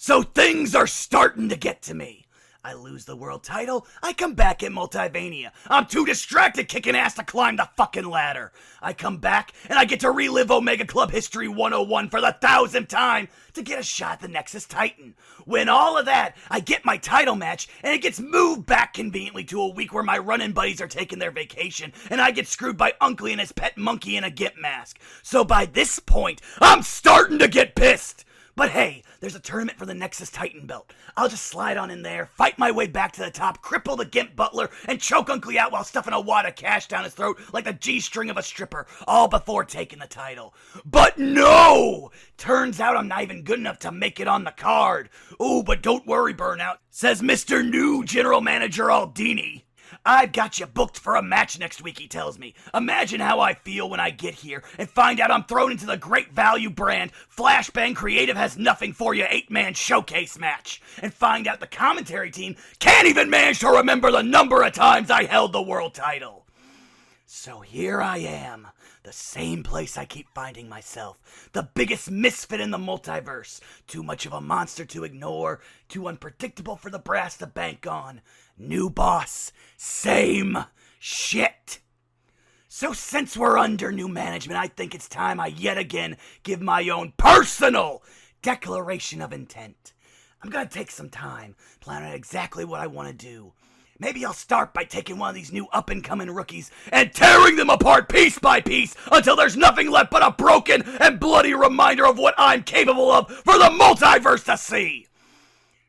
So things are starting to get to me. I lose the world title, I come back at Multivania. I'm too distracted kicking ass to climb the fucking ladder. I come back, and I get to relive Omega Club History 101 for the 1000th time to get a shot at the Nexus Titan. Win all of that, I get my title match, and it gets moved back conveniently to a week where my running buddies are taking their vacation, and I get screwed by Uncle and his pet monkey in a Gimp mask. So by this point, I'm starting to get pissed. But hey, there's a tournament for the Nexus Titan belt. I'll just slide on in there, fight my way back to the top, cripple the Gimp Butler, and choke Uncle out while stuffing a wad of cash down his throat like the G-string of a stripper, all before taking the title. But no! Turns out I'm not even good enough to make it on the card. Ooh, but don't worry, Burnout, says Mr. New General Manager Aldini. I've got you booked for a match next week, he tells me. Imagine how I feel when I get here and find out I'm thrown into the Great Value brand Flashbang Creative Has Nothing For You 8-man showcase match. And find out the commentary team can't even manage to remember the number of times I held the world title. So here I am, the same place I keep finding myself. The biggest misfit in the multiverse. Too much of a monster to ignore, too unpredictable for the brass to bank on. New boss, same shit. So since we're under new management, I think it's time I yet again give my own personal declaration of intent. I'm gonna take some time, plan out exactly what I want to do. Maybe I'll start by taking one of these new up-and-coming rookies and tearing them apart piece by piece until there's nothing left but a broken and bloody reminder of what I'm capable of for the multiverse to see.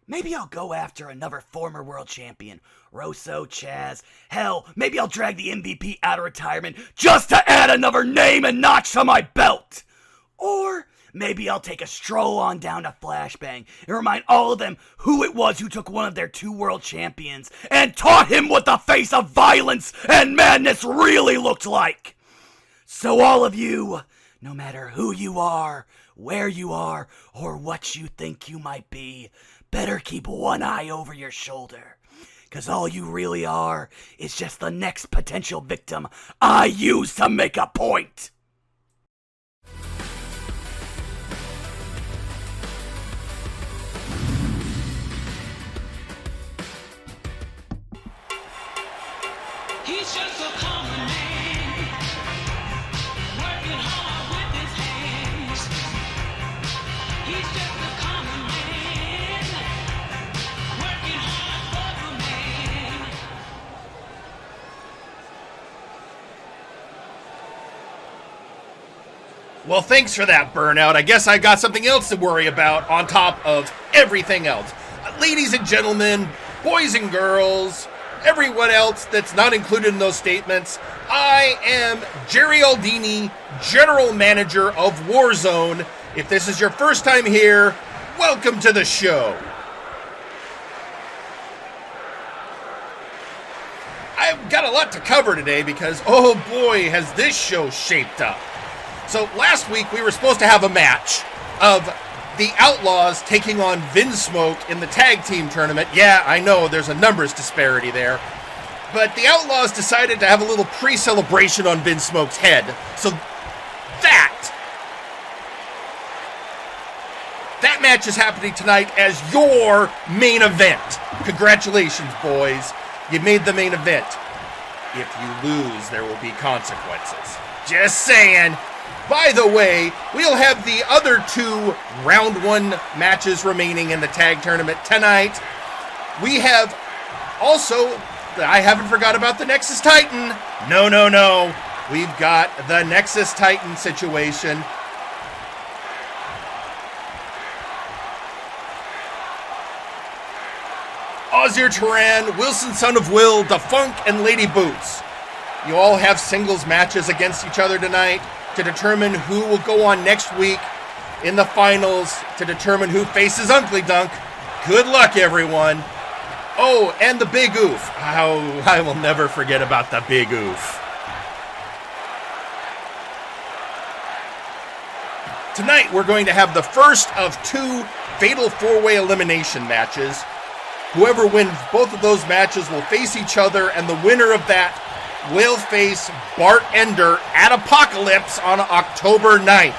Maybe I'll go after another former world champion, Rosso, Chaz. Hell, maybe I'll drag the MVP out of retirement just to add another name and notch to my belt. Or maybe I'll take a stroll on down to Flashbang and remind all of them who it was who took one of their 2 world champions and taught him what the face of violence and madness really looked like. So all of you, no matter who you are, where you are, or what you think you might be, better keep one eye over your shoulder. 'Cause all you really are is just the next potential victim I use to make a point. He's just a common man, working hard with his hands. He's just a common man, working hard for the man. Well, thanks for that, Burnout. I guess I got something else to worry about on top of everything else. Ladies and gentlemen, boys and girls, everyone else that's not included in those statements, I am Jerry Aldini, General Manager of Warzone. If this is your first time here, welcome to the show. I've got a lot to cover today because, oh boy, has this show shaped up. So last week we were supposed to have a match of the Outlaws taking on Vinsmoke in the tag team tournament. Yeah, I know there's a numbers disparity there. But the Outlaws decided to have a little pre-celebration on Vinsmoke's head. So that match is happening tonight as your main event. Congratulations, boys. You made the main event. If you lose, there will be consequences. Just saying. By the way, we'll have the other 2 round 1 matches remaining in the tag tournament tonight. We have also, I haven't forgot about the Nexus Titan. No. We've got the Nexus Titan situation. Ausir, Taran, Wilson, Son of Will, Defunk, and Lady Boots. You all have singles matches against each other tonight to determine who will go on next week in the finals to determine who faces Uncle Dunk. Good luck, everyone. Oh, and the Big Oof. Oh, I will never forget about the Big Oof. Tonight, we're going to have the first of 2 fatal 4-way elimination matches. Whoever wins both of those matches will face each other, and the winner of that will face Bart Ender at Apocalypse on October 9th.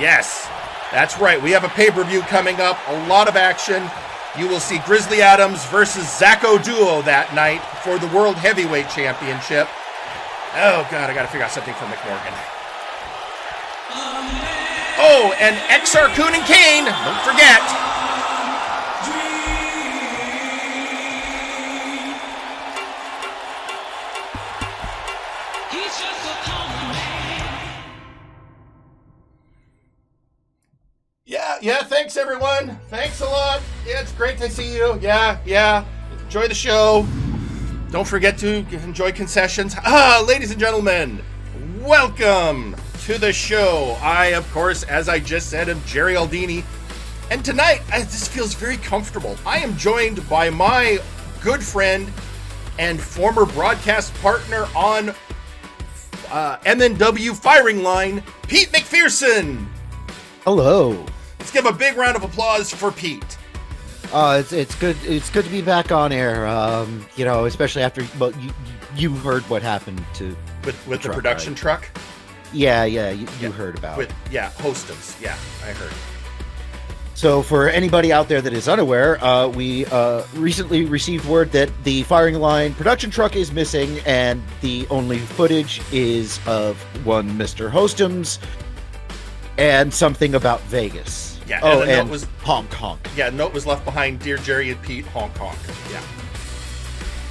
Yes, That's right. We have a pay-per-view coming up. A lot of action. You will see Grizzly Adams versus Zacco Duo that night for the World Heavyweight Championship. Oh, God, I got to figure out something for McMorgan. Oh, and Exar Kun and Cain, don't forget. He's just a common man. Yeah, thanks, everyone. Thanks a lot. Yeah, it's great to see you. Yeah. Enjoy the show. Don't forget to enjoy concessions. Ladies and gentlemen, welcome to the show. I, of course, as I just said, am Jerry Aldini. And tonight, this feels very comfortable. I am joined by my good friend and former broadcast partner on MNW Firing Line, Pete McPherson. Hello. Let's give a big round of applause for Pete. It's good. It's good to be back on air. Especially after you heard what happened to With the truck, production right? truck. Yeah. You heard about it. Hostums. Yeah, I heard. So for anybody out there that is unaware, we recently received word that the Firing Line production truck is missing, and the only footage is of one Mr. Hostums and something about Vegas. Yeah. Oh, and the and note was honk honk. Yeah. Note was left behind. Dear Jerry and Pete, honk honk. Yeah.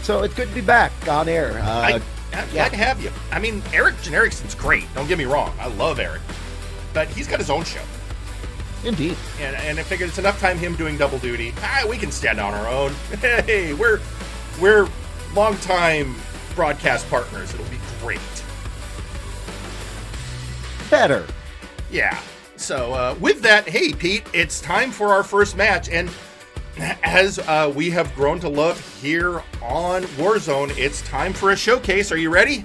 So it's good to be back on air. I'm glad to have you. I mean, Eric Genericson's great. Don't get me wrong. I love Eric, but he's got his own show. Indeed. And I figured it's enough time him doing double duty. We can stand on our own. Hey, we're longtime broadcast partners. It'll be great. Better. Yeah. So with that, hey Pete, it's time for our first match, and as we have grown to love here on Warzone, it's time for a showcase. Are you ready?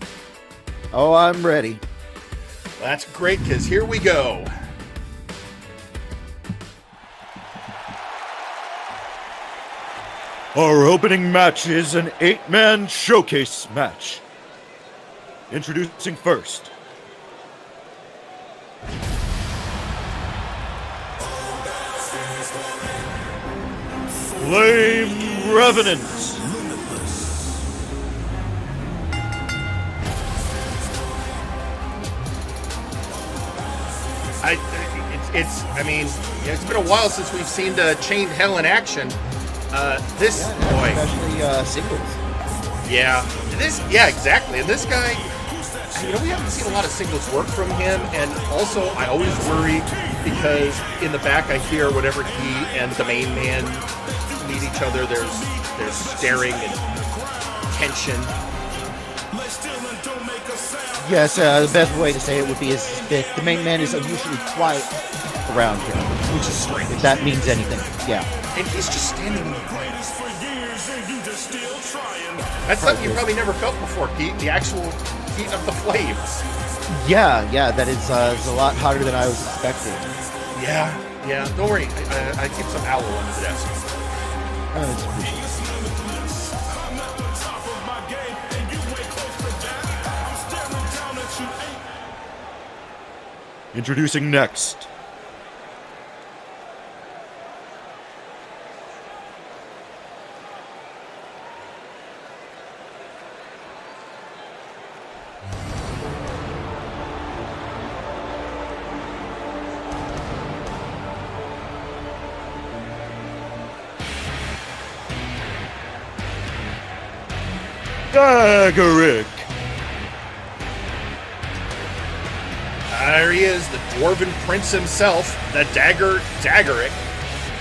Oh, I'm ready. That's great, because here we go. Our opening match is an 8-man showcase match. Introducing first, Flame Revenant. It's been a while since we've seen the Chained Hell in action. Boy. Especially singles. Yeah, exactly. And this guy, we haven't seen a lot of singles work from him, and also I always worry because in the back I hear whenever he and the main man meet each other, there's staring and tension. Yes, the best way to say it would be is that the main man is unusually quiet around him. Which is strange. If that means anything. Yeah. And he's just standing in the corner. That's something you probably never felt before, Pete. The actual heat of the flames. Yeah, that is a lot hotter than I was expecting. Yeah. Don't worry. I keep some aloe on the desk. It's appreciated. Introducing next, Dagarik. There he is, the Dwarven Prince himself, the Dagarik.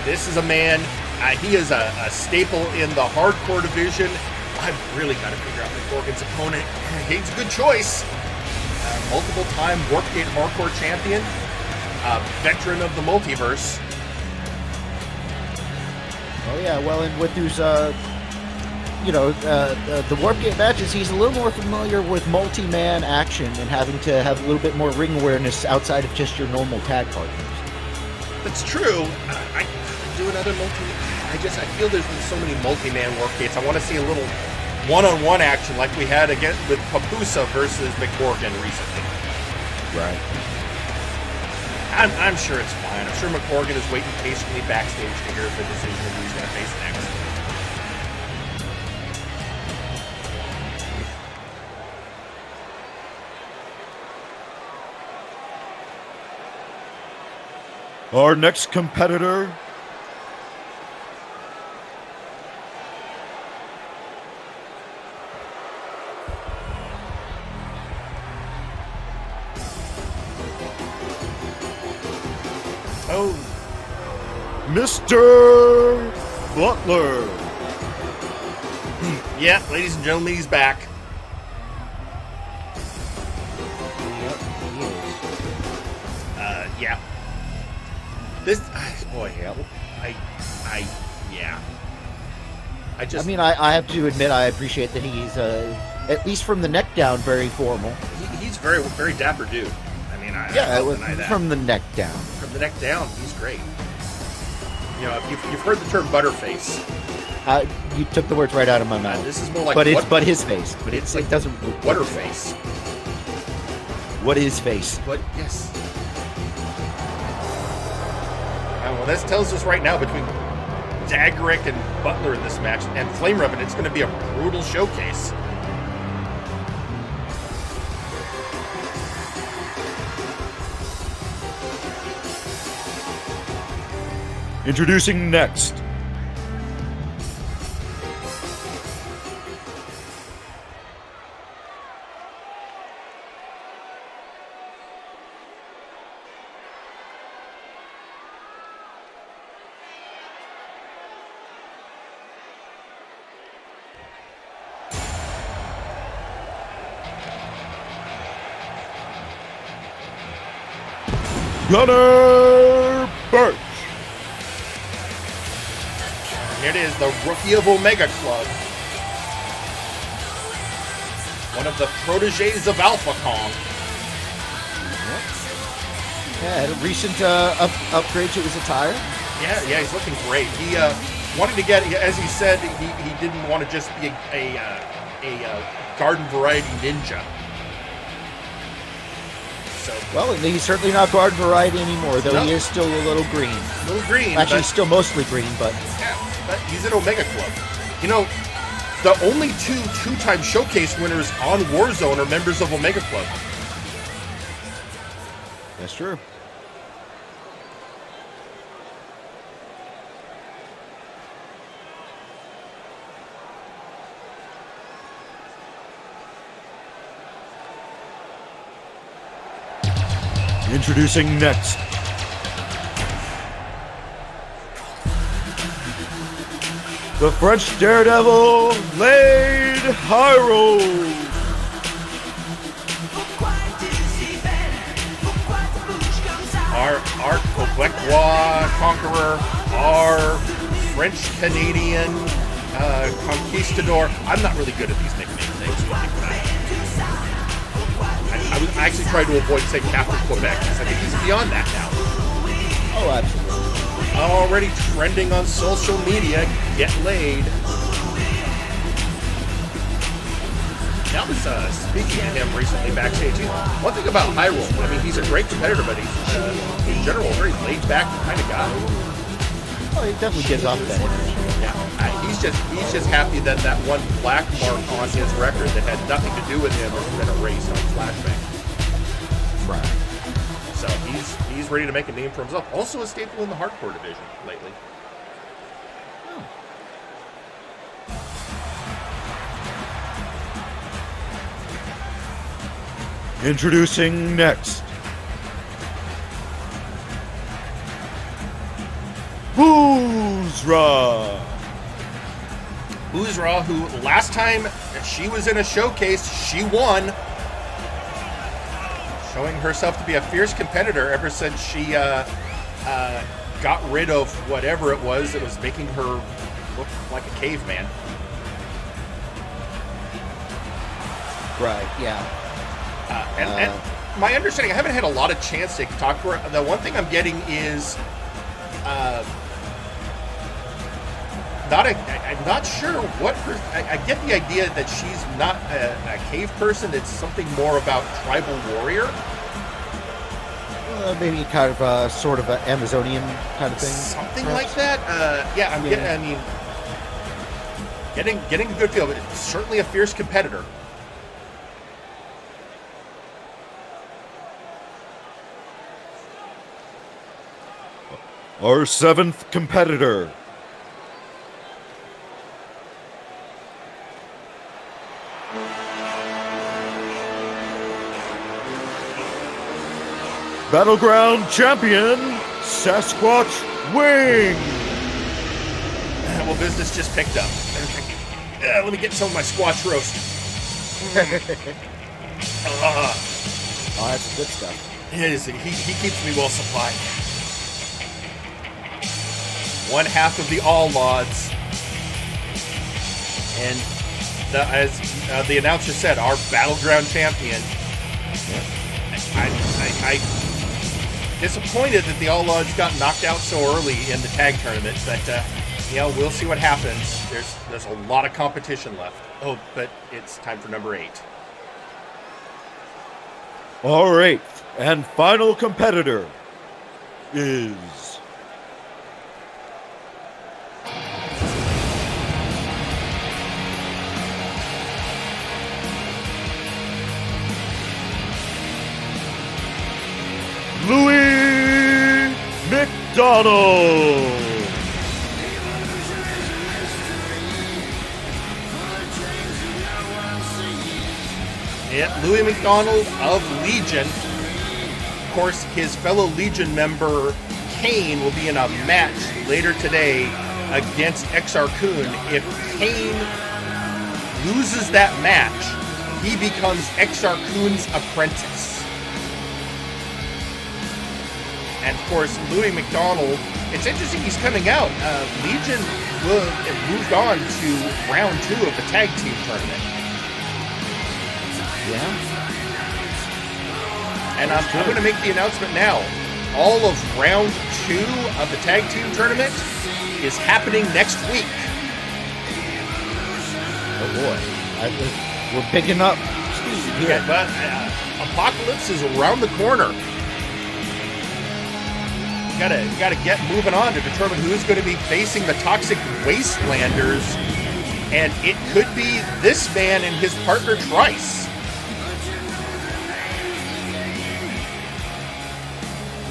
This is a man, he is a staple in the hardcore division. I've really got to figure out McMorgan's opponent. He's a good choice. Multiple-time Warpgate hardcore champion, veteran of the Multiverse. Oh yeah, well, and with those, the Warpgate matches, he's a little more familiar with multi-man action and having to have a little bit more ring awareness outside of just your normal tag partners. That's true. I do another I feel there's been so many multi-man Warpgates. I want to see a little one-on-one action like we had again with Pupusa versus McMorgan recently. Right. I'm sure it's fine. I'm sure McMorgan is waiting patiently backstage to hear the decision of who he's going to face next. Our next competitor. Oh, Mr. Butler. yeah, ladies and gentlemen, he's back. Yeah. This, boy, yeah. Yeah. I mean, I have to admit, I appreciate that he's, at least from the neck down, very formal. He's very, very dapper dude. I mean, I don't deny that. From the neck down. From the neck down, he's great. You know, you've heard the term butterface. You took the words right out of my mouth. This is more like, but his face. But it's it like doesn't. Butterface. What is face? But yes. Well, this tells us right now between Dagarik and Butler in this match, and Flame Revenant, it's going to be a brutal showcase. Introducing next. Gunner Birch. Here it is, the rookie of Omega Club. One of the proteges of Alpha Kong. Yeah, had a recent upgrade to his attire. Yeah, he's looking great. He wanted to get, as he said, he didn't want to just be a garden variety ninja. So, well, he's certainly not garden variety anymore, though. No. He is still a little green. A little green. Actually, he's still mostly green, but... Yeah, but he's in Omega Club. You know, the only two-time showcase winners on Warzone are members of Omega Club. That's true. Introducing next. The French daredevil, Lade Hireold. Our Quebecois conqueror, our French-Canadian conquistador. I'm not really good at these nickname things. I actually tried to avoid saying Captain Quebec because I think he's beyond that now. Oh, absolutely. Already trending on social media, get laid. Now, speaking of him recently backstage, one thing about Hireold, I mean, he's a great competitor, but he's, in general, a very laid-back kind of guy. Oh, he definitely gives off that energy. Yeah, he's just happy that that one black mark on his record that had nothing to do with him has been erased on Flashbang. Right. So he's ready to make a name for himself. Also a staple in the hardcore division lately. Introducing next. Uzra. Uzra, who last time she was in a showcase, she won. Showing herself to be a fierce competitor ever since she got rid of whatever it was that was making her look like a caveman. Right, yeah. And my understanding, I haven't had a lot of chance to talk to her. The one thing I'm getting is I'm not sure what I get the idea that she's not a cave person. It's something more about tribal warrior. Maybe kind of sort of an Amazonian kind of thing. Something perhaps? like that. Yeah, I'm getting a good feel, but it's certainly a fierce competitor. Our 7th competitor. Battleground champion, Sasquatch Wing. Well, business just picked up. Let me get some of my squash roast. Oh, that's good stuff. It is. He keeps me well supplied. One half of the Outlaws, and as the announcer said, our battleground champion. I disappointed that the Outlaws got knocked out so early in the tag tournament, but we'll see what happens. There's a lot of competition left. Oh, but it's time for number 8. Our 8th and final competitor is Louis McDonald. Yeah, Louis McDonald of Legion. Of course, his fellow Legion member Cain will be in a match later today against Exar Kun. If Cain loses that match, he becomes Exar Kun's apprentice. And of course, Louis McDonald, it's interesting he's coming out. Legion have moved on to round 2 of the tag team tournament. Yeah. And I'm going to make the announcement now. All of round 2 of the tag team tournament is happening next week. Oh boy, we're picking up speed here. Yeah, but Apocalypse is around the corner. Gotta get moving on to determine who's going to be facing the Toxic Wastelanders, and it could be this man and his partner Trice.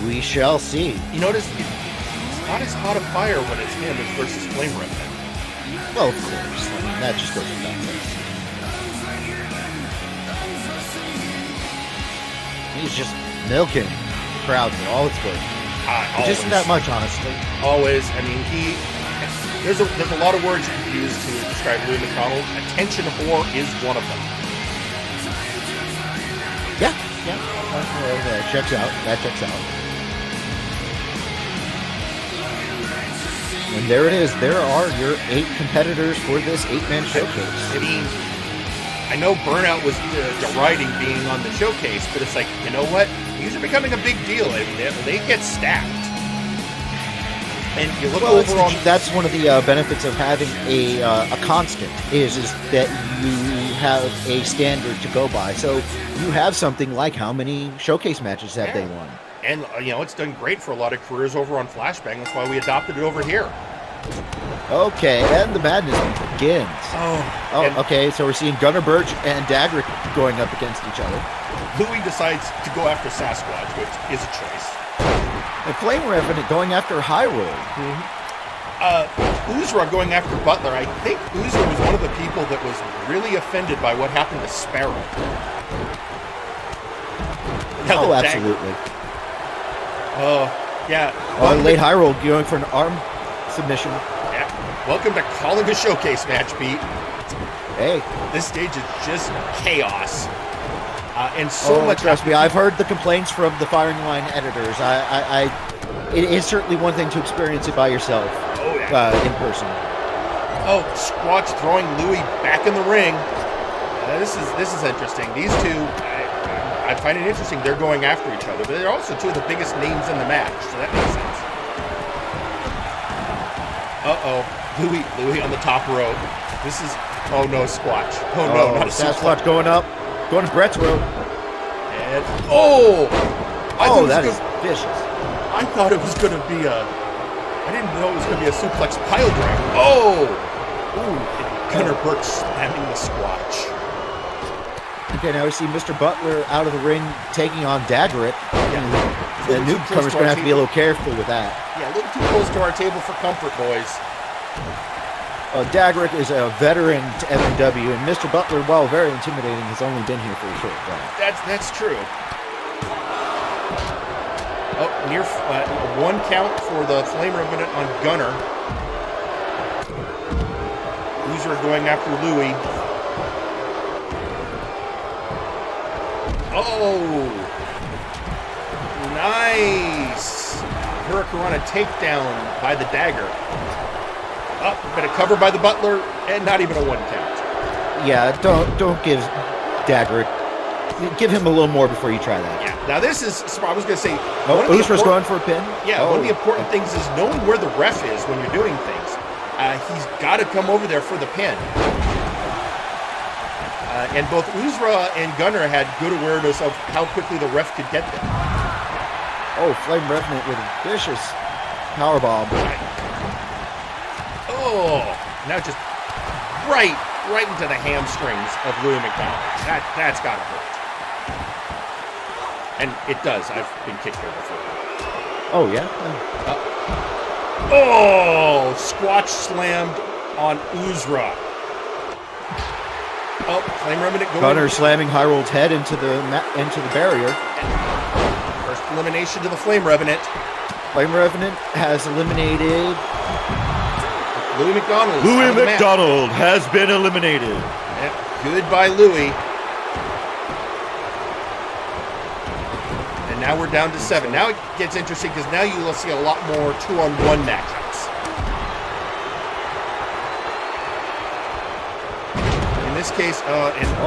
We shall see. You notice it's not as hot a fire when it's him as versus Flame Revenant. Well, of course. I mean, that just goes without saying. He's just milking the crowd for all it's worth. Which isn't that much, honestly. Always. I mean, there's a lot of words you can use to describe Louis McDonald. Attention whore is one of them. Yeah. That checks out. And there it is. There are your 8 competitors for this 8-man showcase. I mean, I know Burnout was deriding being on the showcase, but it's like, you know what? These are becoming a big deal. They get stacked. And you look over on... That's one of the benefits of having a constant is that you have a standard to go by. So you have something like how many showcase matches have they won. And, it's done great for a lot of careers over on Flashbang. That's why we adopted it over here. Okay, and the madness begins. Okay, so we're seeing Gunnar Birch and Dagarik going up against each other. Louis decides to go after Sasquatch, which is a choice. And Flame Revenant going after Hireold. Uzra going after Butler. I think Uzra was one of the people that was really offended by what happened to Sparrow. Oh, absolutely. Yeah. Late Hireold going for an arm submission. Yeah. Welcome to calling a showcase match, Pete. Hey. This stage is just chaos. And so much. Trust me, I've heard the complaints from the firing line editors. It is certainly one thing to experience it by yourself. In person. Oh, Squatch throwing Louis back in the ring. This is interesting. These two, I find it interesting. They're going after each other, but they're also two of the biggest names in the match, so that makes sense. Louis on the top rope. This is no, Squatch. No, not a Sasquatch going up, going to Brett's rope. And vicious. I thought it was going to be I didn't know it was going to be a suplex pile driver. Oh! Ooh. Gunnar Birch slamming the Squatch. Okay, now we see Mr. Butler out of the ring taking on Dagarik. Yeah. The newcomer's going to have to be a little careful with that. Yeah, a little too close to our table for comfort, boys. Dagarik is a veteran to MNW, and Mr. Butler, while very intimidating, has only been here for a short time. That's true. Oh, near one count for the Flame Revenant on Gunnar. Uzra going after Louis. Oh! Nice! Hurricanrana takedown by the dagger. Up, but a cover by the Butler, and not even a one count. Yeah, don't give Dagarik. Give him a little more before you try that. Yeah. Now this is, I was going to say... Uzra's going for a pin? Yeah, one of the important things is knowing where the ref is when you're doing things. He's got to come over there for the pin. And both Uzra and Gunnar had good awareness of how quickly the ref could get them. Oh, Flame Revenant with a vicious powerbomb. Oh, now just right into the hamstrings of Louis McDonald. That's got to hurt. And it does. I've been kicked here before. Oh, yeah? Oh, Squatch slammed on Uzra. Oh, Flame Revenant going. Gunnar slamming Hireold's head into the barrier. First elimination to the Flame Revenant. Flame Revenant has eliminated Louis McDonald. Louis McDonald has been eliminated. Yep. Goodbye, Louis. And now we're down to 7. Now it gets interesting because now you'll see a lot more 2-on-1 matchups. In this case,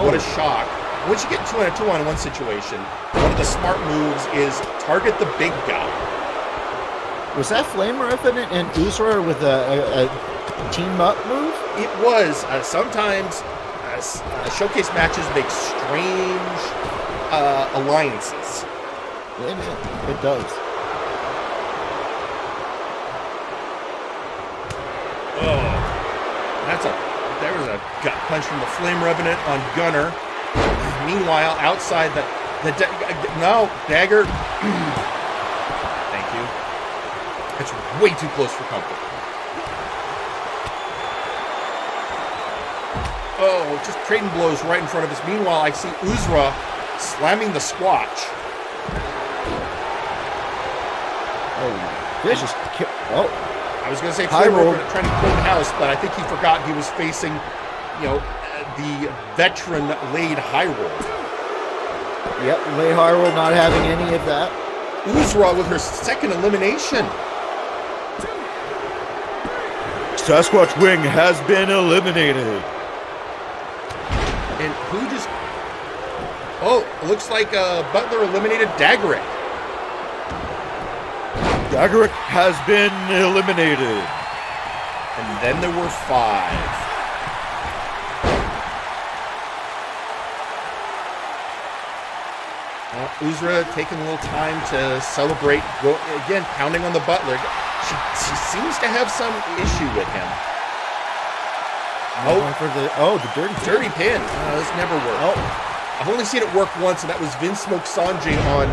what a shock. Once you get into a 2-on-1 situation, one of the smart moves is target the big guy. Was that Flame Revenant and Uzra with a team-up move? It was. Sometimes showcase matches make strange alliances. It does. Oh, there was a gut punch from the Flame Revenant on Gunnar. Meanwhile, outside dagger. Thank you. It's way too close for comfort. Oh, just trading blows right in front of us. Meanwhile, I see Uzra slamming the Squatch. Oh, vicious kick. Oh. I was going to say Hireold trying to clean the house, but I think he forgot he was facing, the veteran Laid Hireold. Yep, Laid Hireold not having any of that. Uzra with her second elimination. Sasquatch Wing has been eliminated. And who just... Oh, it looks like Butler eliminated Dagarik. Dagarik has been eliminated. And then there were 5. Uzra taking a little time to celebrate. Again, pounding on the Butler. She seems to have some issue with him. For the dirty pin. This never worked. Oh. I've only seen it work once, and that was Vinsmoke Sanjay on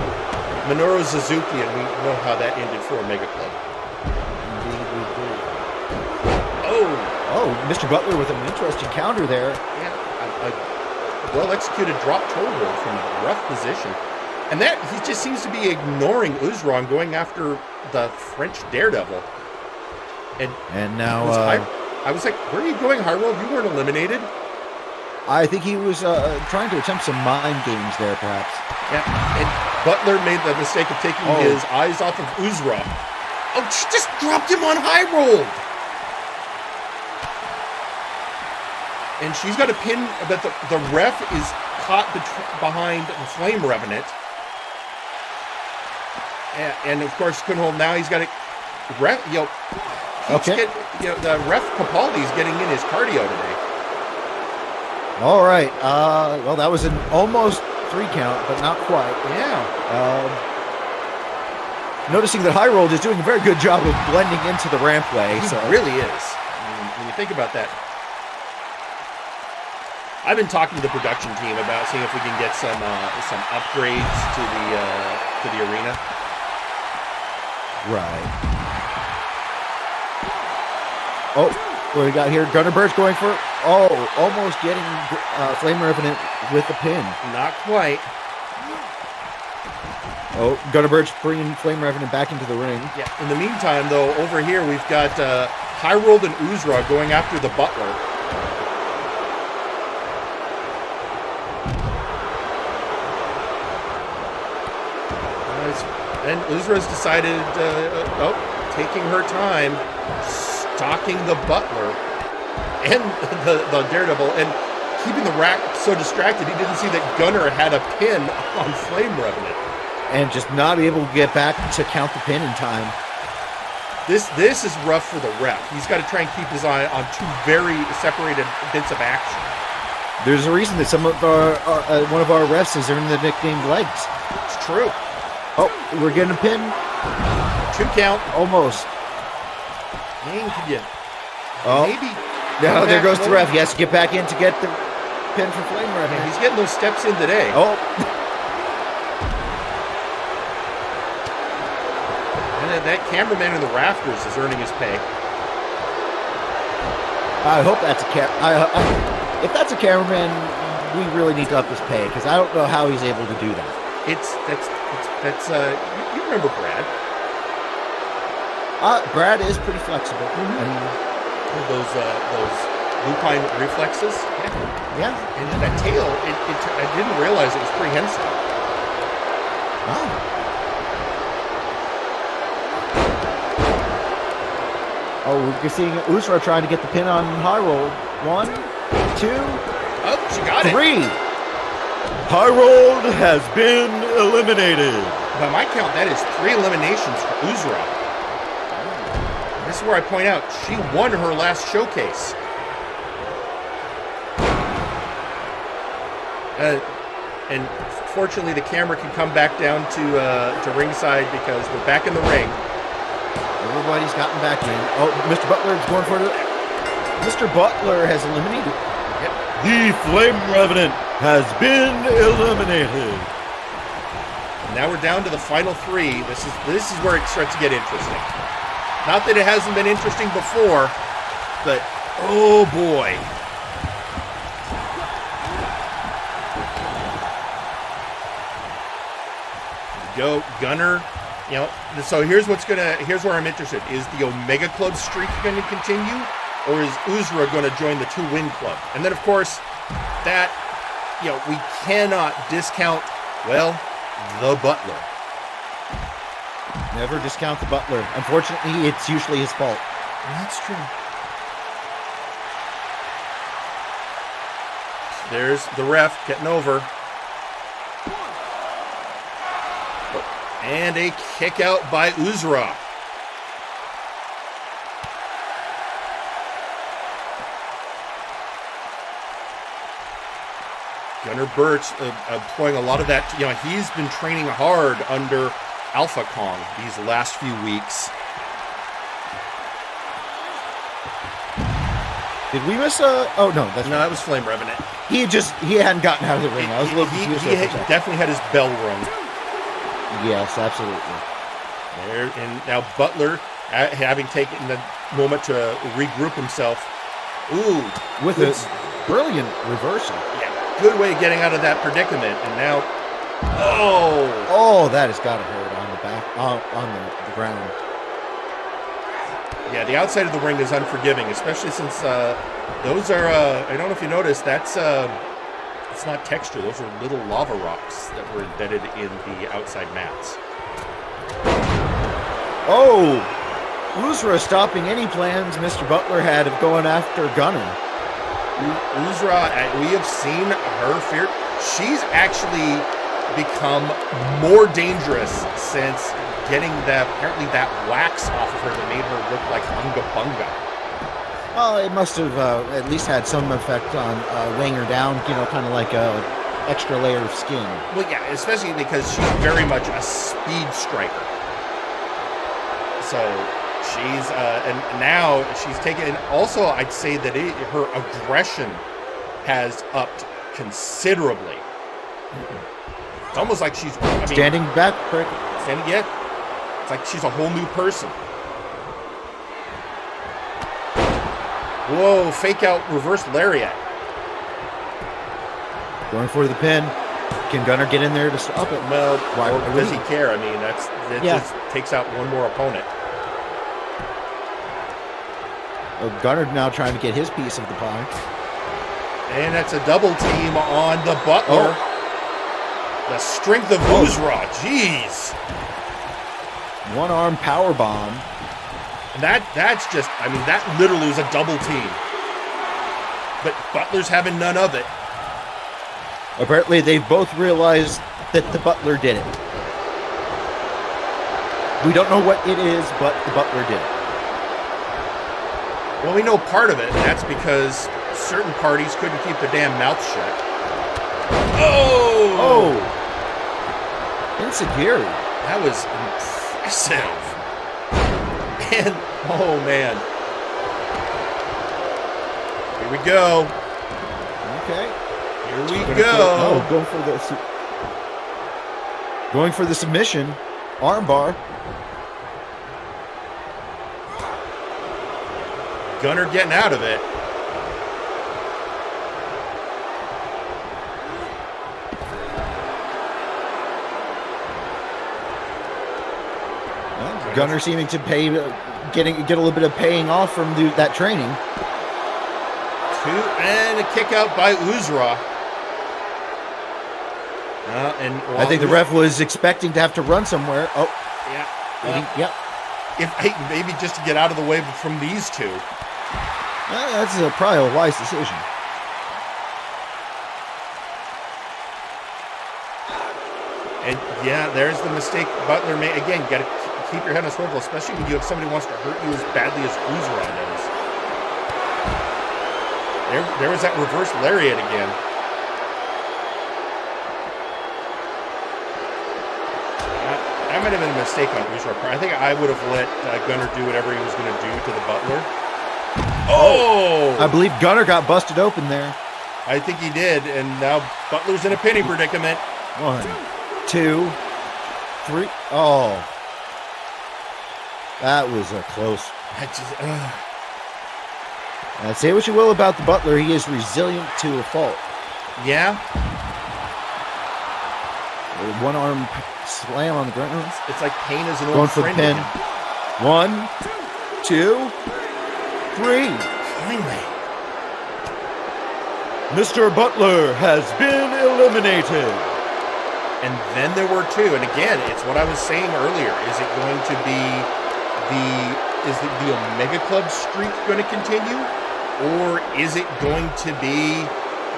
Minoru Suzuki, and we know how that ended for Omega Club. Indeed, we do. Oh, Mr. Butler with an interesting counter there. Yeah, a well-executed drop toe hold from a rough position. And that, he just seems to be ignoring Uzra and going after the French Daredevil. And now... I was like, where are you going, Hireold? You weren't eliminated. I think he was trying to attempt some mind games there, perhaps. Yeah, and Butler made the mistake of taking his eyes off of Uzra. Oh, she just dropped him on Hireold! And she's got a pin, but the ref is caught behind the Flame Revenant. And of course, couldn't hold. Now he's got to... the ref Capaldi's getting in his cardio today. All right. Well, that was an almost 3 count, but not quite. Yeah. noticing that Hireold is doing a very good job of blending into the rampway. He So really is. I mean, when you think about that. I've been talking to the production team about seeing if we can get some upgrades to the arena. right. Oh, what do we got here? Gunner Birch going for almost getting Flame Revenant with the pin. Not quite. Oh, Gunner Birch bringing Flame Revenant back into the ring. Yeah. In the meantime, though, over here we've got Hireold and Uzra going after the Butler. And Uzra's decided, taking her time, stalking the Butler and the Daredevil, and keeping the Rack so distracted he didn't see that Gunner had a pin on Flame Revenant. And just not able to get back to count the pin in time. This is rough for the ref. He's got to try and keep his eye on two very separated bits of action. There's a reason that some of one of our refs has earned the nickname Legs. It's true. Oh, we're getting a pin. 2 count. Almost. Cain, could you maybe? No, there goes the more? ref. He has to get back in to get the pin for Flame Man, Revenant. he's getting those steps in today. Oh, And that cameraman in the rafters is earning his pay. I hope that's a if that's a cameraman, we really need to up his pay because I don't know how he's able to do that. You remember Brad? Brad is pretty flexible. I mean, Those lupine reflexes. yeah. And that tail, I didn't realize it was prehensile. Oh, we're seeing Uzra trying to get the pin on Hireold. 1, 2, Oh, she got it. 3. Hireold has been eliminated. By my count, that is 3 eliminations for Uzra. This is where I point out she won her last showcase. And fortunately, the camera can come back down to ringside because we're back in the ring. Everybody's gotten back in. Oh, Mr. Butler is going for it. Mr. Butler has eliminated. The Flame Revenant has been eliminated. Now we're down to the final 3. This is where it starts to get interesting. Not that it hasn't been interesting before, but oh boy. Go Gunner. You know, so here's where I'm interested. Is the Omega Club streak going to continue, or is Uzra going to join the 2-win club? And then, of course, that, we cannot discount, the Butler. Never discount the Butler. Unfortunately, it's usually his fault. That's true. There's the ref getting over. And a kick out by Uzra. Gunner Birch employing a lot of that. He's been training hard under Alpha Kong these last few weeks. Did we miss a... Oh, no. That was Flame Revenant. He hadn't gotten out of the ring. I was a little confused. He definitely had his bell rung. Yes, absolutely. There, and now Butler, having taken the moment to regroup himself. Ooh. With a brilliant reversal. Yeah, good way of getting out of that predicament. And now... Oh, that has got to hurt on the back, on the ground. Yeah, the outside of the ring is unforgiving, especially since those are, I don't know if you noticed, that's, it's not texture. Those are little lava rocks that were embedded in the outside mats. Oh, Uzra stopping any plans Mr. Butler had of going after Gunner. Uzra, we have seen her fear. She's actually become more dangerous since getting apparently that wax off of her that made her look like Unga Bunga. Well, it must have at least had some effect on weighing her down, kind of like a extra layer of skin. Well, yeah, especially because she's very much a speed striker. So she's and now she's taken. Also, I'd say that her aggression has upped considerably. It's almost like she's standing back. Standing yet? It's like she's a whole new person. Whoa! Fake out reverse lariat. Going for the pin. Can Gunner get in there to stop it? Well, why does he care? I mean, that just takes out one more opponent. Gunner now trying to get his piece of the pie. And that's a double team on the Butler. The strength of Uzra. Jeez. One arm power bomb. And that's just, I mean, that literally was a double team. But Butler's having none of it. Apparently, they've both realized that the Butler did it. We don't know what it is, but the Butler did it. Well, we know part of it, and that's because certain parties couldn't keep their damn mouths shut. Oh! Insecure. That was impressive. And, oh, man. Here we go. Okay. Here we go. Going for the submission. Armbar. Gunner getting out of it. Well, Gunner seeming to get a little bit of paying off from that training. And a kick out by Uzra. I think the ref was expecting to have to run somewhere. Oh, yeah. Yep. If maybe just to get out of the way from these two. That's probably a wise decision. And yeah, there's the mistake Butler made. Again, got to keep your head on a swivel, especially when you have somebody who wants to hurt you as badly as Uzra does. There was that reverse lariat again. That might have been a mistake on Uzra. I think I would have let Gunner do whatever he was going to do to the Butler. Oh! I believe Gunner got busted open there. I think he did, and now Butler's in a penny predicament. 1, 2, 3. Oh. That was a close. Say what you will about the Butler, he is resilient to a fault. Yeah. One arm slam on the ground. It's like Cain is an going old for the friend. pin. 1, 2, 3. Finally. Mr. Butler has been eliminated. And then there were two. And again, it's what I was saying earlier. Is it going to be the Omega Club streak going to continue? Or is it going to be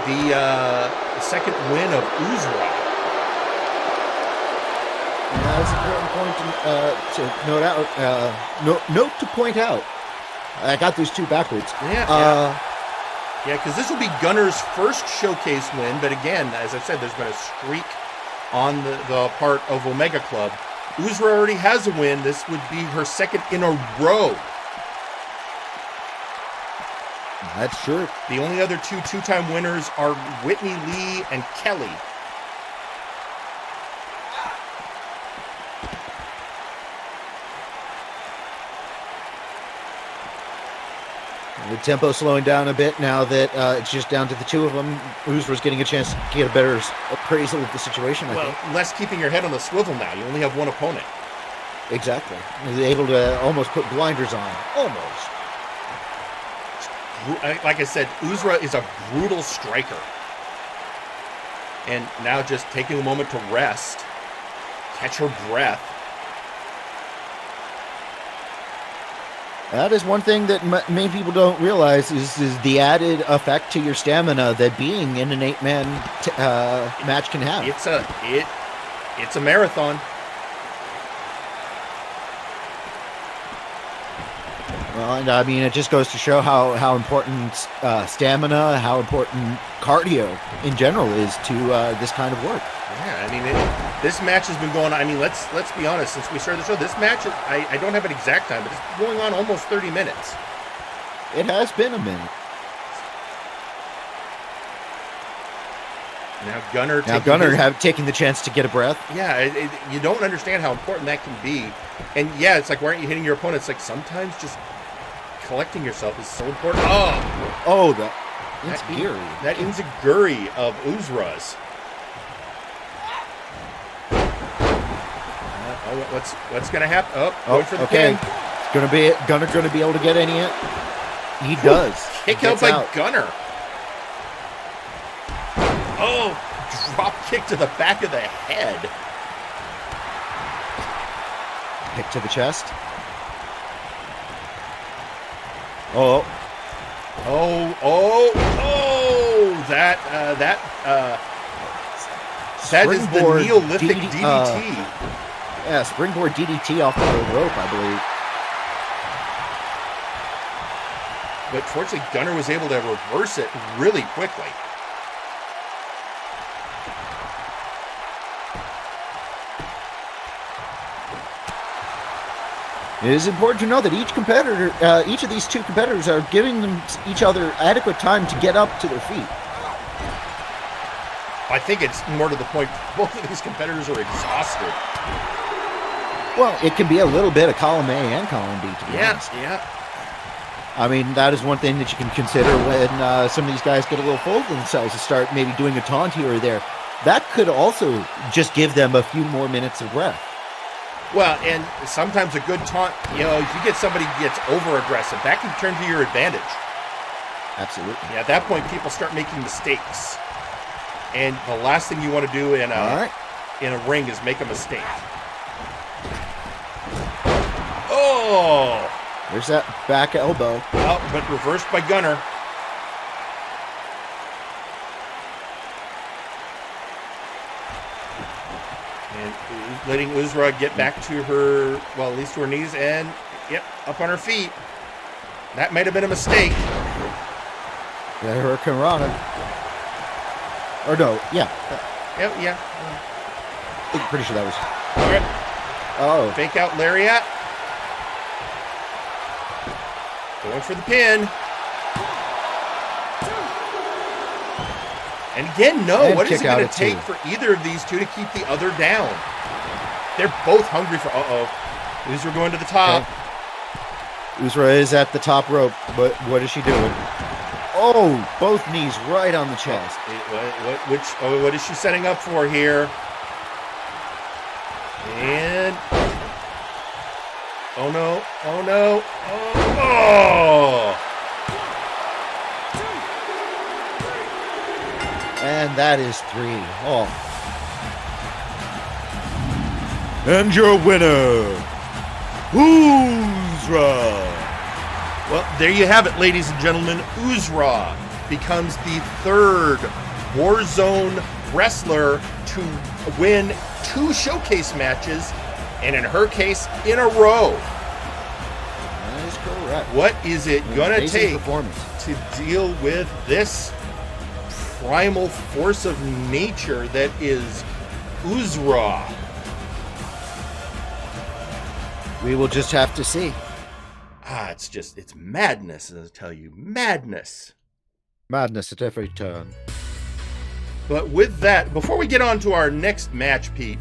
the second win of Uzra? That's an important point note to point out. I got those two backwards. Yeah, because this will be Gunner's first showcase win. But again, as I said, there's been a streak on the part of Omega Club. Uzra already has a win. This would be her second in a row. That's true. The only other two-time winners are Whitney Lee and Kelly. The tempo slowing down a bit now that it's just down to the two of them. Uzra's getting a chance to get a better appraisal of the situation, I think. Less keeping your head on the swivel now. You only have one opponent. Exactly. He's able to almost put blinders on. Almost. Like I said, Uzra is a brutal striker. And now just taking a moment to rest, catch her breath. That is one thing that many people don't realize is the added effect to your stamina that being in an 8-man match can have. It's a marathon. Well, and I mean, it just goes to show how important stamina, how important cardio in general is to this kind of work. Yeah, I mean, This match has been going on. I mean, let's be honest. Since we started the show, this match, I don't have an exact time, but it's going on almost 30 minutes. It has been a minute. Now Gunner taking the chance to get a breath. Yeah, you don't understand how important that can be. And yeah, it's like, why aren't you hitting your opponent? It's like sometimes just collecting yourself is so important. Oh, that's Giri. That Inzaguri of Uzra's. What's going to happen? Going for the pin. Gunner going to be able to get any in? He does. Kick out by Gunner. Oh, drop kick to the back of the head. Kick to the chest. Oh. That is the Neolithic DDT. Yeah, springboard DDT off the rope, I believe. But fortunately, Gunner was able to reverse it really quickly. It is important to know that each of these two competitors are giving each other adequate time to get up to their feet. I think it's more to the point, both of these competitors are exhausted. Well, it can be a little bit of column A and column B, to be honest. Yeah. I mean, that is one thing that you can consider when some of these guys get a little full of themselves to start maybe doing a taunt here or there. That could also just give them a few more minutes of breath. Well, and sometimes a good taunt, if you get somebody who gets over-aggressive, that can turn to your advantage. Absolutely. Yeah, at that point, people start making mistakes. And the last thing you want to do in a ring is make a mistake. Oh! There's that back elbow. Oh, but reversed by Gunner. And letting Uzra get back to her, well, at least to her knees, and, yep, up on her feet. That might have been a mistake. Yeah, Hurricane Rana. Or no, yeah. Yeah. I'm pretty sure that was... All right. Oh. Fake out lariat. Going for the pin. And again, no. And what is it going to take two. for either of these two to keep the other down? They're both hungry for... Uzra going to the top. Okay. Uzra is at the top rope, but what is she doing? Oh, both knees right on the chest. What is she setting up for here? And... Oh, no. Oh! And that is 3. Oh. And your winner, Uzra. Well, there you have it, ladies and gentlemen. Uzra becomes the third Warzone wrestler to win 2 showcase matches, and in her case, in a row. That is correct. What is it going to take performance to deal with this primal force of nature that is Uzra? We will just have to see. It's madness, I tell you. Madness. Madness at every turn. But with that, before we get on to our next match, Pete,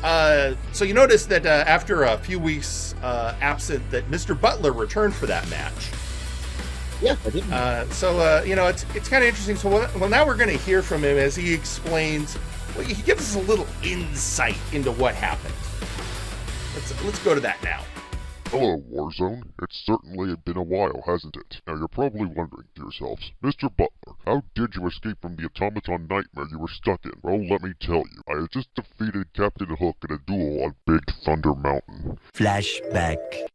so you notice that after a few weeks absent, that Mr. Butler returned for that match. Yeah, I didn't. It's kind of interesting. So, well, now we're going to hear from him as he explains. Well, he gives us a little insight into what happened. Let's go to that now. Hello, Warzone. It's certainly been a while, hasn't it? Now, you're probably wondering to yourselves, Mr. Butler, how did you escape from the automaton nightmare you were stuck in? Well, let me tell you. I had just defeated Captain Hook in a duel on Big Thunder Mountain. Flashback.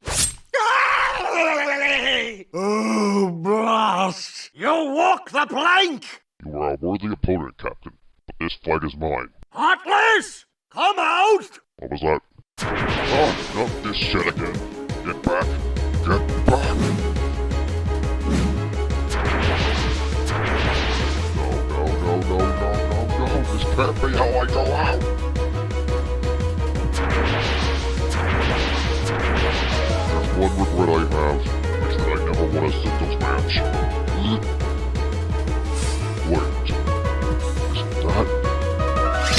Oh, blast! You walk the plank! You are a worthy opponent, Captain, but this fight is mine. Heartless! Come out! What was that? Oh, not this shit again. Get back. Get back. No. This can't be how I go out. one regret I have is that I never won a singles match. Wait. Is that?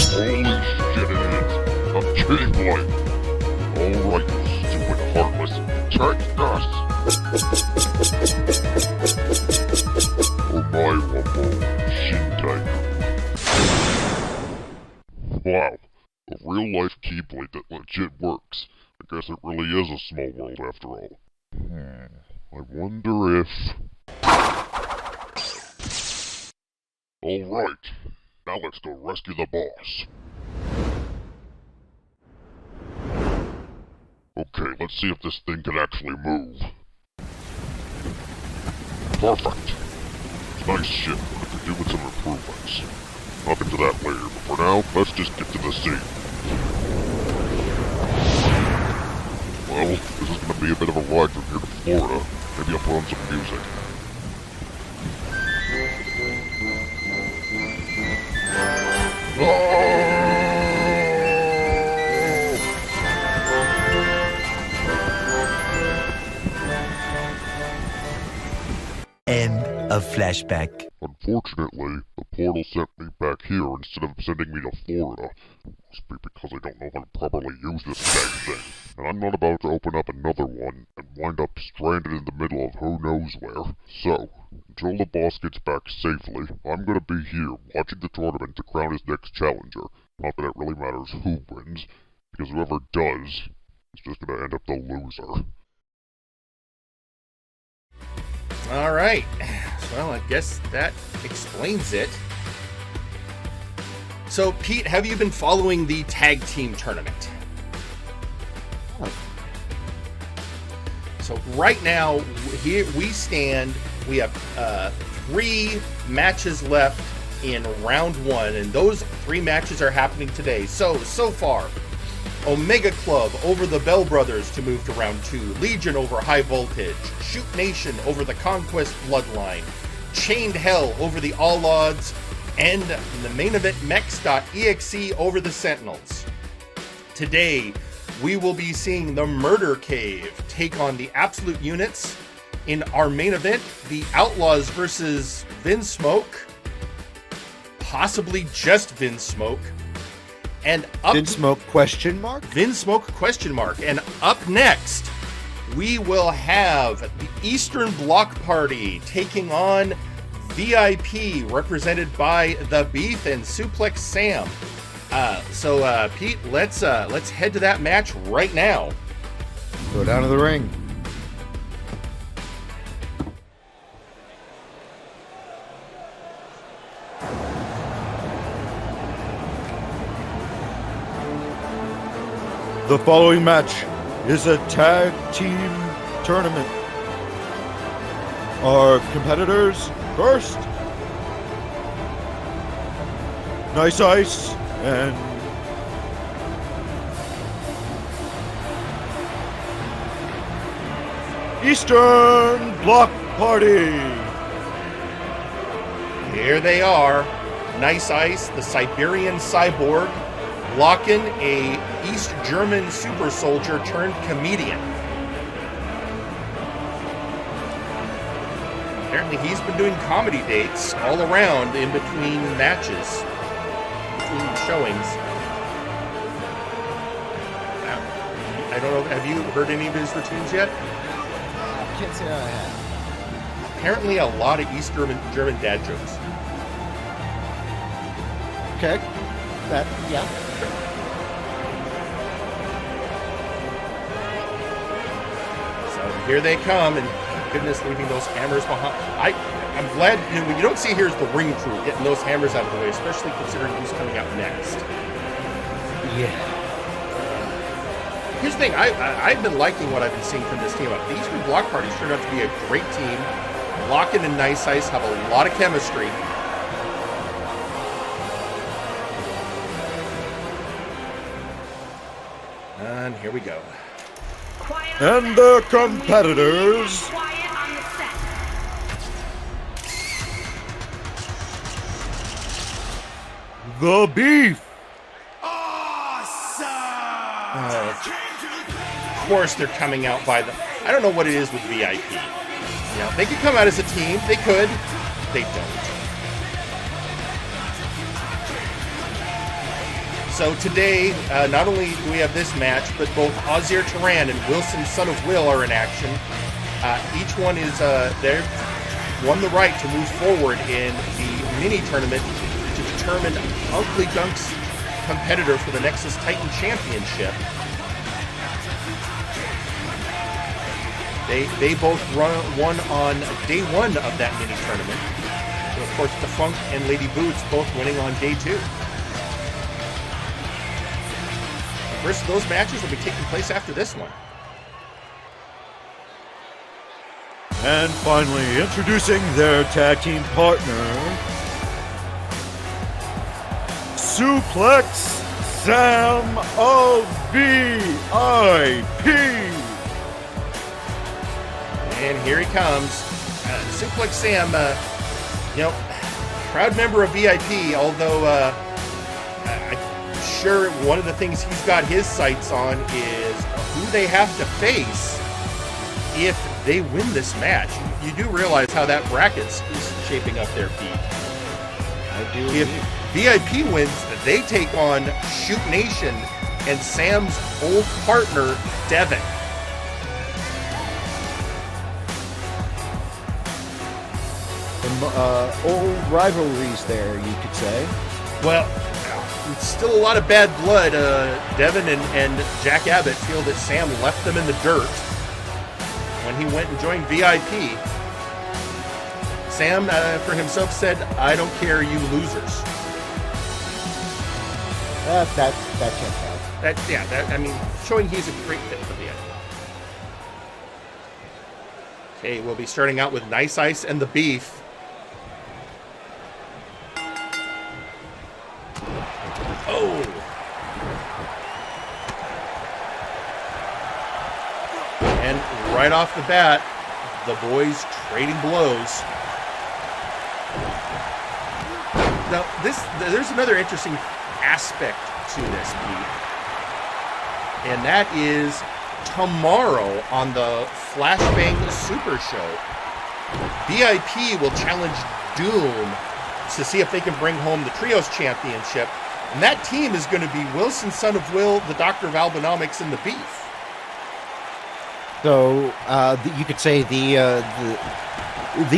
Holy shit, it is! I'm kidding, like. Alright, you stupid heartless. Take this! Oh my wumbo, Shintai. Wow, a real-life Keyblade that legit works. I guess it really is a small world after all. I wonder if... Alright, now let's go rescue the boss. Okay, let's see if this thing can actually move. Perfect. It's nice shit, but it could do with some improvements. I'll get to that later, but for now, let's just get to the scene. Well, this is gonna be a bit of a ride from here to Florida. Maybe I'll put on some music. End of flashback. Unfortunately, the portal sent me back here instead of sending me to Florida. Must be because I don't know how to properly use this dang thing. And I'm not about to open up another one and wind up stranded in the middle of who knows where. So, until the boss gets back safely, I'm gonna be here watching the tournament to crown his next challenger. Not that it really matters who wins, because whoever does is just gonna end up the loser. Alright. Well, I guess that explains it. So, Pete, have you been following the tag team tournament? Oh. So, right now, here we stand. We have 3 matches left in round 1, and those 3 matches are happening today. So far, Omega Club over the Bell Brothers to move to round 2. Legion over High Voltage. Shoot Nation over the Conquest Bloodline. Chained Hell over the Outlaws. And the main event Mechs.exe over the Sentinels. Today, we will be seeing the Murder Cave take on the Absolute Units. In our main event, the Outlaws versus Vinsmoke. Possibly just Vinsmoke. And up Vinsmoke question mark? Vinsmoke question mark. And up next, we will have the Eastern Bloc Party taking on VIP, represented by the Beef and Suplex Sam. So Pete, let's head to that match right now. Go down to the ring. The following match is a tag team tournament. Our competitors first, Nice Ice and Eastern Bloc Party. Here they are. Nice Ice, the Siberian Cyborg, Blocken, a East German super soldier turned comedian. Apparently he's been doing comedy dates all around in between matches, between showings. I don't know, have you heard any of his routines yet? Can't say I have. Apparently a lot of East German dad jokes. Okay. That, yeah. So here they come, and goodness, leaving those hammers behind. I'm glad, what you don't see here is the ring crew getting those hammers out of the way, especially considering who's coming out next. Yeah. Here's the thing, I've been liking what I've been seeing from this team. The Eastern Bloc Party turned out to be a great team. Blocken and Nice Ice have a lot of chemistry. And here we go. And the competitors, the Beef. Of course they're coming out by the... I don't know what it is with VIP. You know, they could come out as a team. They could. They don't. So today, not only do we have this match, but both Ausir Taran and Wilson, son of Will, are in action. Each one is they've won the right to move forward in the mini tournament to determine Ugly Dunk's competitor for the Nexus Titan Championship. They both won on day 1 of that mini tournament. So of course, Defunct and Lady Boots both winning on day 2. The first of those matches will be taking place after this one. And finally, introducing their tag team partner, Suplex Sam of VIP. And here he comes. Suplex Sam, you know, proud member of VIP, although I'm sure one of the things he's got his sights on is who they have to face if they win this match. You do realize how that bracket is shaping up there, Pete. I do. If VIP wins, they take on Shoot Nation and Sam's old partner, Devin. Some old rivalries there, you could say. Well, it's still a lot of bad blood. Devin and Jack Abbott feel that Sam left them in the dirt when he went and joined VIP. Sam, for himself, said, "I don't care, you losers." That checks out. I mean, showing he's a great fit for VIP. Okay, we'll be starting out with Nice Ice and the Beef. Oh! And right off the bat, the boys trading blows. Now, there's another interesting aspect to this, Pete. And that is tomorrow on the Flashbang Super Show, VIP will challenge Doom to see if they can bring home the Trios Championship. And that team is going to be Wilson, son of Will, the Doctor of Albinomics, and the Beef. So you could say the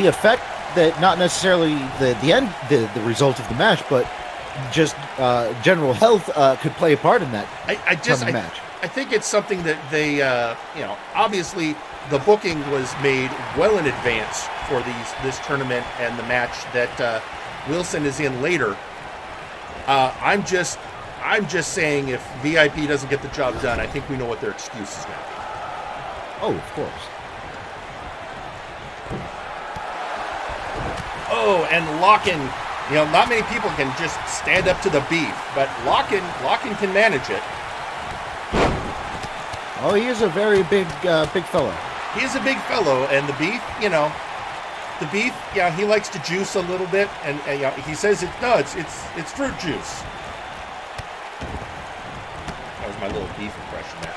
effect that not necessarily the result of the match, but just general health could play a part in that match. I think it's something that they, you know, obviously the booking was made well in advance for this tournament and the match that Wilson is in later. I'm just saying, if VIP doesn't get the job done, I think we know what their excuse is going to be. Oh, of course. Oh, and Lockin, you know, not many people can just stand up to the Beef, but Lockin can manage it. Oh, he is a very big fellow. He is a big fellow, and the Beef, you know, yeah, he likes to juice a little bit, and you know, he says it's fruit juice. That was my little Beef impression there.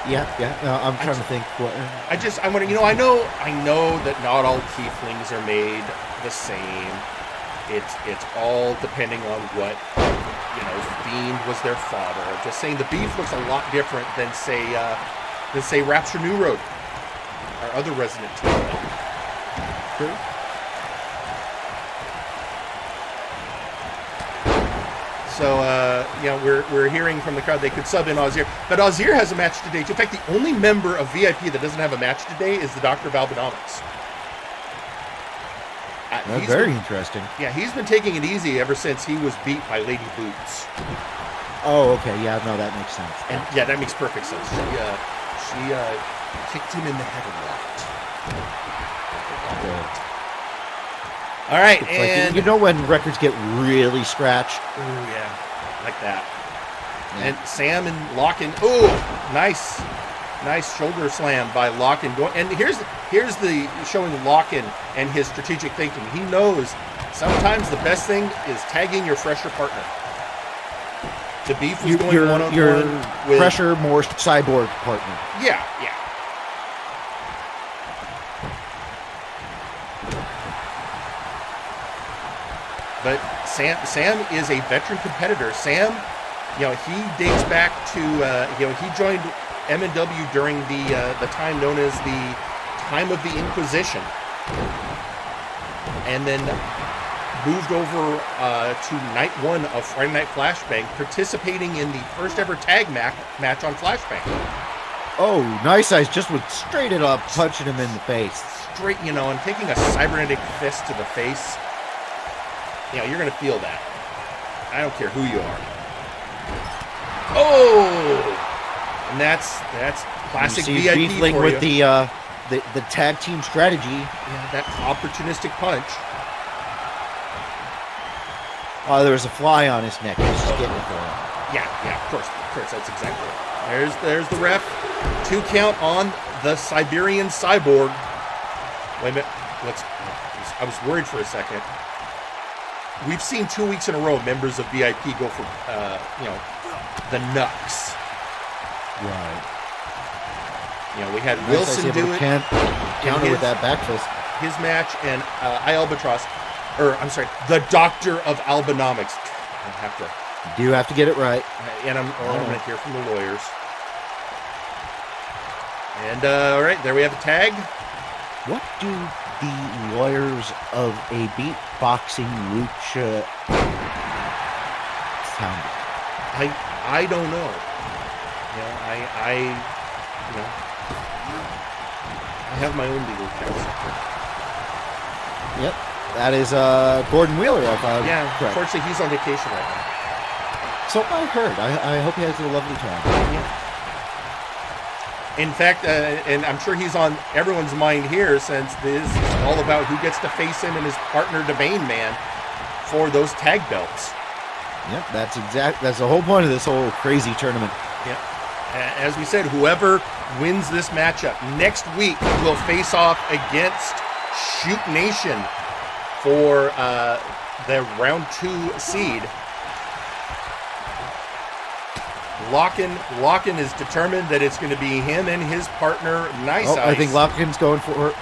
Yeah. No, I'm trying to think. What? I want to, you know, I know that not all tieflings are made the same. It's all depending on what, you know, fiend was their father. I'm just saying the Beef looks a lot different than say Rapture New Road, our other resident tiefling. True. So, you know, we're hearing from the crowd they could sub in Ausir. But Ausir has a match today. In fact, the only member of VIP that doesn't have a match today is the Doctor of Albinomics. That's very interesting. Yeah, he's been taking it easy ever since he was beat by Lady Boots. Oh, okay. Yeah, no, that makes sense. And yeah, that makes perfect sense. She kicked him in the head a lot. Good. All right, it's and like, you know when records get really scratched? Oh yeah, like that. Yeah. And Sam and Lockin. Oh, nice shoulder slam by Lockin. And here's the showing Lockin and his strategic thinking. He knows sometimes the best thing is tagging your fresher partner. The Beef was going your one-on-one with... pressure more cyborg partner. Yeah, yeah. But Sam is a veteran competitor. Sam, he dates back to, he joined MNW during the time known as the Time of the Inquisition. And then moved over to night 1 of Friday Night Flashbang, participating in the first ever tag match on Flashbang. Oh, Nice Eyes just went straight it up, punching him in the face. Straight, and taking a cybernetic fist to the face. You're going to feel that. I don't care who you are. Oh! And that's classic VIP Beefling for with you. the tag team strategy. Yeah, that opportunistic punch. Oh, there was a fly on his neck. He was just getting it for him. Yeah, of course, that's exactly it. There's the ref. 2 count on the Siberian Cyborg. Wait a minute. I was worried for a second. We've seen 2 weeks in a row members of VIP go for, the Nux. Right. We had Wilson do it. Counter with that back fist. His match, and Albatross, the Doctor of Albinomics. I have to. Do have to get it right. And I'm going to hear from the lawyers. And all right, there we have a tag. What do the lawyers of a beatboxing lucha sound? I don't know. I have my own legal counsel. Yep, that is Gordon Wheeler. Yeah, correct. Unfortunately, he's on vacation right now. So I heard. I hope he has a lovely time. Yeah. In fact, and I'm sure he's on everyone's mind here, since this is all about who gets to face him and his partner, the Bane Man, for those tag belts. Yep, that's the whole point of this whole crazy tournament. Yep. As we said, whoever wins this matchup next week will face off against Shoot Nation for the round 2 seed. Locken is determined that it's going to be him and his partner, Nice Eyes. I think Locken's going for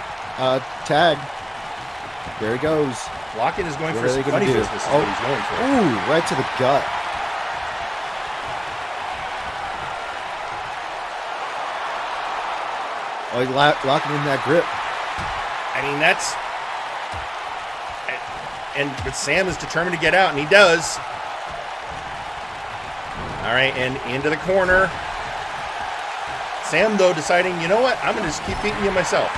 tag. There he goes. Locken is going for some funny business. Is what he's going for. Ooh, right to the gut. Oh, Locken in that grip. I mean, but Sam is determined to get out, and he does. All right, and into the corner. Sam, though, deciding, you know what? I'm going to just keep beating you myself.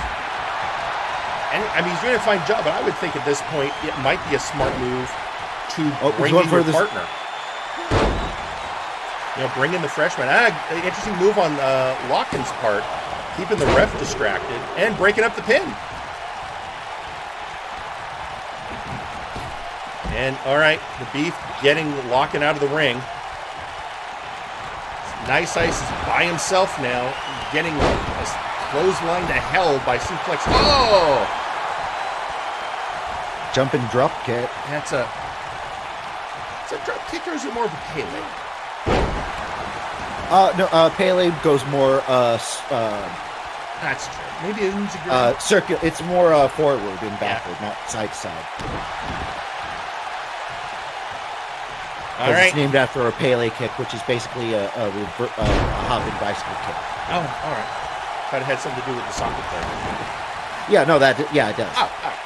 And, I mean, he's doing a fine job, but I would think at this point it might be a smart move to bring in your partner. Bring in the freshman. Interesting move on Locken's part, keeping the ref distracted and breaking up the pin. And, all right, the Beef getting Locken out of the ring. Nice Ice is by himself now, getting a clothesline to hell by suplex. Oh! Jumping drop kick. It's a drop kick, or is it more of a Pele? No, Pele goes more that's true. Maybe it needs a circular. It's more forward and backward, not side to side. All right. It's named after a Pele kick, which is basically a hopping bicycle kick. Oh, all right. Thought it had something to do with the soccer player. Yeah, no, it does. Oh, all right.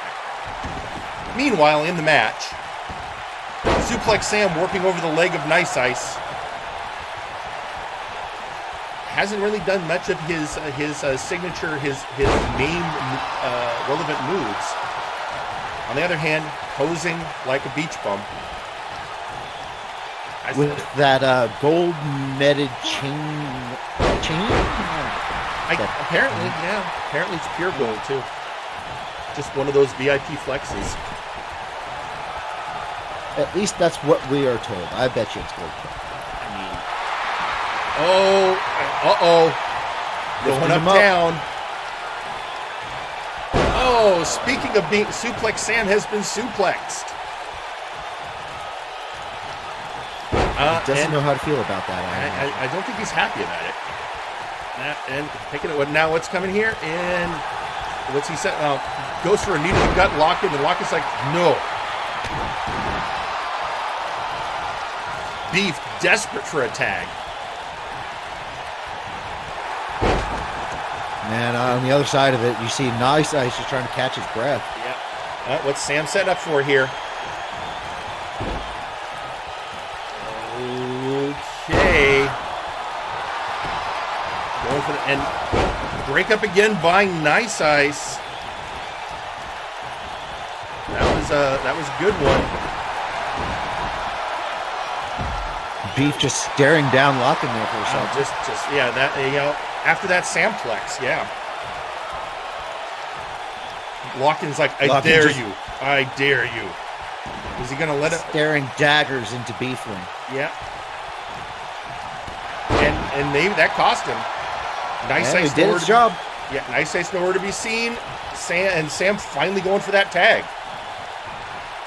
Meanwhile, in the match, Suplex Sam working over the leg of Nice Ice. Hasn't really done much of his signature, his main relevant moves. On the other hand, posing like a beach bum. With that gold netted chain? Apparently, yeah. Apparently it's pure gold, too. Just one of those VIP flexes. At least that's what we are told. I bet you it's gold. I mean... Going uptown. Oh, speaking of being suplex, Sam has been suplexed. He doesn't know how to feel about that. I don't think he's happy about it. And taking it. Now what's coming here? And what's he said? Goes for a knee to the gut, Lock-in, and Lock-in's like, no. Beef desperate for a tag. And on the other side of it, you see Nice Ice just trying to catch his breath. Yeah. What's Sam set up for here? Okay. Going for the, and break up again by Nice Ice. That was a good one. Beef just staring down Lock-in there for a second. Just yeah, that after that Samplex, yeah. Lock-in's like, I dare you. I dare you. Is he gonna let it? Staring daggers into Beefling. Yeah. And maybe that cost him. Nice Ice did his job. Yeah, Nice Ice nowhere to be seen. Sam finally going for that tag.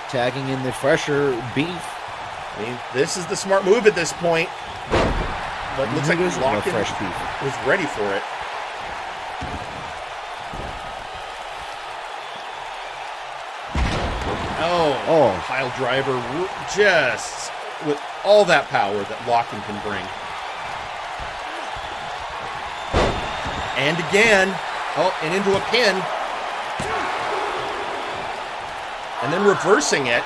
Tagging in the fresher Beef. I mean, this is the smart move at this point. But looks like Lock-in was ready for it. Oh, pile driver just with all that power that Lock-in can bring. And again, and into a pin. And then reversing it.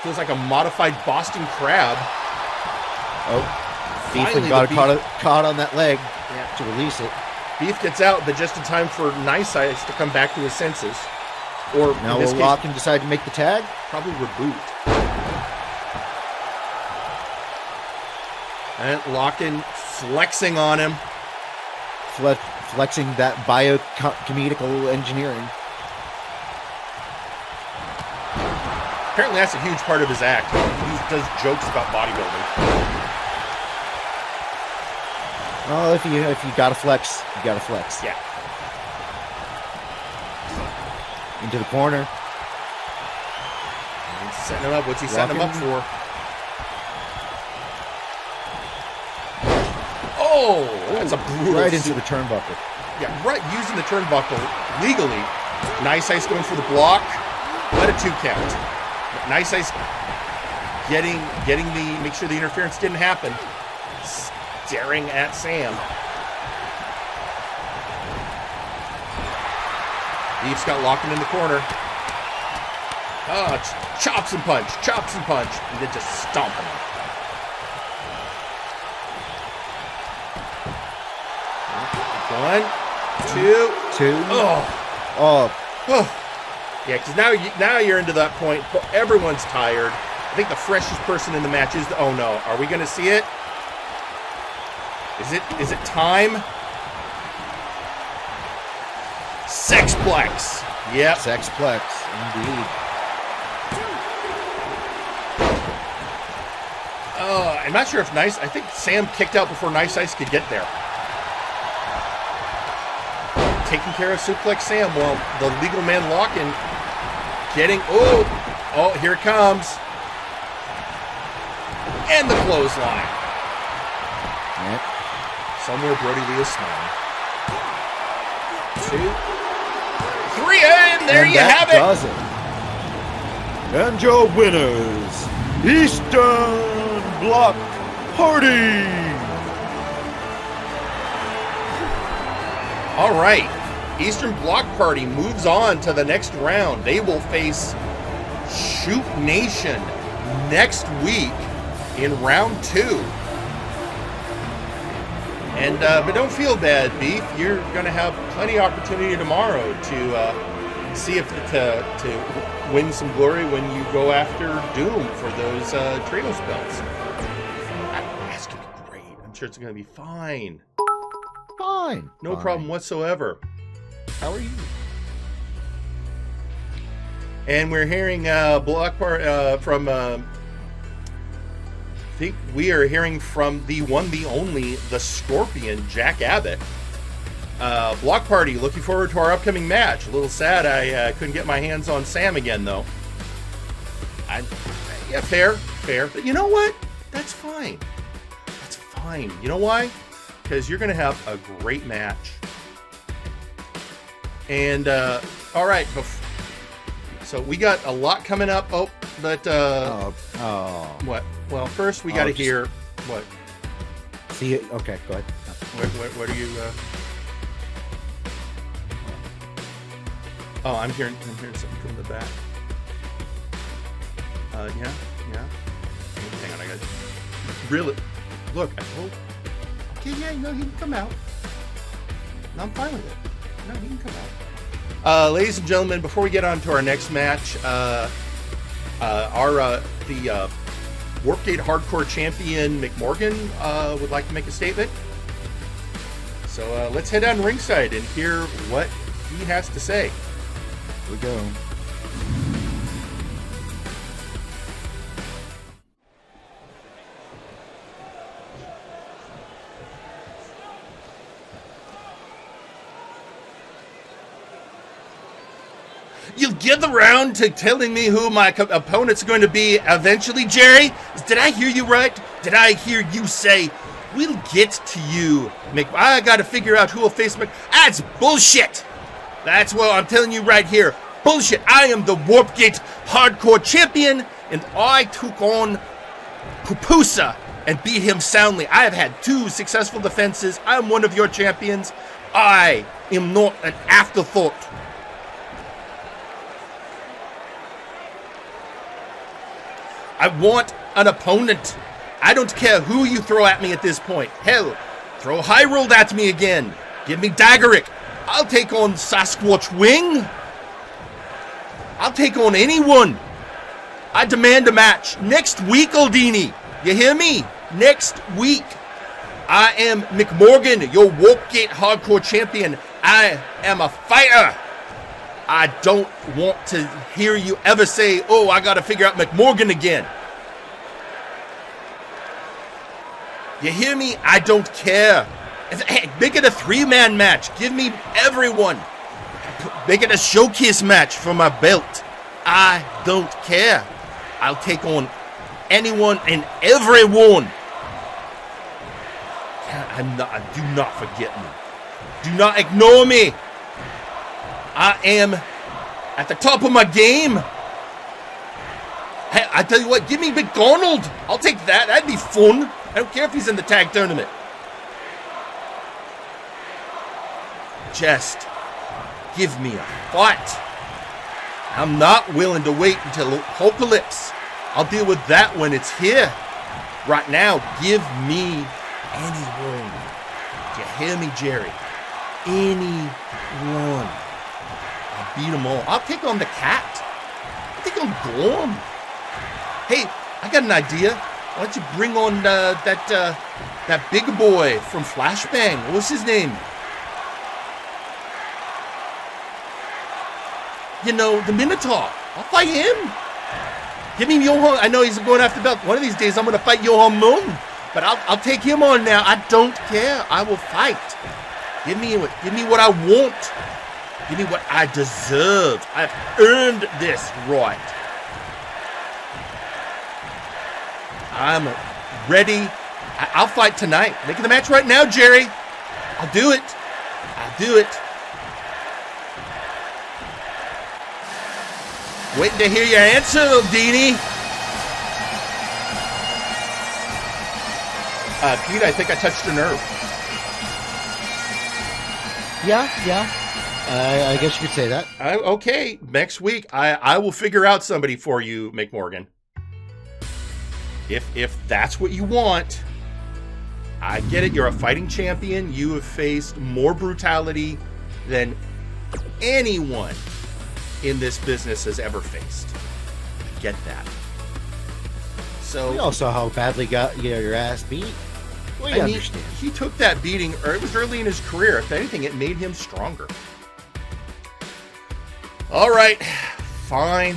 Feels like a modified Boston Crab. Beef got caught on that leg to release it. Beef gets out, but just in time for Nice Ice to come back to his senses. Or now will Lock-in decide to make the tag? Probably reboot. And Lock-in flexing on him. Flexing that bio-comedical engineering. Apparently that's a huge part of his act. He does jokes about bodybuilding. Well, if you gotta flex, you gotta flex. Yeah. Into the corner. He's setting him up. What's he setting him up for? Oh, that's a brutal. Right into the turnbuckle. Yeah, right. Using the turnbuckle legally. Nice Ice going for the block. Let a 2 count. Nice Ice getting the make sure the interference didn't happen. Staring at Sam. Beef's got Lock-in in the corner. Chops and punch, and then just stomping him. One, two. Yeah, because now you're into that point. Everyone's tired. I think the freshest person in the match is. Oh no, are we going to see it? Is it time? Sexplex. Yep. Sexplex, indeed. I'm not sure if I think Sam kicked out before Nice Ice could get there. Taking care of Suplex Sam while the legal man Lock-in getting. Oh, here it comes. And the clothesline. Yep. Somewhere Brody Lee is smiling. 2, 3, and there you have it. Does it. And your winners, Eastern Bloc Party. All right. Eastern Bloc Party moves on to the next round. They will face Shoot Nation next week in round 2. And but don't feel bad, Beef. You're going to have plenty of opportunity tomorrow to see if to win some glory when you go after Doom for those trios belts. That's going to be great. I'm sure it's going to be fine. Fine. No problem whatsoever. How are you? And we're hearing Bloc from. I think we are hearing from the one, the only, the Scorpion, Jack Abbott. Bloc Party, looking forward to our upcoming match. A little sad I couldn't get my hands on Sam again, though. Yeah, fair. fair. But you know what? That's fine. That's fine. You know why? Because you're going to have a great match. And, all right. So we got a lot coming up. Oh, but, what? Well, first we got to hear what? See it? Okay, go ahead. What are you, Oh, I'm hearing something from the back. Yeah. Hang on, I got really. Look, I told. Okay, yeah, no, he can come out. No, I'm fine with it. No, he can come out. Ladies and gentlemen, before we get on to our next match, the Warpgate Hardcore Champion McMorgan would like to make a statement. So let's head down ringside and hear what he has to say. Here we go. You'll get around to telling me who my opponent's going to be eventually, Jerry? Did I hear you right? Did I hear you say, we'll get to you, I gotta figure out who will face That's bullshit! That's what I'm telling you right here. Bullshit! I am the Warpgate Hardcore Champion, and I took on Pupusa and beat him soundly. I have had 2 successful defenses. I'm one of your champions. I am not an afterthought. I want an opponent. I don't care who you throw at me at this point. Hell, throw Hireold at me again. Give me Dagarik. I'll take on Sasquatch Wing. I'll take on anyone. I demand a match next week, Aldini. You hear me? Next week. I am McMorgan, your Warpgate Hardcore Champion. I am a fighter. I don't want to hear you ever say, oh, I got to figure out McMorgan again. You hear me? I don't care. Hey, make it a 3-man match. Give me everyone. Make it a showcase match for my belt. I don't care. I'll take on anyone and everyone. Do not forget me. Do not ignore me. I am at the top of my game. Hey, I tell you what, give me McDonald. I'll take that. That'd be fun. I don't care if he's in the tag tournament. Just give me a fight. I'm not willing to wait until Apocalypse. I'll deal with that when it's here. Right now, give me anyone. Do you hear me, Jerry? Anyone. I'll beat them all. I'll take on the cat. I'll take on Gorm. Hey, I got an idea. Why don't you bring on that big boy from Flashbang? What was his name? You know, the Minotaur. I'll fight him. Give me Johan. I know he's going after the belt. One of these days, I'm going to fight Johan Moon. But I'll take him on now. I don't care. I will fight. Give me what I want. Give me what I deserve. I've earned this right. I'm ready. I'll fight tonight. Making the match right now, Jerry. I'll do it. I'll do it. Waiting to hear your answer, Aldini. Pete, I think I touched a nerve. Yeah. I guess you could say that. Okay, next week I will figure out somebody for you, McMorgan. If that's what you want, I get it. You're a fighting champion. You have faced more brutality than anyone in this business has ever faced. Get that. So We all saw how badly got your ass beat. We understand. He took that beating. It was early in his career. If anything, it made him stronger. All right, fine.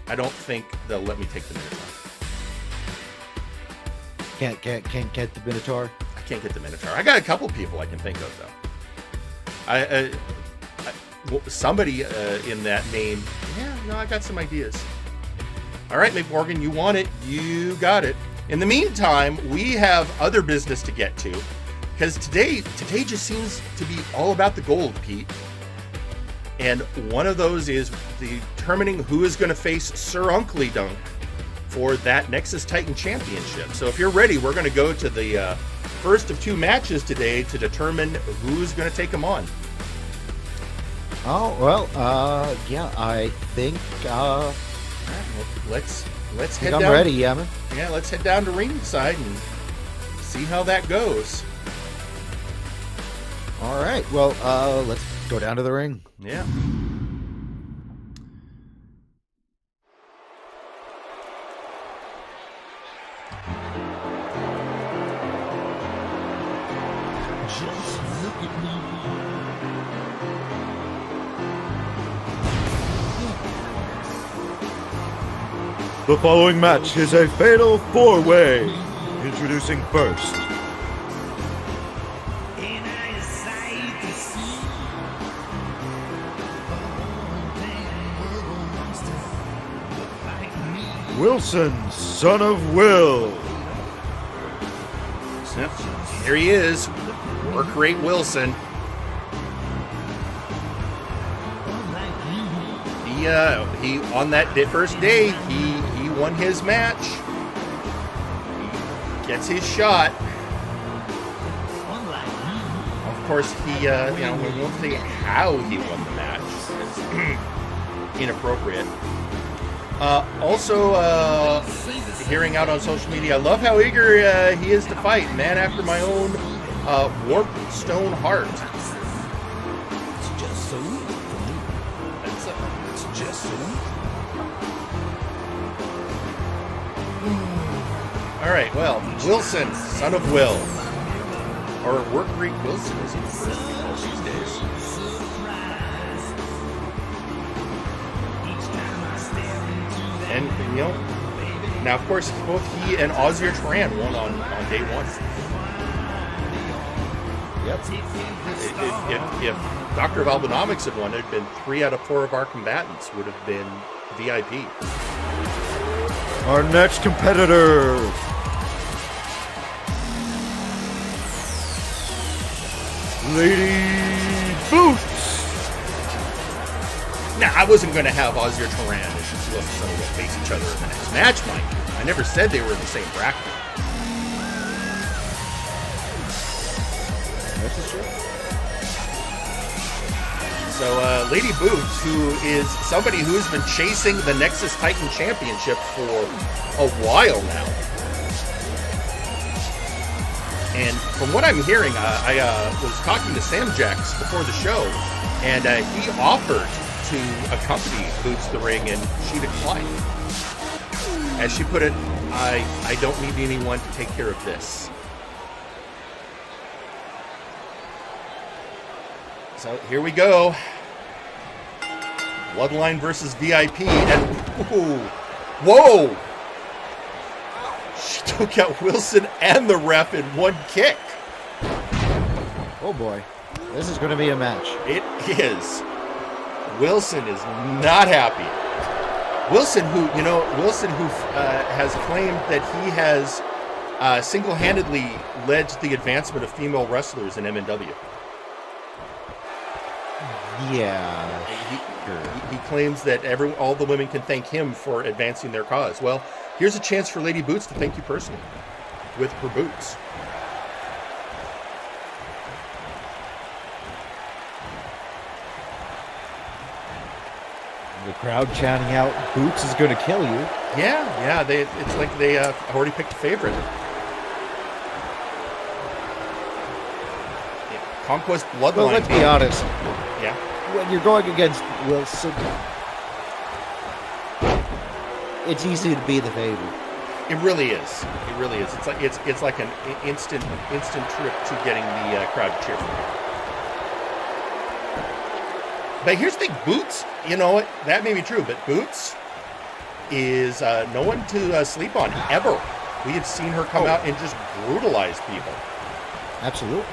I don't think they'll let me take the Minotaur. Can't get the Minotaur. I can't get the Minotaur. I got a couple people I can think of though. Somebody in that name. Yeah, no, I got some ideas. All right, McMorgan, you want it. You got it. In the meantime, we have other business to get to, because today just seems to be all about the gold, Pete. And one of those is determining who is going to face Sir Unkley Dunk for that Nexus Titan Championship. So if you're ready, we're going to go to the first of 2 matches today to determine who's going to take them on. Oh, well, yeah, I think, Let's I head think I'm down. ready, yeah, man. Yeah, let's head down to ringside and see how that goes. All right, well, let's go down to the ring. Yeah. Just look at me. The following match is a fatal 4-way. Introducing first, Wilson, son of Will. Yep. Here he is. Work rate Wilson. He on that first day, he won his match. He gets his shot. Of course, we won't say how he won the match. It's inappropriate. Also, hearing out on social media, I love how eager he is to fight. Man after my own warped stone heart. All right, well, Wilson, son of Will, or Work Rate Wilson, as he prefers to be called these days. And, now, of course, both he and Ausir Taran won on day 1. Yep. If Doctor of Albinomics had won, it had been 3 out of 4 of our combatants would have been VIP. Our next competitor, Lady Boots. Now, I wasn't going to have Ausir Taran and Wilson son of Will face each other in the next match, mind you. I never said they were in the same bracket. That's true. So, Lady Boots, who is somebody who's been chasing the Nexus Titan Championship for a while now. And from what I'm hearing, I was talking to Sam Jax before the show, and he offered to accompany Boots to the ring, and she declined. As she put it, I don't need anyone to take care of this. So here we go. Bloodline versus VIP, and whoa! She took out Wilson and the ref in one kick. Oh boy, this is going to be a match. It is. Wilson is not happy. Wilson, who has claimed that he has single-handedly led to the advancement of female wrestlers in MNW. Yeah. He claims that all the women can thank him for advancing their cause. Well, here's a chance for Lady Boots to thank you personally with her boots. The crowd chanting out, "Boots is going to kill you." Yeah. It's like they already picked a favorite. Conquest Bloodline. Well, let's be honest. Yeah. When you're going against Wilson, it's easy to be the favorite. It really is. It really is. It's like an instant trip to getting the crowd to cheer for you. But here's the thing, Boots. You know what? That may be true, but Boots is no one to sleep on ever. We have seen her come out and just brutalize people. Absolutely.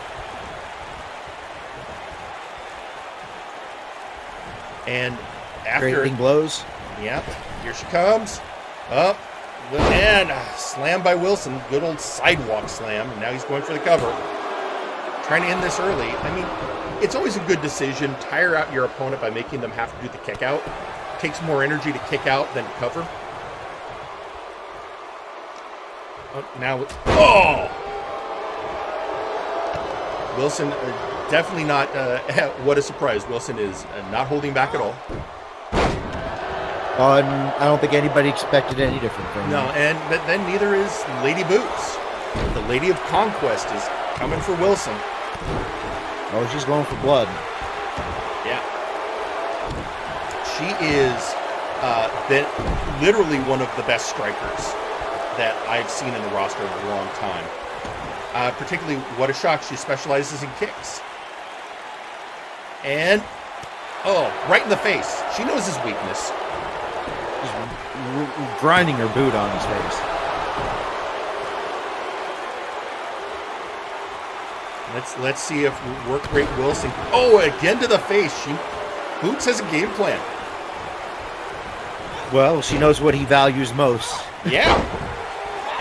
And after Creating blows. Yep, here she comes. Up. And slam by Wilson. Good old sidewalk slam. And now he's going for the cover. Trying to end this early. I mean, it's always a good decision. Tire out your opponent by making them have to do the kick out. It takes more energy to kick out than to cover. Now, oh! Wilson, definitely not, what a surprise. Wilson is not holding back at all. I don't think anybody expected any different from him. No, but then neither is Lady Boots. The Lady of Conquest is coming for Wilson. Oh, she's going for blood. Yeah. She is literally one of the best strikers that I've seen in the roster in a long time. Particularly, what a shock, she specializes in kicks. And, oh, right in the face. She knows his weakness. She's grinding her boot on his face. Let's see if work rate Wilson. Oh, again to the face. Boots has a game plan. Well, she knows what he values most. Yeah.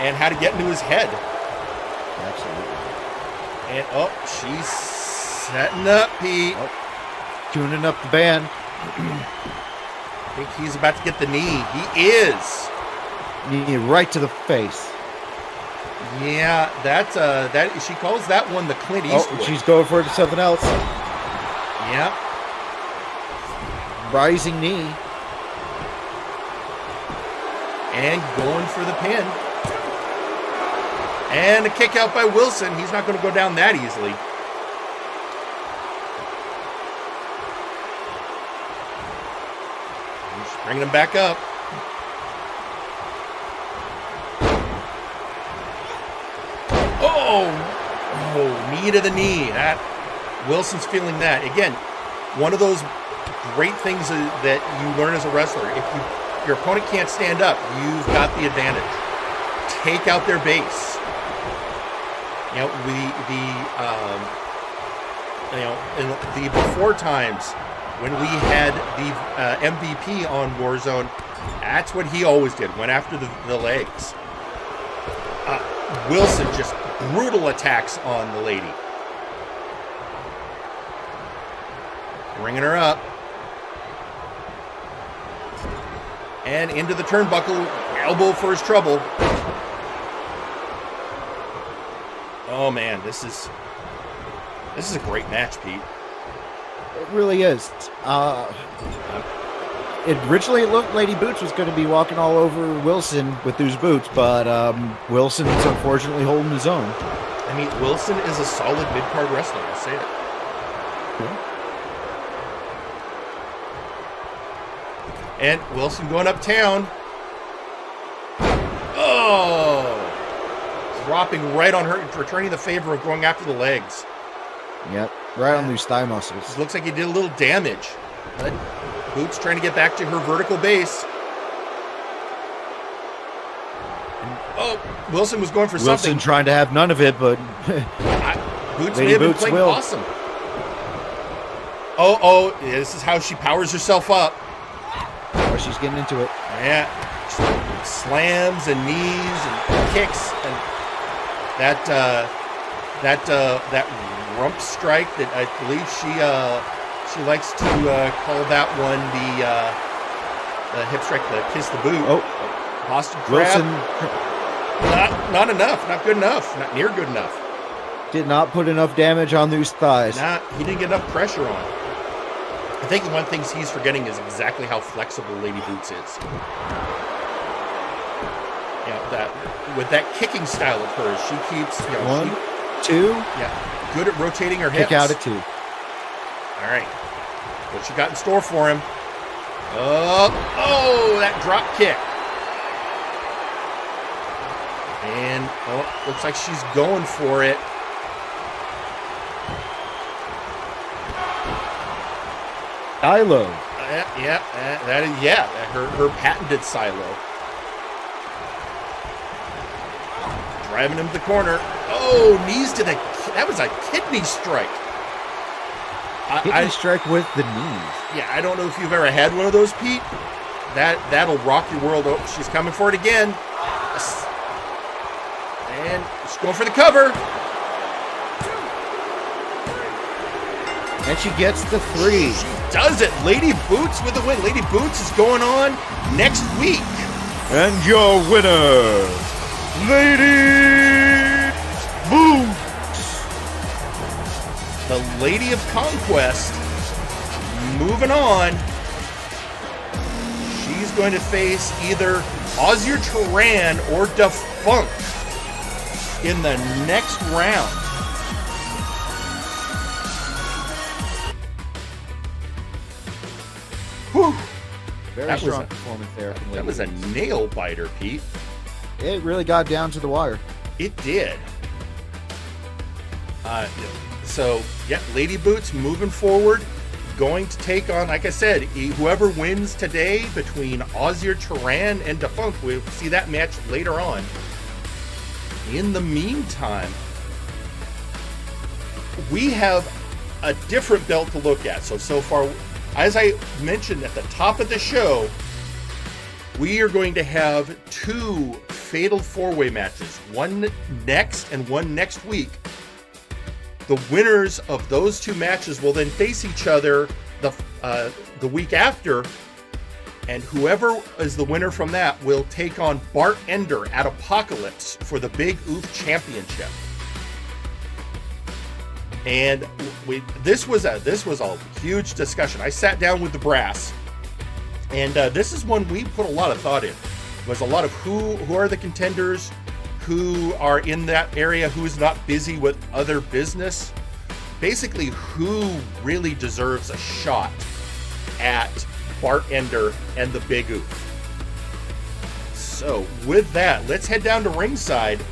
And how to get into his head. Absolutely. And, oh, she's setting up, Pete. Oh, tuning up the band. I think he's about to get the knee. He is. Knee right to the face. Yeah, she calls that one the Clint Eastwood. Oh, she's going for something else. Yeah. Rising knee. And going for the pin. And a kick out by Wilson. He's not going to go down that easily. Just bringing him back up. Oh, knee to the knee. That Wilson's feeling that. Again, one of those great things that you learn as a wrestler. If your opponent can't stand up, you've got the advantage. Take out their base. You know, in the before times when we had the MVP on Warzone, that's what he always did. Went after the legs. Wilson just brutal attacks on the lady. Bringing her up. And into the turnbuckle. Elbow for his trouble. Oh man, this is a great match, Pete. It really is. Originally, it looked Lady Boots was going to be walking all over Wilson with those boots, but Wilson's unfortunately holding his own. I mean, Wilson is a solid mid-card wrestler, I'll say it. Yeah. And Wilson going uptown. Oh! Dropping right on her, returning the favor of going after the legs. Yep, right on those thigh muscles. Looks like he did a little damage. But Boots trying to get back to her vertical base. Oh, Wilson was going for Wilson something. Trying to have none of it, but Boots Lady may have been Boots playing will. awesome. Oh, yeah, this is how she powers herself up. Oh, she's getting into it. Yeah, slams and knees and kicks and that rump strike that I believe she likes to call that one the hip strike, the kiss the boot. Oh, Hostage grab. Wilson Not enough, not good enough, not near good enough. did not put enough damage on those thighs. He didn't get enough pressure on. I think one thing he's forgetting is exactly how flexible Lady Boots is. You know, that with that kicking style of hers, she keeps, you know, One, two. Yeah, good at rotating her hips. Kick out at two. All right, what you got in store for him? Oh, that drop kick. And looks like she's going for it. Silo. Her patented silo. Driving him to the corner. Oh, knees to the... That was a kidney strike. Kidney strike with the knees. Yeah, I don't know if you've ever had one of those, Pete, that'll rock your world. Oh, she's coming for it again. And she's going for the cover. And she gets the 3. She does it. Lady Boots with the win. Lady Boots is going on next week. And your winner, Lady Boots. The Lady of Conquest. Moving on. She's going to face either Ausir Taran or Defunct in the next round. Whew. Very strong performance there from Lady That was a Boots. nail biter, Pete. It really got down to the wire. It did. So, yeah, Lady Boots moving forward, going to take on, like I said, whoever wins today between Ausir, Taran, and Defunct. We'll see that match later on. In the meantime, we have a different belt to look at. So far, as I mentioned at the top of the show, we are going to have 2 fatal 4-way matches, one next and one next week. The winners of those 2 matches will then face each other the week after, and whoever is the winner from that will take on Bart Ender at Apocalypse for the Big Oof Championship. And this was a huge discussion. I sat down with the brass, and this is one we put a lot of thought in. It was a lot of who are the contenders, who are in that area, who's not busy with other business. Basically, who really deserves a shot at Bart Ender and the Big Oof. So with that, let's head down to ringside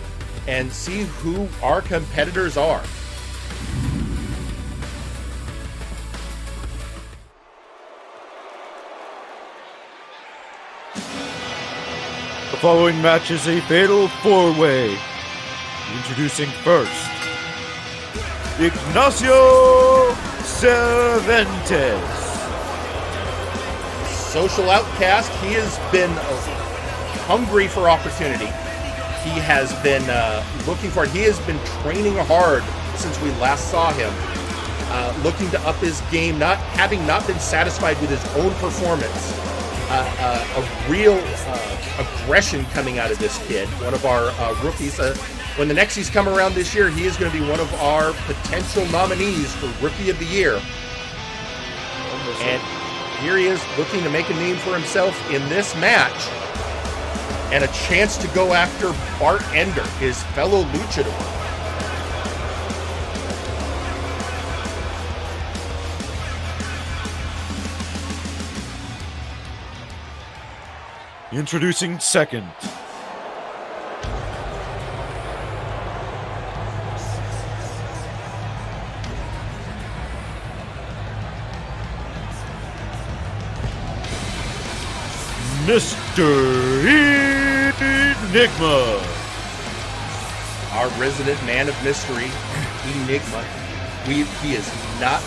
and see who our competitors are. The following match is a fatal 4-way. Introducing first, Ignacio Cerventes. Social outcast, he has been hungry for opportunity. He has been looking for it. He has been training hard since we last saw him, looking to up his game, having not been satisfied with his own performance. A real aggression coming out of this kid, one of our rookies. When the Nexies come around this year, he is going to be one of our potential nominees for Rookie of the Year. And here he is looking to make a name for himself in this match, and a chance to go after Bart Ender, his fellow luchador. Introducing second, Mr. Nigma. Our resident man of mystery, Enigma. He has not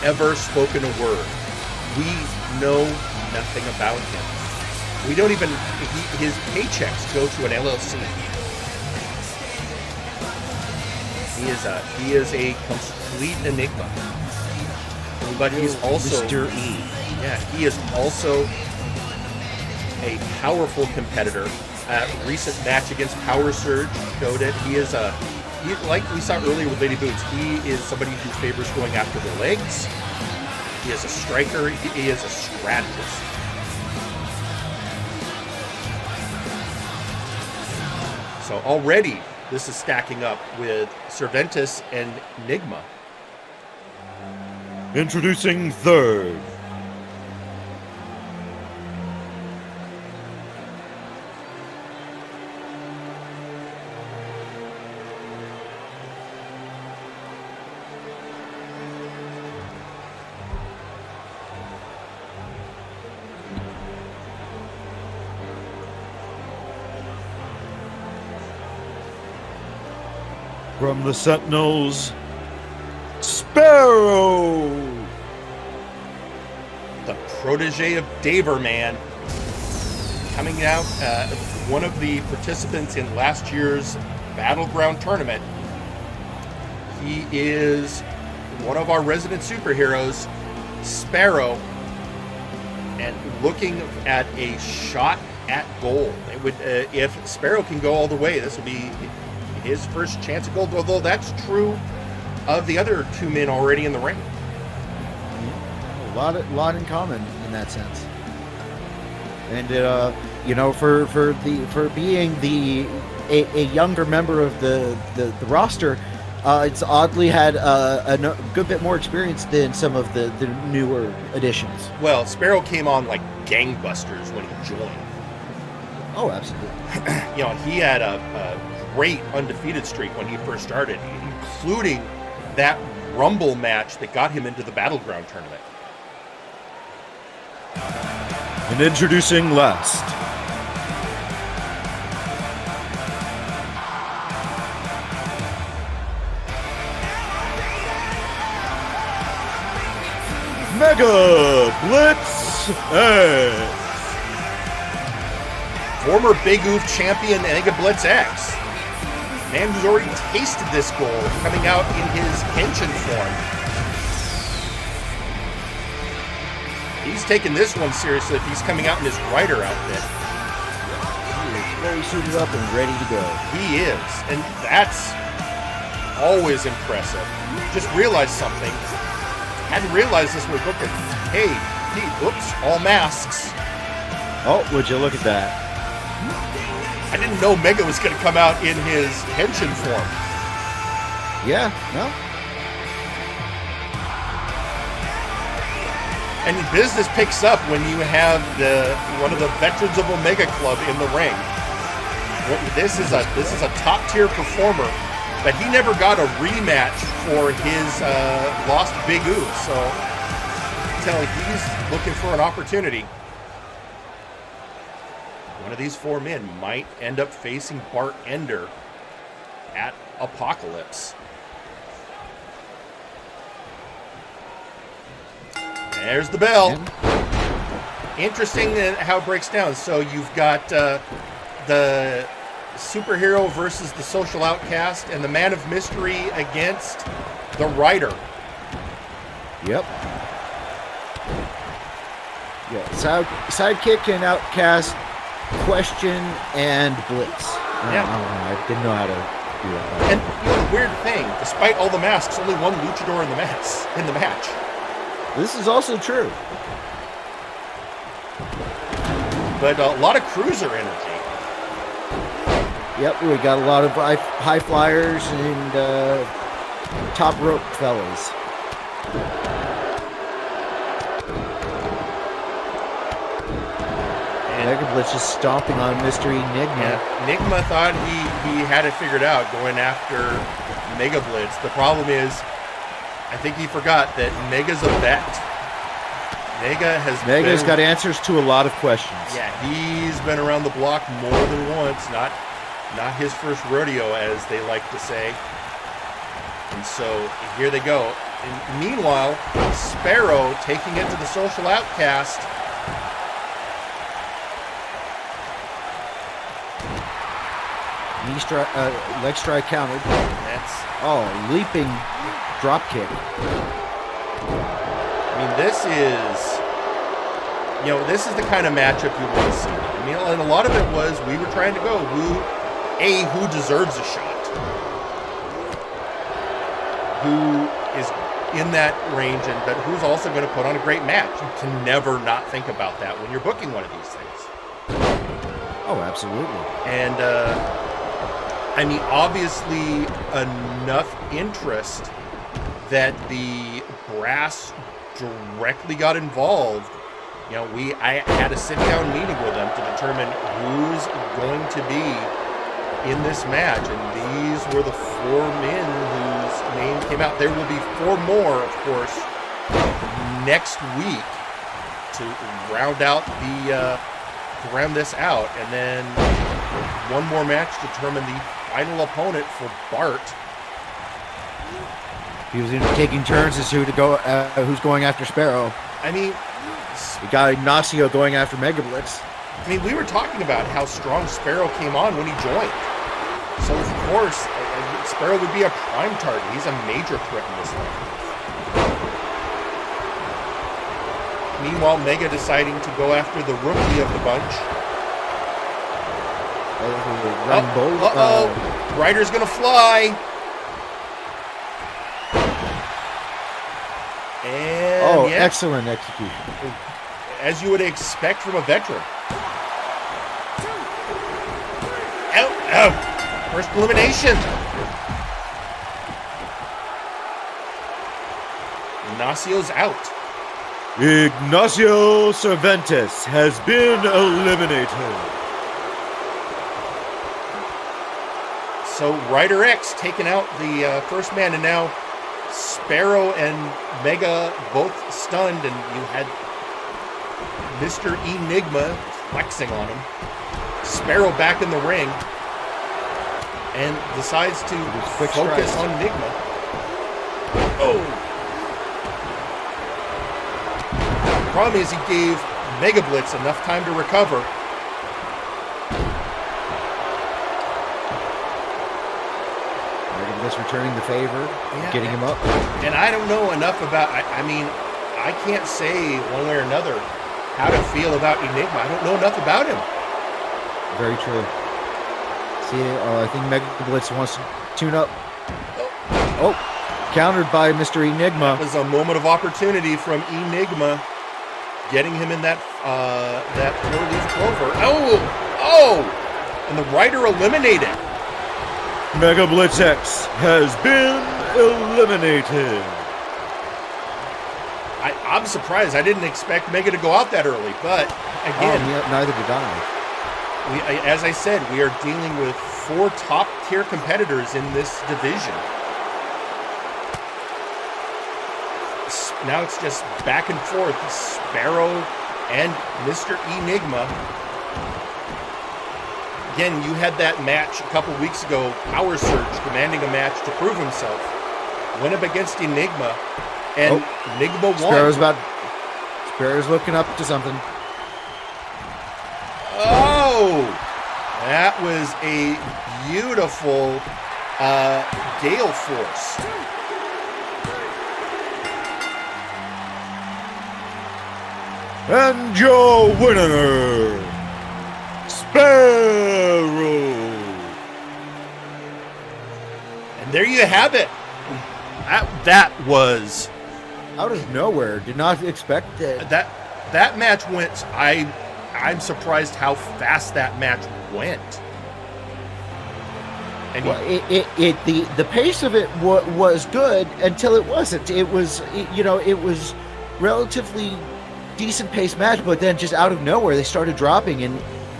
ever spoken a word. We know nothing about him. We don't even, his paychecks go to an LLC. He is a complete enigma. But he's also Mr. E. Yeah, he is also a powerful competitor. Recent match against Power Surge showed it. He is like we saw earlier with Lady Boots, he is somebody who favors going after the legs. He is a striker. He is a strategist. So already this is stacking up with Cerventes and Nigma. Introducing third, from the Sentinels, Sparrow. The protege of Daver Man. coming out, one of the participants in last year's Battleground tournament. He is one of our resident superheroes, Sparrow, and looking at a shot at gold. It would, if Sparrow can go all the way, this would be his first chance at gold, although that's true of the other two men already in the ring. A lot in common in that sense. And you know, for being a younger member of the roster, it's oddly had a good bit more experience than some of the newer additions. Well, Sparrow came on like gangbusters when he joined. Oh, absolutely. You know, he had a great undefeated streak when he first started, including that Rumble match that got him into the Battleground tournament. And introducing last, MegaBlitz X. Former Big Oof champion MegaBlitz X. Man who's already tasted this goal coming out in his Henshin form. He's taking this one seriously if he's coming out in his rider outfit. He is very suited up and ready to go. He is, and that's always impressive. Just realized something. Hadn't realized this was booking. Hey, oops, all masks. Oh, would you look at that? I didn't know Mega was going to come out in his Henshin form. Yeah, no. And business picks up when you have one of the veterans of Omega Club in the ring. This is a top tier performer, but he never got a rematch for his lost Big O. So he's looking for an opportunity. One of these four men might end up facing Bart Ender at Apocalypse. There's the bell. Interesting how it breaks down. So you've got the superhero versus the social outcast and the man of mystery against the rider. Yep. Yeah, sidekick and outcast, question, and blitz. Yeah. I didn't know how to do that. And you know, the weird thing, despite all the masks, only one luchador in the match. This is also true. But a lot of cruiser energy. Yep, we got a lot of high flyers and top rope fellas. MegaBlitz is stomping on Mystery Nigma. Yeah, Nigma thought he had it figured out going after MegaBlitz. The problem is, I think he forgot that Mega's a vet. Mega's got answers to a lot of questions. Yeah, he's been around the block more than once. Not his first rodeo, as they like to say. And so here they go. And meanwhile, Sparrow taking it to the social outcast. Leg strike counted. Leaping drop kick. I mean, this is the kind of matchup you want to see. I mean, and a lot of it was we were trying to go who deserves a shot, who is in that range, but who's also going to put on a great match. You can never not think about that when you're booking one of these things. Oh, absolutely. And I mean, obviously enough interest that the brass directly got involved. You know, I had a sit-down meeting with them to determine who's going to be in this match, and these were the four men whose name came out. There will be four more, of course, next week to round this out, and then one more match to determine the final opponent for Bart. He was taking turns as to who's going after Sparrow. I mean, we got Ignacio going after MegaBlitz. I mean, we were talking about how strong Sparrow came on when he joined. So, of course, Sparrow would be a prime target. He's a major threat in this one. Meanwhile, Mega deciding to go after the rookie of the bunch. Rider's gonna fly. And excellent execution. As you would expect from a veteran. Out. First elimination. Ignaciao's out. Ignacio Cerventes has been eliminated. So Rider X taking out the first man, and now Sparrow and Mega both stunned, and you had Mr. Enigma flexing on him. Sparrow back in the ring and decides to focus on Nigma. Oh! The problem is he gave MegaBlitz enough time to recover. MegaBlitz returning the favor, getting him up. And I don't know enough about, I mean, I can't say one way or another how to feel about Enigma. I don't know enough about him. Very true. See, I think MegaBlitz wants to tune up. Oh, countered by Mr. Enigma. That was a moment of opportunity from Enigma, getting him in that that 4-leaf clover. Oh! And the Rider eliminated. MegaBlitz X has been eliminated. I'm surprised. I didn't expect Mega to go out that early, but again, neither did I. As I said, we are dealing with 4 top-tier competitors in this division. Now it's just back and forth. Sparrow and Mr. Enigma. Again, you had that match a couple weeks ago. Power Surge demanding a match to prove himself. Went up against Enigma, and Nigma won. Sparrow's looking up to something. Oh! That was a beautiful gale force. And your winner, Sparrow. And there you have it. That was out of nowhere. Did not expect it. That match went. I'm surprised how fast that match went. And the pace of it was good until it wasn't. It was relatively decent pace match, but then just out of nowhere they started dropping, and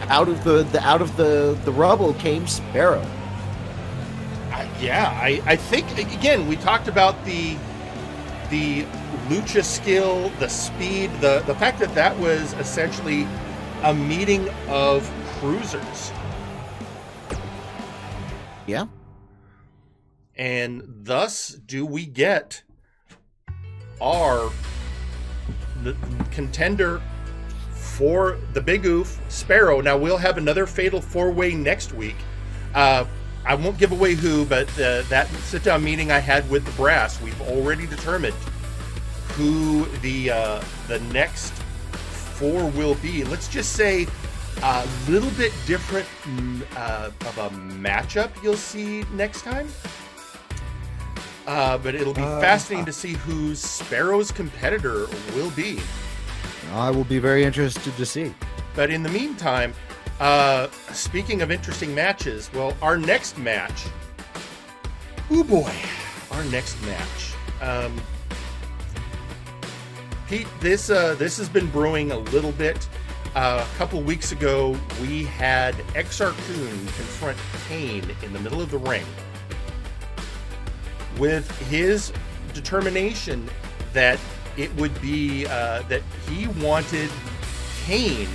out of the rubble came Sparrow. I think again we talked about the lucha skill, the speed, the fact that was essentially a meeting of cruisers. Yeah. And thus do we get our contender for the Big Oof, Sparrow. Now we'll have another Fatal 4-Way next week. I won't give away who, but that sit-down meeting I had with the brass, we've already determined who the next 4 will be. Let's just say a little bit different of a matchup you'll see next time. But it'll be fascinating to see who Sparrow's competitor will be. I will be very interested to see. But in the meantime, speaking of interesting matches, well, our next match. Oh boy, our next match. Pete, this has been brewing a little bit. A couple of weeks ago, we had Exar Kun confront Cain in the middle of the ring with his determination that it would be that he wanted Cain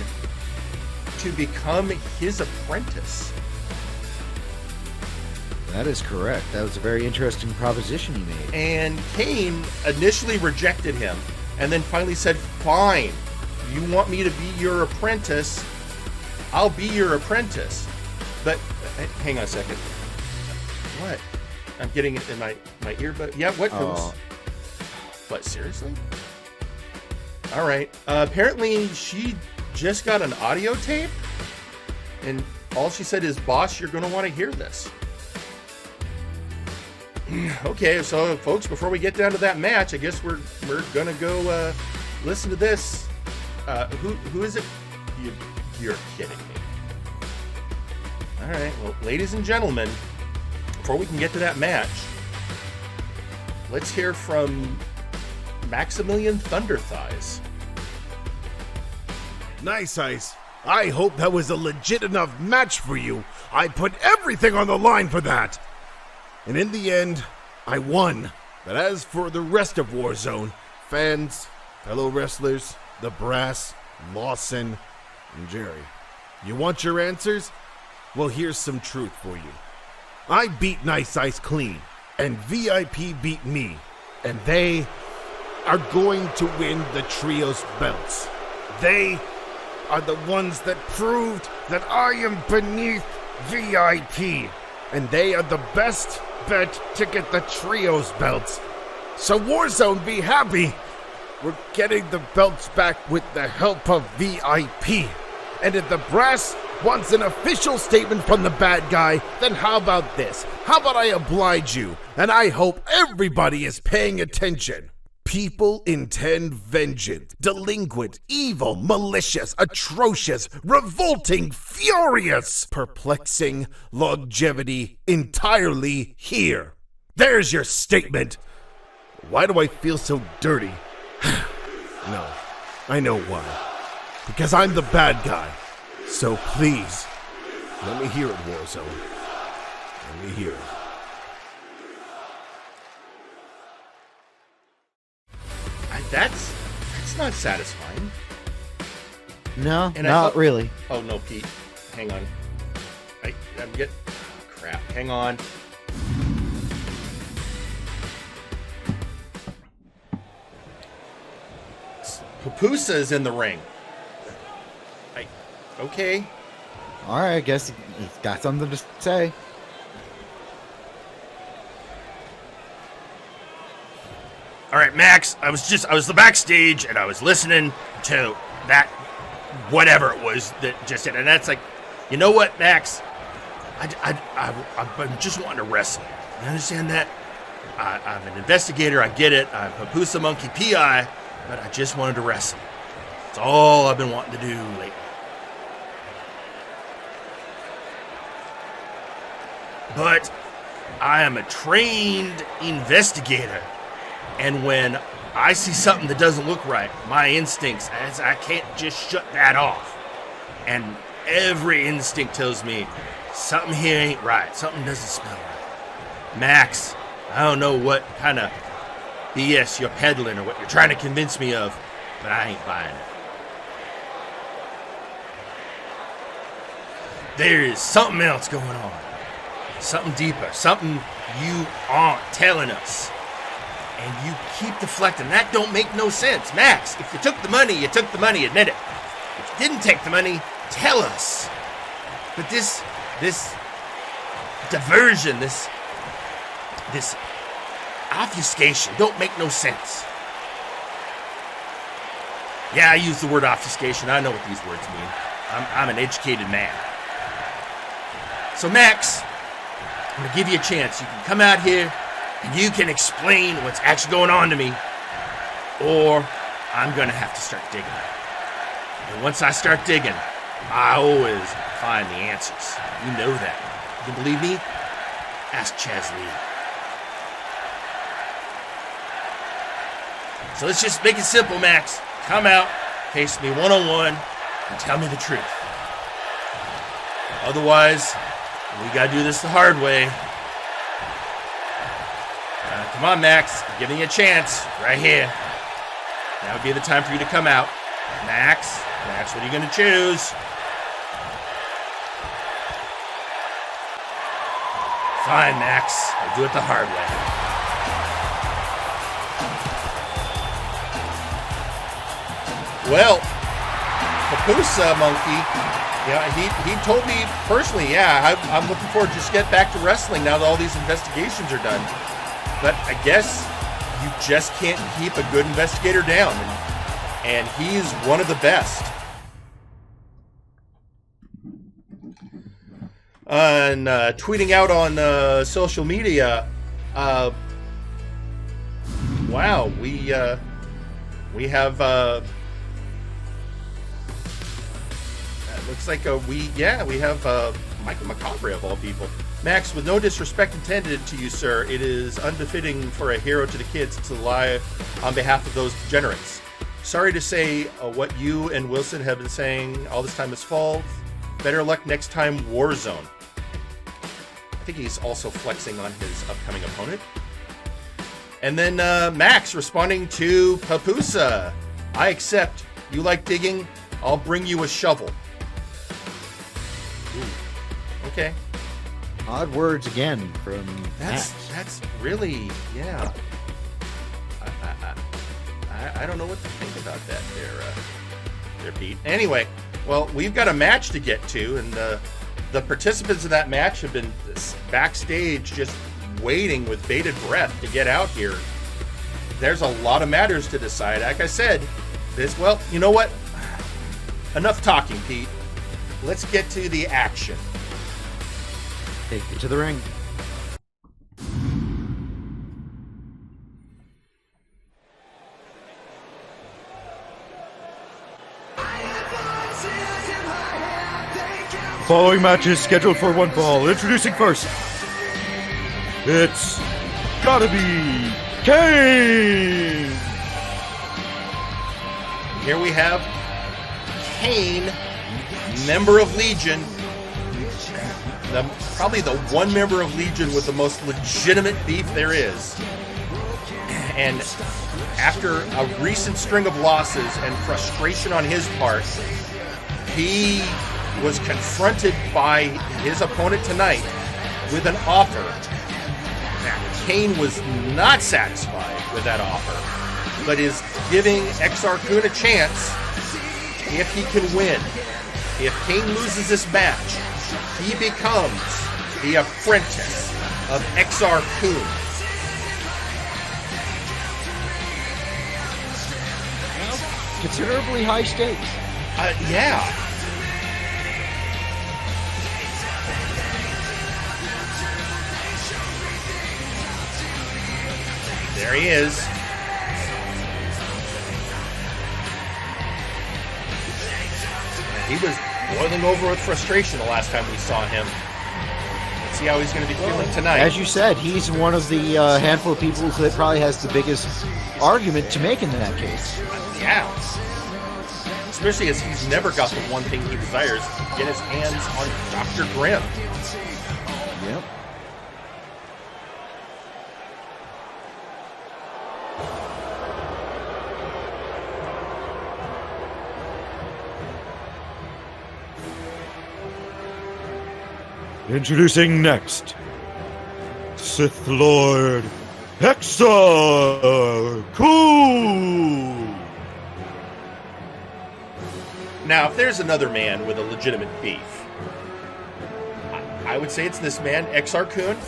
to become his apprentice. That is correct. That was a very interesting proposition he made. And Cain initially rejected him, and then finally said, fine, you want me to be your apprentice, I'll be your apprentice. But hang on a second. What? I'm getting it in my earbud. Yeah, what? What, seriously? All right. Apparently, she just got an audio tape, and all she said is, "Boss, you're going to want to hear this." Okay, so folks, before we get down to that match, I guess we're gonna go listen to this. Who is it? You're kidding me. All right, well, ladies and gentlemen, before we can get to that match, let's hear from Maximilian Thunderthighs. Nice, Ice. I hope that was a legit enough match for you. I put everything on the line for that. And in the end, I won. But as for the rest of Warzone, fans, fellow wrestlers, the brass, Lawson, and Jerry, you want your answers? Well, here's some truth for you. I beat Nice Ice clean, and VIP beat me, and they are going to win the Trios belts. They are the ones that proved that I am beneath VIP, and they are the best bet to get the Trios belts. So Warzone, be happy. We're getting the belts back with the help of VIP. And if the brass wants an official statement from the bad guy, then how about this? How about I oblige you? And I hope everybody is paying attention. People intend vengeance, delinquent, evil, malicious, atrocious, revolting, furious, perplexing, longevity, entirely here. There's your statement. Why do I feel so dirty? No, I know why. Because I'm the bad guy. So please, let me hear it, Warzone. Let me hear it. That's not satisfying. No, And not really. Oh no, Pete. Hang on. I'm getting... Oh, crap. Hang on. Pupusa is in the ring. Okay. All right, I guess he's got something to say. All right, Max, I was the backstage and I was listening to that, whatever it was that just said, and that's like, you know what, Max? I'm just wanting to wrestle. You understand that? I'm an investigator, I get it. I'm a Pupusa Monkey PI, but I just wanted to wrestle. That's all I've been wanting to do lately. But I am a trained investigator. And when I see something that doesn't look right, my instincts, I can't just shut that off. And every instinct tells me something here ain't right. Something doesn't smell right. Max, I don't know what kind of BS you're peddling or what you're trying to convince me of, but I ain't buying it. There is something else going on. Something deeper. Something you aren't telling us. And you keep deflecting. That don't make no sense. Max, if you took the money, you took the money. Admit it. If you didn't take the money, tell us. But this diversion, this obfuscation don't make no sense. Yeah, I use the word obfuscation. I know what these words mean. I'm an educated man. So Max, I'm going to give you a chance. You can come out here and you can explain what's actually going on to me, or I'm going to have to start digging. And once I start digging, I always find the answers. You know that. You believe me? Ask Chaz Lee. So let's just make it simple, Max. Come out, face me one-on-one, and tell me the truth. Otherwise, we got to do this the hard way. Come on, Max. I'm giving you a chance right here. Now would be the time for you to come out. Max, what are you going to choose? Fine, Max. I'll do it the hard way. Well, Pupusa Monkey Yeah, he told me personally, yeah, I'm looking forward to just get back to wrestling now that all these investigations are done. But I guess you just can't keep a good investigator down. And he's one of the best. And tweeting out on social media, wow, we have looks like we have Michael McCaffrey of all people. Max, with no disrespect intended to you, sir, it is unbefitting for a hero to the kids to lie on behalf of those degenerates. Sorry to say what you and Wilson have been saying all this time is false. Better luck next time, Warzone. I think he's also flexing on his upcoming opponent. And then Max responding to Pupusa. I accept. You like digging? I'll bring you a shovel. Ooh. Okay. Odd words again from Max. That's really, yeah. I don't know what to think about that there, Pete. Anyway, well, we've got a match to get to, and the participants of that match have been backstage just waiting with bated breath to get out here. There's a lot of matters to decide. Like I said, well, you know what? Enough talking, Pete. Let's get to the action. Take it to the ring. Following match is scheduled for one fall. Introducing first, it's gotta be Cain! Here we have Cain, member of Legion. Probably the one member of Legion with the most legitimate beef there is. And after a recent string of losses and frustration on his part, he was confronted by his opponent tonight with an offer. Now, Cain was not satisfied with that offer, but is giving Exar Kun a chance if he can win. If Cain loses this match, he becomes the apprentice of Exar Kun. Considerably high stakes. Yeah. There he is. He was boiling over with frustration the last time we saw him. Let's see how he's going to be feeling tonight. As you said, he's one of the handful of people that probably has the biggest argument to make in that case. Yeah. Especially as he's never got the one thing he desires, get his hands on Dr. Grimm. Yep. Introducing next, Sith Lord Exar Kun! Now, if there's another man with a legitimate beef, I would say it's this man, Exar Kun,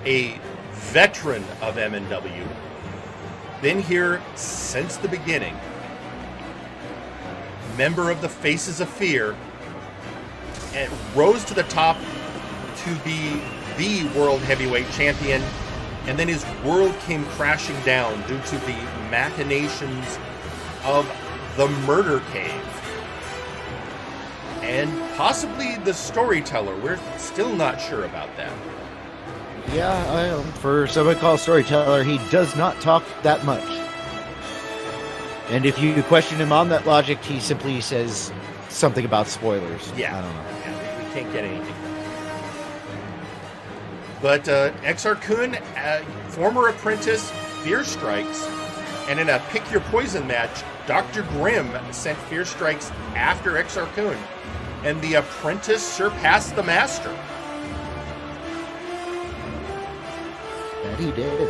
a veteran of MNW, been here since the beginning, member of the Faces of Fear, and rose to the top to be the World Heavyweight Champion, and then his world came crashing down due to the machinations of the Murder Cave. And possibly the Storyteller. We're still not sure about that. Yeah, for someone called Storyteller, he does not talk that much. And if you question him on that logic, he simply says something about spoilers. Yeah. I don't know. Yeah, we can't get anything. But Exar Kun, former apprentice, Fear Strikes, and in a Pick Your Poison match, Dr. Grimm sent Fear Strikes after Exar Kun, and the apprentice surpassed the master. That he did.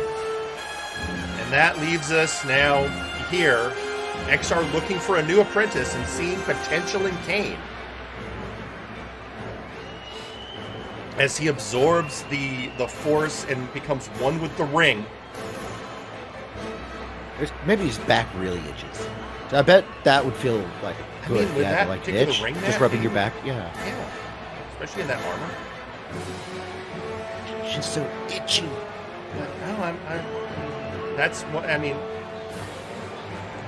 And that leaves us now here, Exar looking for a new apprentice and seeing potential in Cain. as he absorbs the force and becomes one with the ring. Maybe his back really itches. So I bet that would feel like good. with that like particular itch, ring just there, rubbing your back. Yeah. Yeah, especially in that armor. She's so itchy. No, that's what I mean.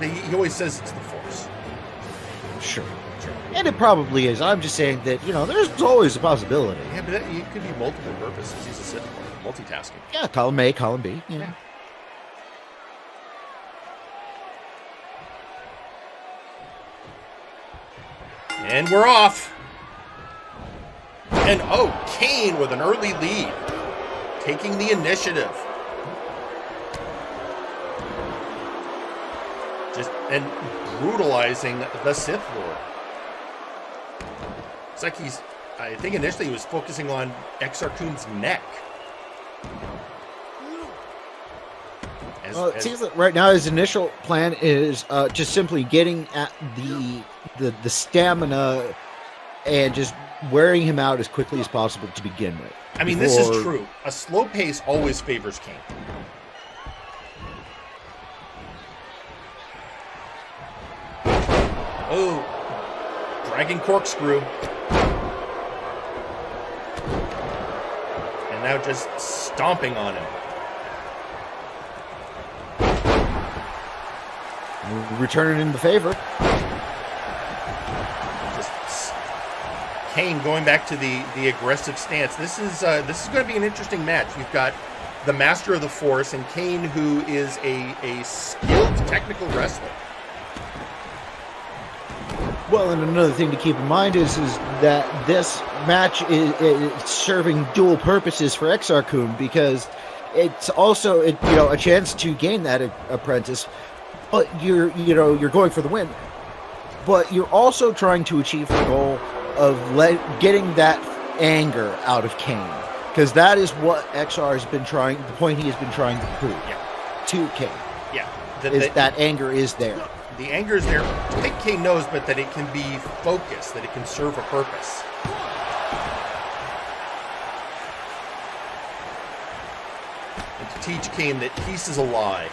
He always says it's the force. Sure. And it probably is. I'm just saying that, there's always a possibility. Yeah, but it could be multiple purposes. He's a Sith Lord, multitasking. Yeah, column A, column B. Yeah. And we're off. And Cain with an early lead, taking the initiative. And brutalizing the Sith Lord. It's like I think initially he was focusing on Exar Kun's neck. It seems that right now his initial plan is just simply getting at the stamina and just wearing him out as quickly as possible to begin with. I mean, this is true. A slow pace always favors Cain. Oh, dragging corkscrew. And now just stomping on him. Returning in the favor. Just Cain going back to the aggressive stance. This is going to be an interesting match. We've got the master of the Force and Cain, who is a skilled technical wrestler. Well, and another thing to keep in mind is that this match is serving dual purposes for Exar Kun, because it's also a chance to gain that apprentice, but you're going for the win, but you're also trying to achieve the goal of getting that anger out of Cain, because that is what Exar has been trying. The point he has been trying to prove to Cain. Yeah, that anger is there. The anger is there. I think Cain knows, but that it can be focused, that it can serve a purpose. And to teach Cain that peace is a lie.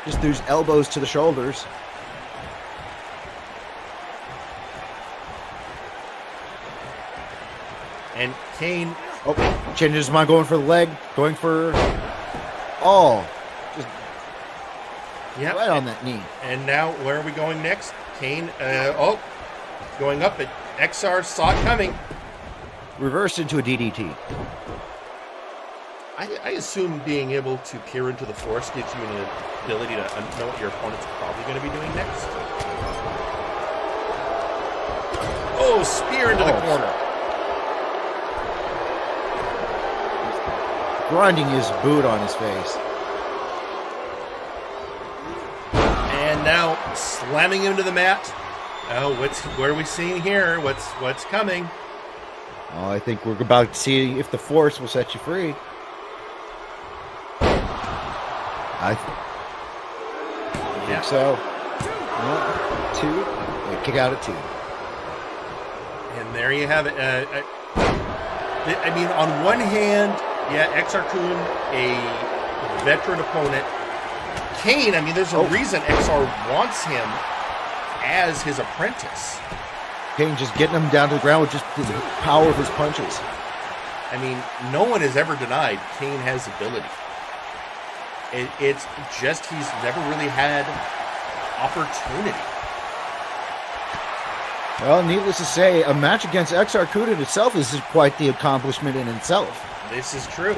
Just those elbows to the shoulders. And Cain... changes his mind, going for the leg, going for... Yep. Right on that knee. And now, where are we going next? Cain, going up, but Exar saw it coming. Reversed into a DDT. I assume being able to peer into the Force gives you an ability to know what your opponent's probably going to be doing next. Oh, spear into the corner. Grinding his boot on his face. And now slamming him to the mat. Oh, what are we seeing here? What's coming? Oh, I think we're about to see if the Force will set you free. I think so. 1, 2. Yeah, kick out at 2. And there you have it. I mean, on one hand, Exar Kun, a veteran opponent. Cain, I mean, there's a reason Exar wants him as his apprentice. Cain just getting him down to the ground with just the power of his punches. I mean, no one has ever denied Cain has ability. It's just he's never really had opportunity. Well, needless to say, a match against Exar Kun in itself is quite the accomplishment in itself. This is true.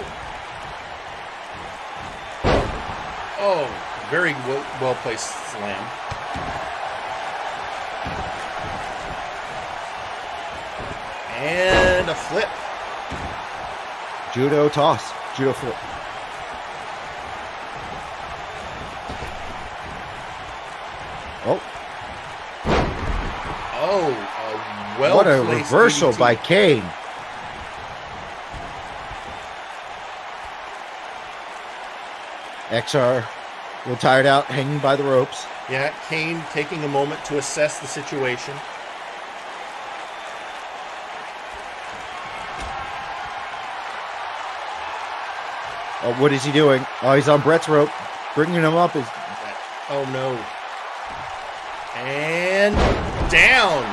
Oh, very well-placed slam. And a flip. Judo toss. Judo flip. What a reversal by Cain. Exar, a little tired out, hanging by the ropes. Yeah, Cain taking a moment to assess the situation. Oh, what is he doing? Oh, he's on Brett's rope. Bringing him up is... Oh, no. And down.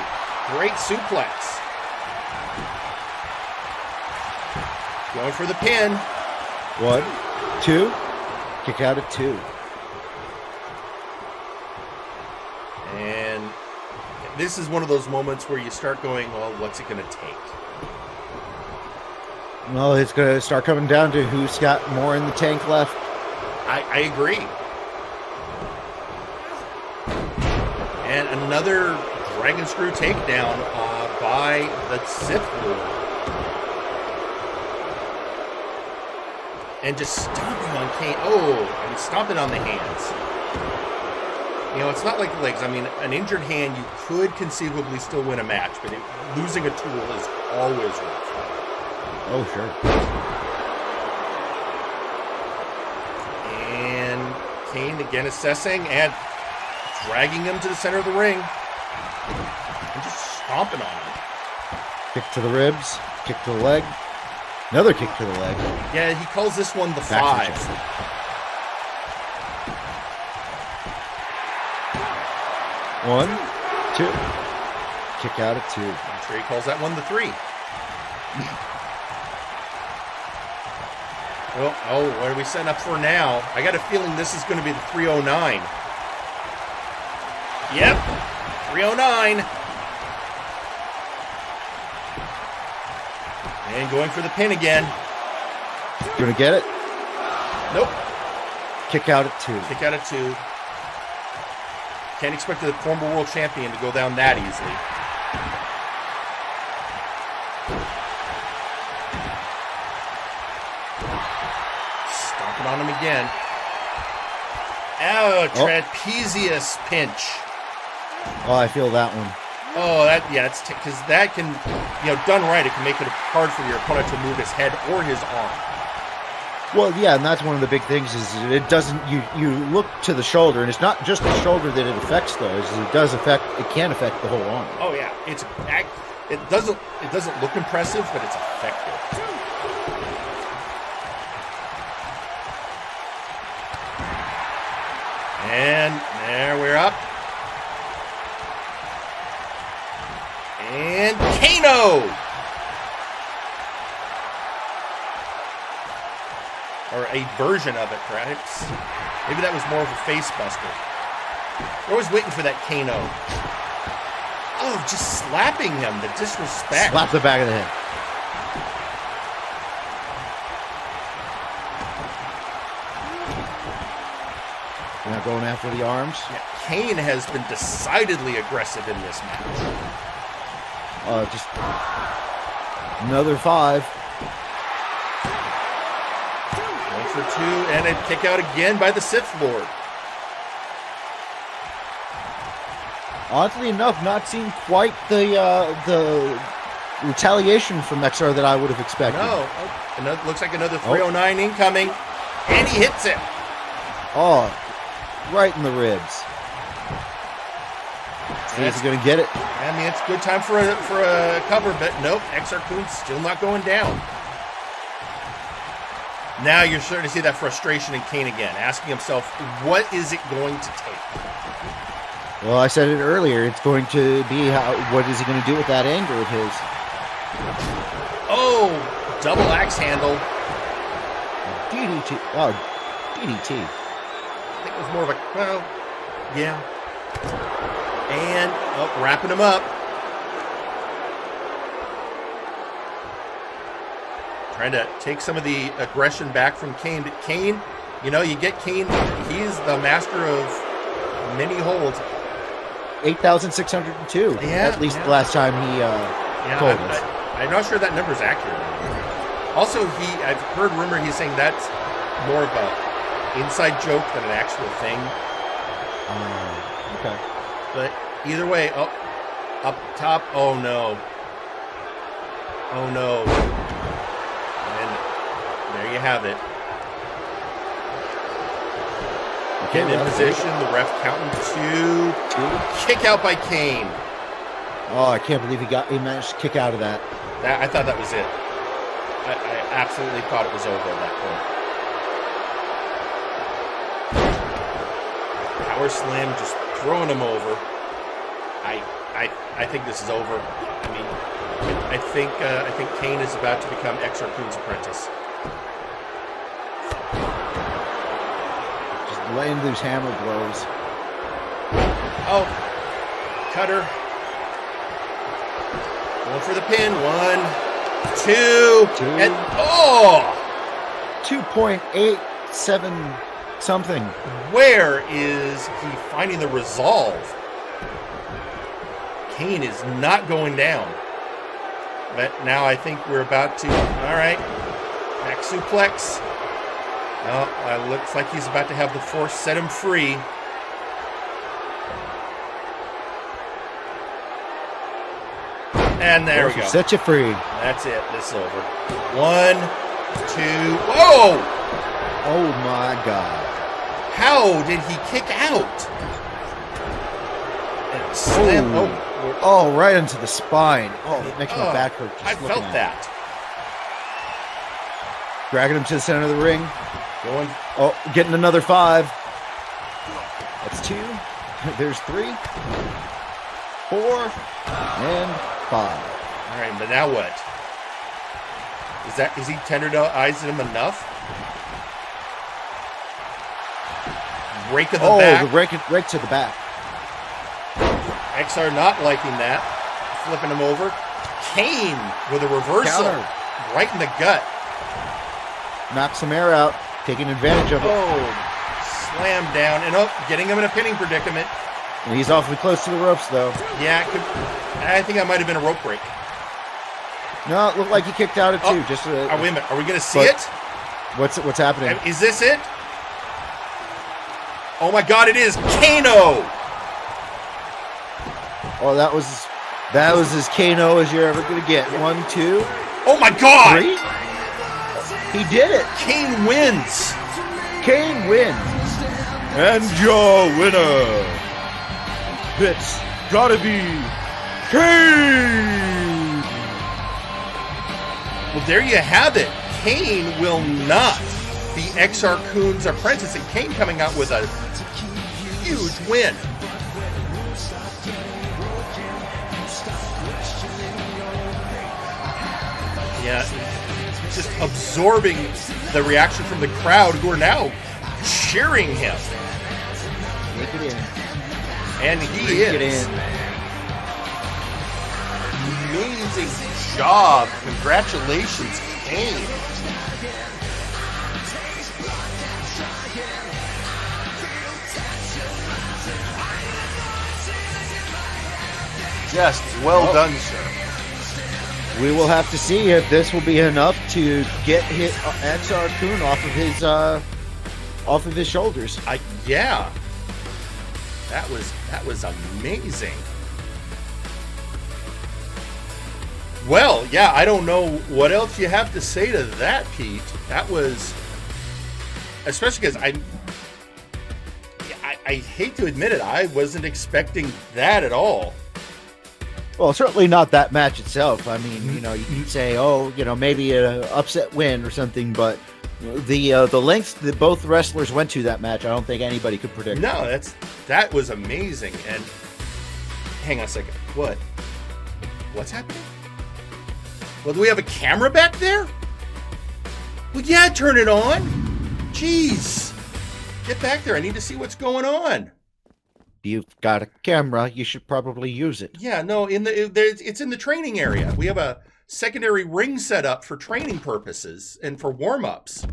Great suplex. Going for the pin. 1, 2. Kick out at 2. And this is one of those moments where you start going, well, what's it going to take? Well, it's going to start coming down to who's got more in the tank left. I agree. And another Dragon Screw takedown by the Sith Lord. And just stomping on Cain. Oh, and stomping on the hands. You know, it's not like the legs. I mean, an injured hand, you could conceivably still win a match, but losing a tool is always rough. Oh, sure. And Cain again assessing and dragging him to the center of the ring. And just stomping on him. Kick to the ribs. Kick to the leg. Another kick to the leg. Yeah, he calls this one the Back 5. 1, 2. Kick out at 2. I'm sure he calls that one the 3. Well, oh, what are we setting up for now? I got a feeling this is going to be the 309. Yep, 309. And going for the pin again. Gonna get it? Nope. Kick out at 2. Kick out at 2. Can't expect the former world champion to go down that easily. Stomping on him again. Oh, trapezius pinch. Oh, I feel that one. Oh, it's because that can, done right, it can make it hard for your opponent to move his head or his arm. Well, yeah, and that's one of the big things is it doesn't, you look to the shoulder, and it's not just the shoulder that it affects, though, it can affect the whole arm. Oh, yeah, it doesn't look impressive, but it's effective. And there we're up. And Kano! Or a version of it, perhaps. Maybe that was more of a face buster. We're always waiting for that Kano. Oh, just slapping him, the disrespect. Slap the back of the head. You're not going after the arms? Yeah, Cain has been decidedly aggressive in this match. Just another 5. One for 2, and a kick out again by the Sith Lord. Oddly enough, not seeing quite the retaliation from Exar that I would have expected. No, looks like another 309 incoming, and he hits it. Oh, right in the ribs. See if he's going to get it. I mean, it's a good time for a cover, but nope, Exar Kun's still not going down. Now you're starting to see that frustration in Cain again, asking himself, what is it going to take? Well, I said it earlier. It's going to be what is he going to do with that anger of his? Oh, double axe handle. DDT. Oh, DDT. I think it was more of a, well, yeah. And wrapping him up. Trying to take some of the aggression back from Cain. But Cain, you get Cain, he's the master of many holds. 8,602. Yeah, at least the last time he told us. I'm not sure that number is accurate. Also, I've heard rumor he's saying that's more of a inside joke than an actual thing. Okay. But either way, up top. Oh no. Oh no. And there you have it. Getting in position, the ref counting 2. Kick out by Cain. Oh, I can't believe he managed to kick out of that. I thought that was it. I absolutely thought it was over at that point. Power slam, just throwing him over. I think this is over. I mean, I think Cain is about to become Exar Kun's apprentice. Just laying loose hammer blows. Oh, cutter. Going for the pin. 1, 2, and oh! 2.87 something. Where is he finding the resolve? Cain is not going down. But now I think we're about to... All right. Back suplex. Oh, looks like he's about to have the force set him free. And there we go. Set you free. That's it. This is over. 1, 2... Whoa! Oh, my God. How did he kick out? And slam... Oh, right into the spine. Oh, it makes my back hurt. I felt that. Dragging him to the center of the ring. Going. Oh, getting another 5. That's 2. There's 3, 4, and 5. All right, but now what? Is he tenderizing him enough? Rake of the back. Oh, the rake to the back. Exar not liking that. Flipping him over. Cain with a reversal. Counter. Right in the gut. Knocks some air out. Taking advantage of it. Oh, slam down. And getting him in a pinning predicament. And he's awfully close to the ropes, though. Yeah, I think that might have been a rope break. No, it looked like he kicked out at 2. Wait a minute. Are we going to see it? What's happening? Is this it? Oh my God! It is Kano. Oh, that was as Kano as you're ever gonna get. 1, 2. Oh my God! 3. He did it. Cain wins. Cain wins. And your winner, it's gotta be Cain! Well, there you have it. Cain will not be Exar Kun's apprentice, and Cain coming out with a huge win. Yeah, just absorbing the reaction from the crowd who are now cheering him. Make it in. And he Make it is. in. Amazing job. Congratulations, Cain. Just well done, sir. We will have to see if this will be enough to get Exar Kun off of his shoulders. Yeah. That was amazing. Well, yeah, I don't know what else you have to say to that, Pete. That was, especially because I hate to admit it, I wasn't expecting that at all. Well, certainly not that match itself. I mean, you could say, maybe an upset win or something, but the lengths that both wrestlers went to that match, I don't think anybody could predict. No, that was amazing. And hang on a second. What's happening? Well, do we have a camera back there? Well, yeah, turn it on. Jeez. Get back there. I need to see what's going on. You've got a camera. You should probably use it. Yeah, no, it's in the training area. We have a secondary ring set up for training purposes and for warm-ups.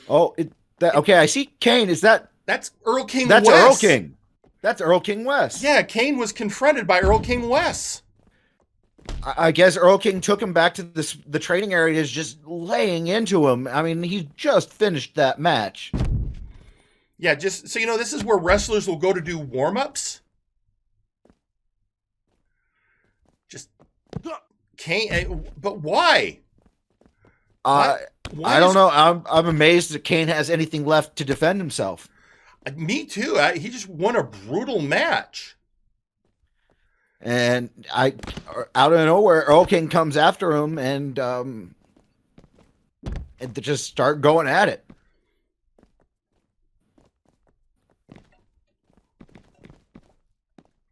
Oh, okay, I see Cain. That's Erlking West. Erlking. That's Erlking West. Yeah, Cain was confronted by Erlking West. I guess Erlking took him back to the training area, is just laying into him. I mean, he just finished that match. Yeah, just so you know, this is where wrestlers will go to do warm-ups. Just Cain, but why? I don't know. I'm amazed that Cain has anything left to defend himself. Me too. He just won a brutal match. And out of nowhere, Erlking comes after him and they just start going at it.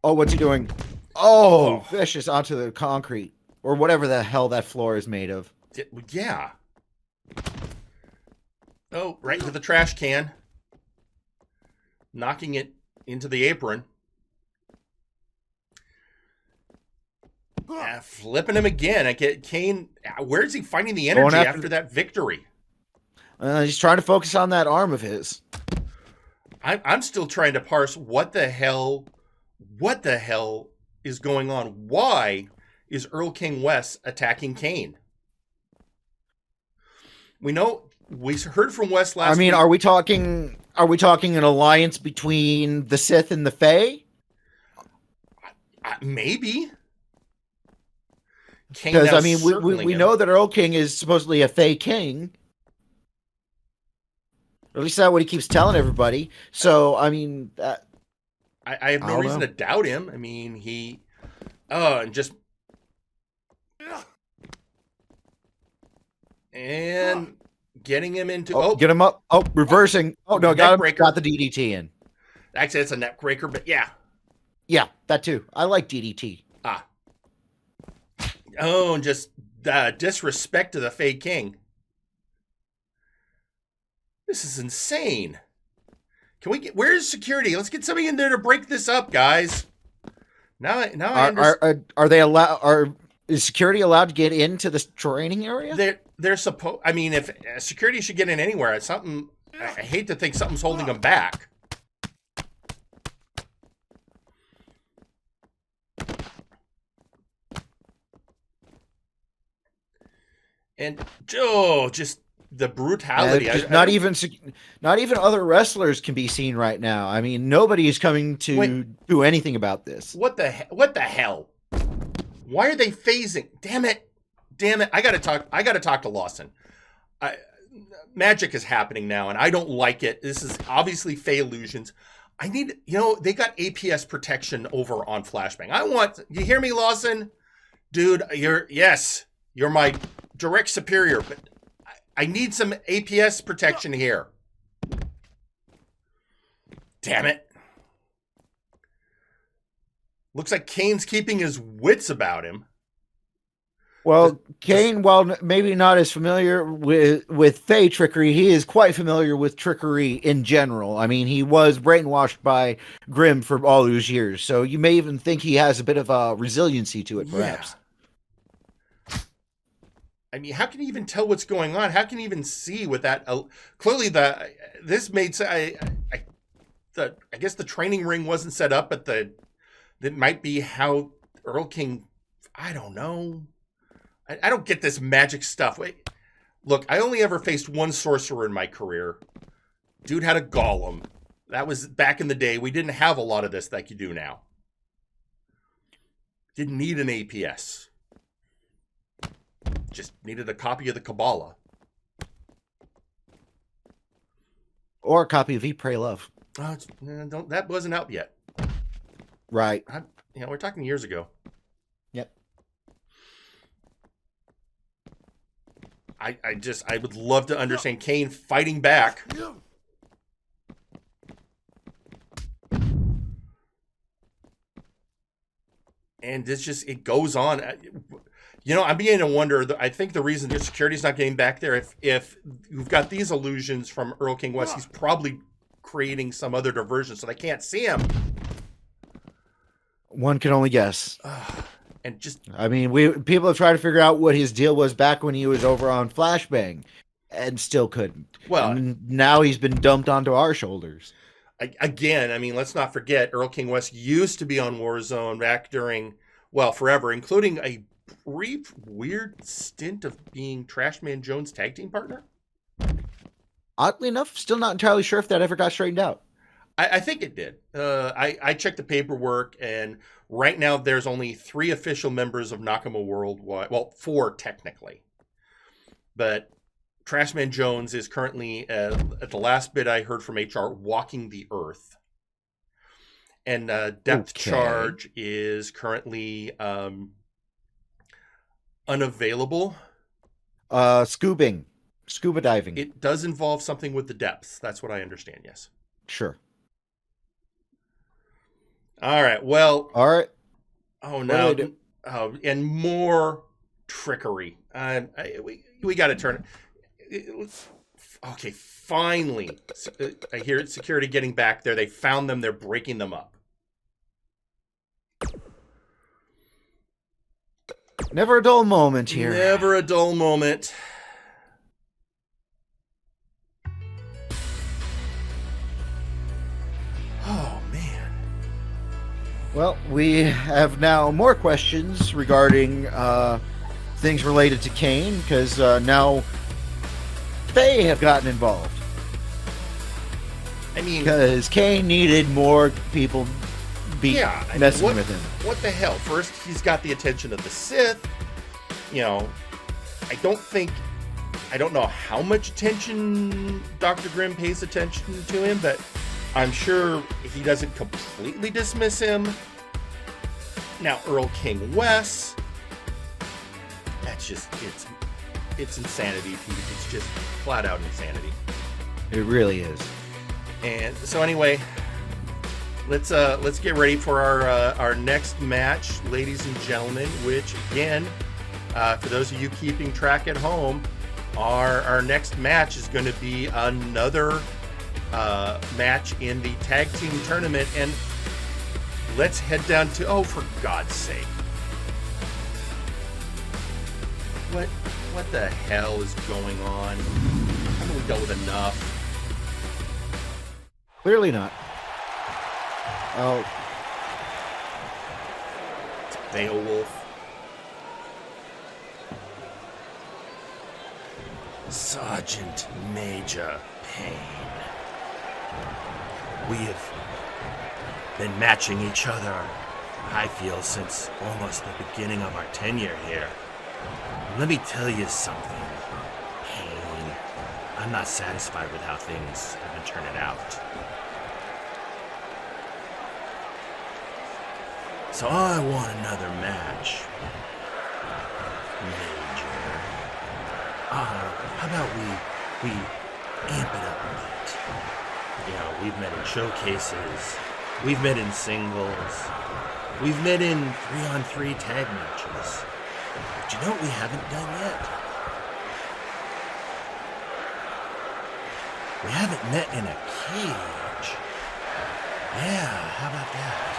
Oh, what's he doing? Oh, vicious onto the concrete. Or whatever the hell that floor is made of. Yeah. Oh, right into the trash can. Knocking it into the apron. Flipping him again. I get Cain. Where's he finding the energy after that victory? He's trying to focus on that arm of his. I'm still trying to parse what the hell is going on. Why is Erlking Wes attacking Cain? We heard from Wes last week. Are we talking an alliance between the Sith and the Fae? Maybe. Because we know that Erlking is supposedly a Fae king. At least that's what he keeps telling everybody. So I have no reason to doubt him. I mean, and getting him into get him up. Oh, reversing. Oh no, got the DDT in. Actually, it's a neck breaker, but yeah, that too. I like DDT. And just disrespect to the Fae King. This is insane. Where's security? Let's get somebody in there to break this up, guys. I understand. Are they allowed? Is security allowed to get into the training area? They're supposed. I mean, if security should get in anywhere, it's something. I hate to think something's holding them back. And just the brutality. Not even other wrestlers can be seen right now. I mean, nobody is coming to do anything about this. What the hell? Why are they phasing? Damn it! I gotta talk to Lawson. Magic is happening now, and I don't like it. This is obviously Fae illusions. I need, they got APS protection over on Flashbang. You hear me, Lawson? Dude, you're my direct superior, but I need some APS protection here. Damn it. Looks like Cain's keeping his wits about him. Well, Cain, while maybe not as familiar with Fae trickery, he is quite familiar with trickery in general. I mean, he was brainwashed by Grimm for all those years, so you may even think he has a bit of a resiliency to it, perhaps. Yeah. I mean, how can you even tell what's going on? How can you even see with that? Clearly, this made I guess the training ring wasn't set up, but that might be how Erlking. I don't know. I don't get this magic stuff. Wait, look, I only ever faced one sorcerer in my career. Dude had a golem. That was back in the day. We didn't have a lot of this like you do now. Didn't need an APS. Just needed a copy of the Kabbalah. Or a copy of Eat, Pray, Love. That wasn't out yet. Right. We're talking years ago. Yep. I would love to understand Cain fighting back. And it goes on. I'm beginning to wonder. I think the reason their security's not getting back there, if you've got these illusions from Erlking West, he's probably creating some other diversion so they can't see him. One can only guess. And people have tried to figure out what his deal was back when he was over on Flashbang, and still couldn't. Well, and now he's been dumped onto our shoulders. Again, let's not forget, Erlking West used to be on Warzone back during, forever, including a brief, weird stint of being Trashman Jones' tag team partner. Oddly enough, still not entirely sure if that ever got straightened out. I think it did. I checked the paperwork, and right now there's only 3 official members of Nakama Worldwide. Well, 4 technically. But Trashman Jones is currently, at the last bit I heard from HR, walking the earth. And Depth Charge is currently unavailable. Scuba diving. It does involve something with the depths. That's what I understand, yes. Sure. All right. Well. All right. Oh no. And more trickery. We got to turn it. Okay. Finally, I hear security getting back there. They found them. They're breaking them up. Never a dull moment here. Never a dull moment. Oh, man. Well, we have now more questions regarding things related to Cain, because now they have gotten involved. I mean... Because Cain needed more people messing with him. What the hell? First, he's got the attention of the Sith. You know, I don't know how much attention Dr. Grimm pays attention to him, but I'm sure he doesn't completely dismiss him. Now, Erlking Wes. That's just, it's insanity, Pete. It's just flat out insanity. It really is. And so anyway, let's get ready for our next match, ladies and gentlemen, which again, for those of you keeping track at home, our next match is going to be another match in the tag team tournament. And let's head down to, oh, for God's sake. What the hell is going on? Haven't we dealt with enough? Clearly not. Oh. It's Beowulf. Sergeant Major Cain. We have been matching each other, I feel, since almost the beginning of our tenure here. Let me tell you something, Cain. I'm not satisfied with how things have been turning out. So I want another match, Major. How about we amp it up a bit? You know, we've met in showcases, we've met in singles, we've met in 3-on-3 tag matches. But you know what we haven't done yet? We haven't met in a cage. Yeah, how about that?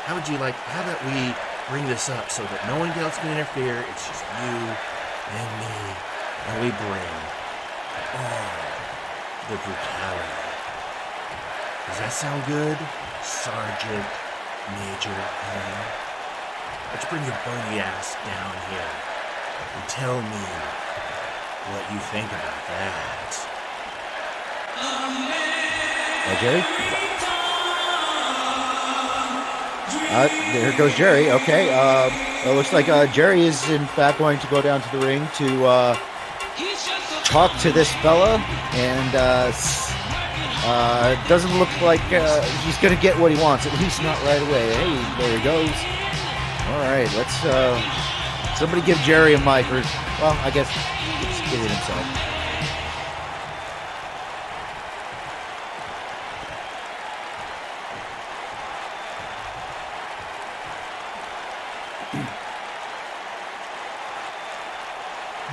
How about we bring this up so that no one else can interfere? It's just you and me, and we bring all the brutality. Does that sound good, Sergeant Major Cain? Let's bring your bony ass down here and tell me what you think about that. Jerry? There goes Jerry. Okay. It looks like Jerry is in fact going to go down to the ring to talk to this fella, and doesn't look like he's going to get what he wants, at least not right away. Hey, there he goes. All right, let's somebody give Jerry a mic, or well, I guess he's giving it himself.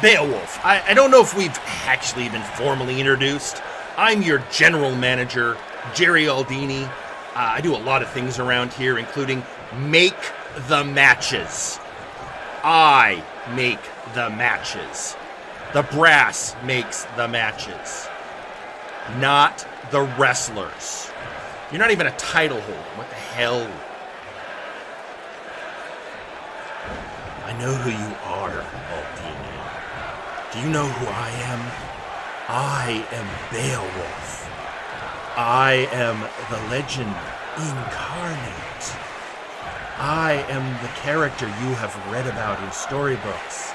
Beowulf, I don't know if we've actually been formally introduced. I'm your general manager, Jerry Aldini. I do a lot of things around here, including make the matches. I make the matches. The brass makes the matches, not the wrestlers. You're not even a title holder. What the hell? I know who you are, Aldini. Do you know who I am? I am Beowulf. I am the legend incarnate. I am the character you have read about in storybooks,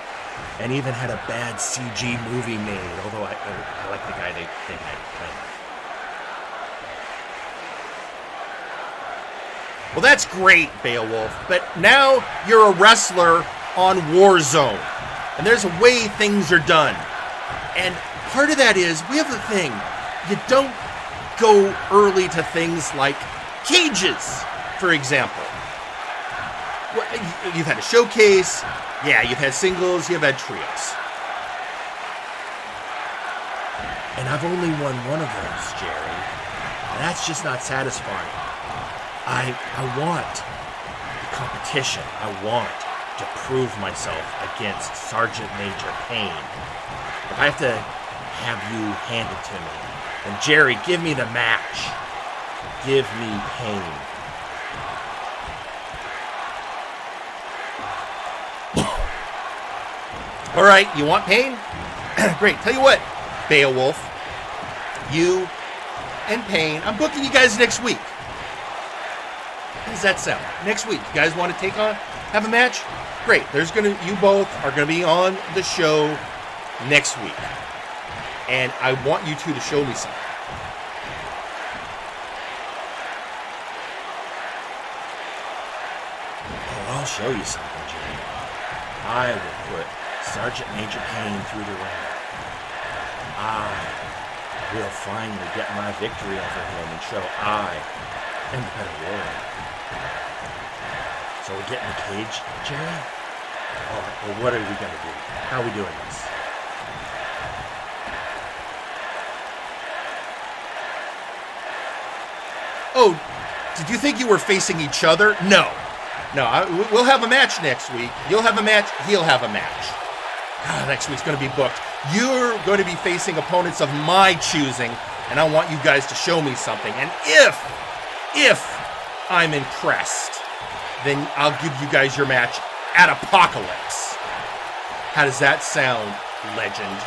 and even had a bad CG movie made, although I like the guy they had playing. Well, that's great, Beowulf, but now you're a wrestler on Warzone. And there's a way things are done. And part of that is, we have the thing, you don't go early to things like cages. for example, you've had a showcase, yeah, you've had singles, you've had trios. And I've only won one of those, Jerry. That's just not satisfying. I want the competition. I want to prove myself against Sergeant Major Cain. If I have to have you hand it to me, then Jerry, give me the match. Give me pain. All right, you want pain? Great. Tell you what, Beowulf, you and Pain, I'm booking you guys next week. How does that sound? Next week, you guys want to have a match? Great. You both are gonna be on the show next week, and I want you two to show me something. Oh, I'll show you something, Jerry. I will put Sergeant Major Cain through the ringer. I will finally get my victory over him and show I am the better warrior. So we're getting the cage, Jerry? Or what are we going to do? How are we doing this? Oh, did you think you were facing each other? No. We'll have a match next week. You'll have a match, he'll have a match. Next week's going to be booked. You're going to be facing opponents of my choosing, and I want you guys to show me something. And if I'm impressed, then I'll give you guys your match at Apocalypse. How does that sound, legend?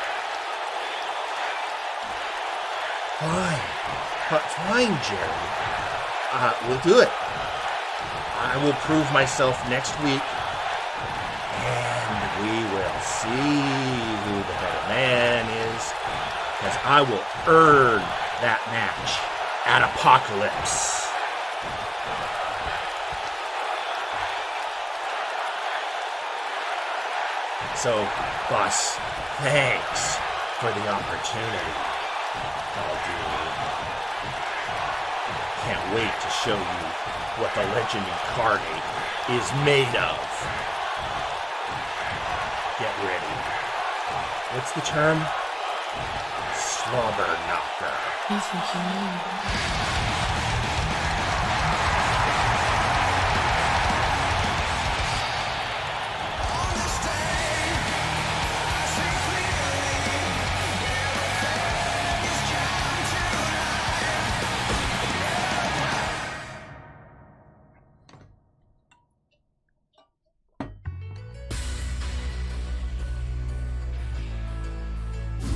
Fine, Jerry. We'll do it. I will prove myself next week, and we will see who the better man is, because I will earn that match at Apocalypse. So, boss, thanks for the opportunity. Can't wait to show you what the legend incarnate is made of. Get ready. What's the term? Slobber knocker. That's what you mean.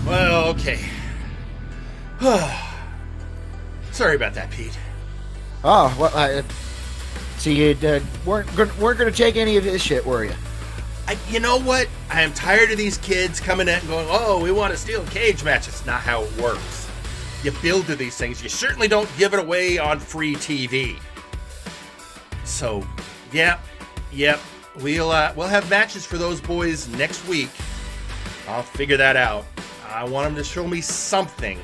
Well, okay. Sorry about that, Pete. Oh, well, so you weren't going to take any of his shit, were you? You know what? I am tired of these kids coming in and going, oh, we want to steal cage match. It's not how it works. You build to these things. You certainly don't give it away on free TV. So, yep. We'll have matches for those boys next week. I'll figure that out. I want them to show me something.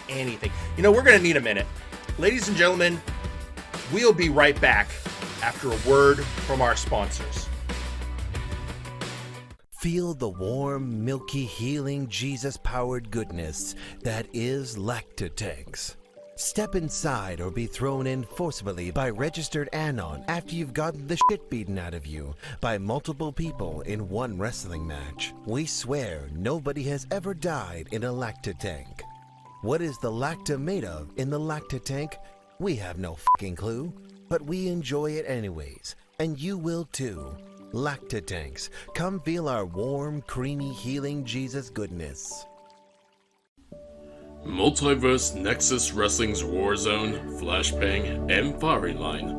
Anything. You know, we're going to need a minute. Ladies and gentlemen, we'll be right back after a word from our sponsors. Feel the warm, milky, healing, Jesus-powered goodness that is Lactatanks. Step inside or be thrown in forcibly by registered Anon after you've gotten the shit beaten out of you by multiple people in one wrestling match. We swear nobody has ever died in a Lactatank. What is the Lacta made of in the Lactatank? We have no fucking clue, but we enjoy it anyways, and you will too. Lactatanks, come feel our warm, creamy, healing Jesus goodness. Multiverse, Nexus Wrestling's Warzone, Flashbang, and Fiery Line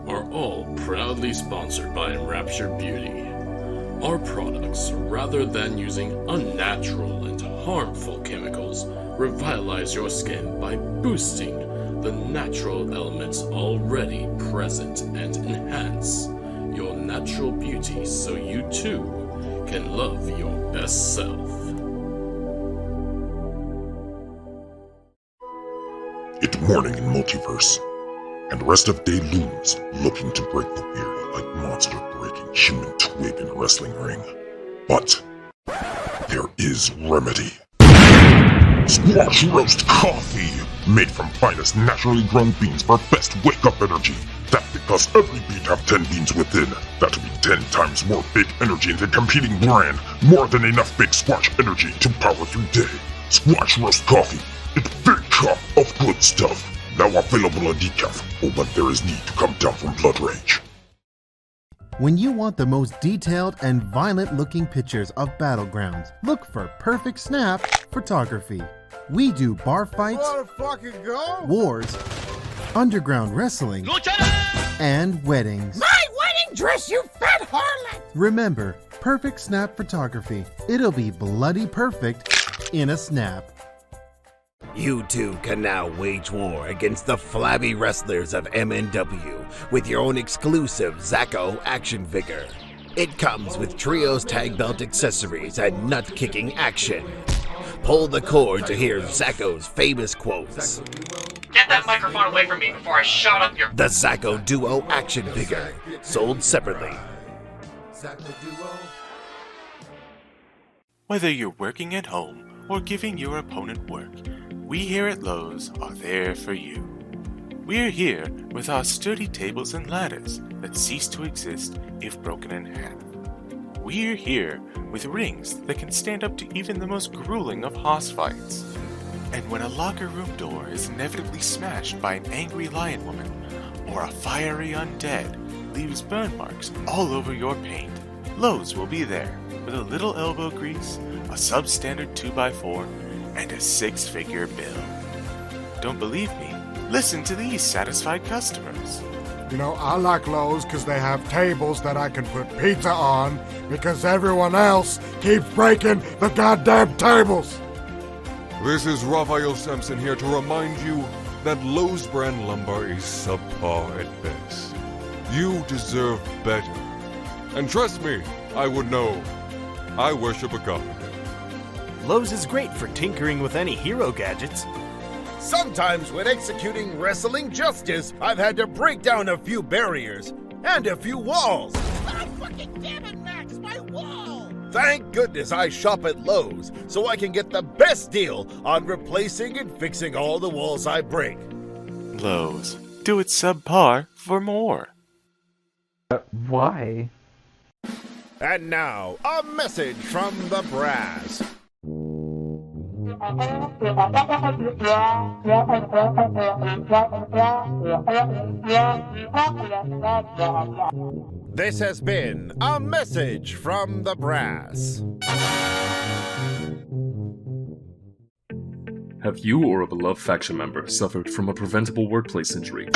are all proudly sponsored by Rapture Beauty. Our products, rather than using unnatural and harmful chemicals, revitalize your skin by boosting the natural elements already present and enhance your natural beauty so you too can love your best self. It's morning in Multiverse, and the rest of day lose, looking to break the weary like monster breaking human twig in a wrestling ring. But there is remedy. Squash roast coffee, made from finest naturally grown beans for best wake-up energy. That's because every bean have 10 beans within. That'll be 10 times more big energy than competing brand. More than enough big squash energy to power through day. Squash roast coffee. It's big cup of good stuff. Now available on decaf, or when there is need to come down from blood rage. When you want the most detailed and violent-looking pictures of battlegrounds, look for Perfect Snap Photography. We do bar fights, wars, underground wrestling, and weddings. My wedding dress, you fat harlot! Remember, Perfect Snap Photography. It'll be bloody perfect in a snap. You two can now wage war against the flabby wrestlers of MNW with your own exclusive ZiGnaciao action figure. It comes with trios tag belt accessories and nut-kicking action. Pull the cord to hear ZiGnaciao's famous quotes. Get that microphone away from me before I shot up your... The ZiGnaciao Duo action figure, sold separately. Whether you're working at home or giving your opponent work, we here at Lowe's are there for you. We're here with our sturdy tables and ladders that cease to exist if broken in half. We're here with rings that can stand up to even the most grueling of hoss fights. And when a locker room door is inevitably smashed by an angry lion woman, or a fiery undead leaves burn marks all over your paint, Lowe's will be there with a little elbow grease, a substandard 2x4, and a 6-figure bill. Don't believe me? Listen to these satisfied customers. You know, I like Lowe's because they have tables that I can put pizza on because everyone else keeps breaking the goddamn tables. This is Raphael Sampson here to remind you that Lowe's brand lumber is subpar at best. You deserve better. And trust me, I would know. I worship a carpenter. Lowe's is great for tinkering with any hero gadgets. Sometimes when executing wrestling justice, I've had to break down a few barriers and a few walls. Oh, fucking damn it, Max, my wall! Thank goodness I shop at Lowe's so I can get the best deal on replacing and fixing all the walls I break. Lowe's. Do it subpar for more. Why? And now, a message from the brass. This has been a message from the brass. Have you or a beloved faction member suffered from a preventable workplace injury,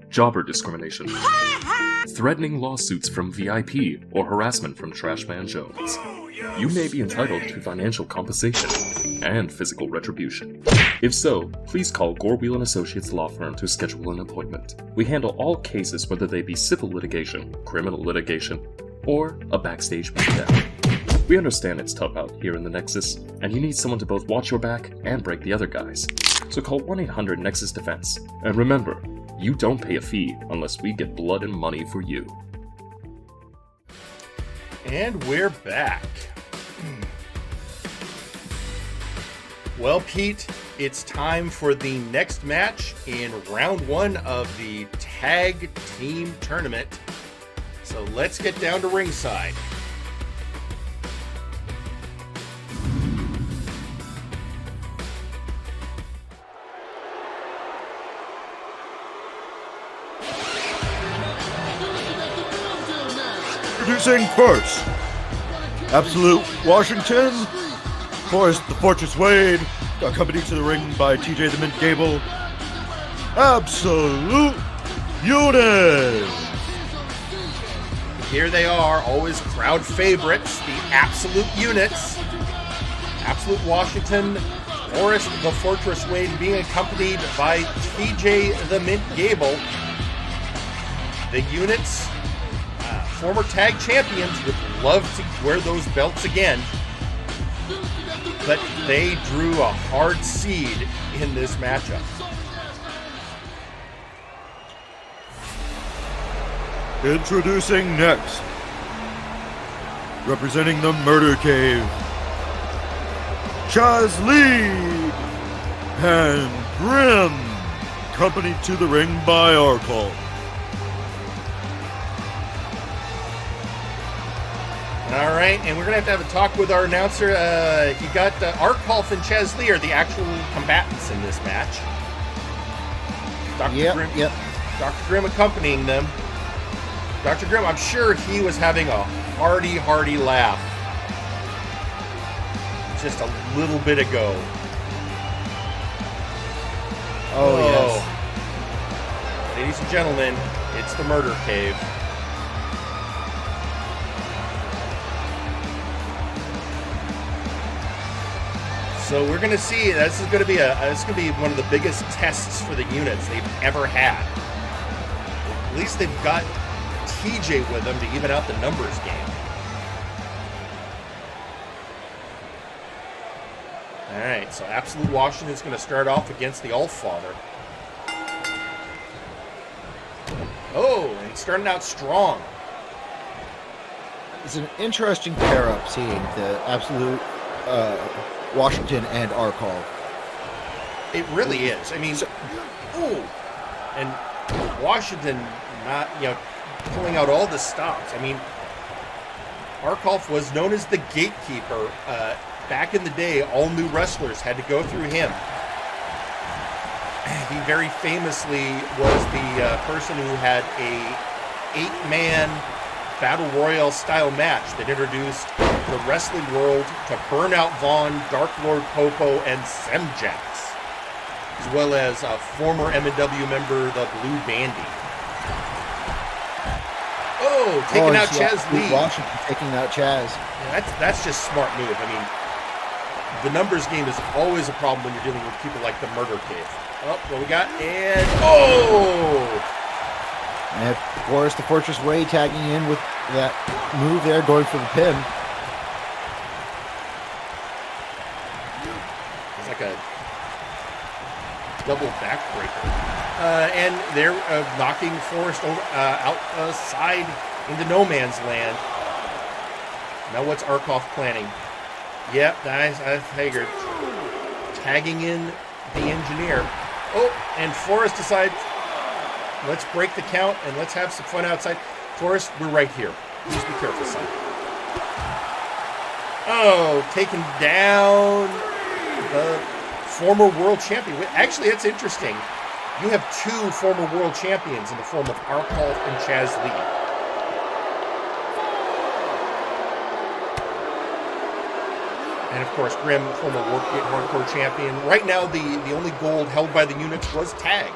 jobber discrimination, threatening lawsuits from VIP, or harassment from Trashman Jones? You may be entitled to financial compensation and physical retribution. If so, please call Gorwheel & Associates Law Firm to schedule an appointment. We handle all cases, whether they be civil litigation, criminal litigation, or a backstage beatdown. We understand it's tough out here in the Nexus, and you need someone to both watch your back and break the other guys. So call 1-800-NEXUS Defense. And remember, you don't pay a fee unless we get blood and money for you. And we're back. Well, Pete, it's time for the next match in round 1 of the tag team tournament. So let's get down to ringside. Introducing first, Absolute Washington, Forrest the Fortress Wade, accompanied to the ring by TJ the Mint Gable, Absolute Unit. Here they are, always crowd favorites, the Absolute Units. Absolute Washington, Forrest the Fortress Wade being accompanied by TJ the Mint Gable. The Units, former tag champions, would love to wear those belts again, but they drew a hard seed in this matchup. Introducing next, representing the Murder Cave, Chaz Lee and Grim, accompanied to the ring by Arkle. All right, and we're going to have a talk with our announcer. You got Arkle and Chaz Lee are the actual combatants in this match. Dr. Grim accompanying them. Dr. Grim, I'm sure he was having a hearty laugh just a little bit ago. Oh, yes. Ladies and gentlemen, it's the Murder Cave. So we're going to see. This is going to be one of the biggest tests for the units they've ever had. At least they've got TJ with them to even out the numbers game. All right, so Absolute Washington is going to start off against the Allfather. Oh, and starting out strong. It's an interesting pair-up seeing the Absolute Washington and Arkle. It really is. I mean, and Washington not, pulling out all the stops. I mean, Arkle was known as the gatekeeper. Back in the day, all new wrestlers had to go through him. He very famously was the person who had a 8-man Battle Royale style match that introduced the wrestling world to Burnout Vaughn, Dark Lord Popo, and Semjax, as well as a former MNW member, the Blue Bandy. Oh, taking out Chaz Lee. Washington taking out Chaz. Yeah, that's just smart move. I mean, the numbers game is always a problem when you're dealing with people like the Murder Cave. Oh, what we got? And And of course, the Fortress Way tagging in with that move there, going for the pin. It's like a double backbreaker. And they're knocking Forrest over, outside into no man's land. Now what's Arkle planning? Yep, I figured. Tagging in the engineer. Oh, and Forrest decides, let's break the count and let's have some fun outside. Forrest, we're right here. Please be careful, son. Oh, taking down the former world champion. Actually, that's interesting. You have 2 former world champions in the form of Arkle and Chaz Lee. And of course, Grim, former Wargate Hardcore champion. Right now, the only gold held by the units was tag.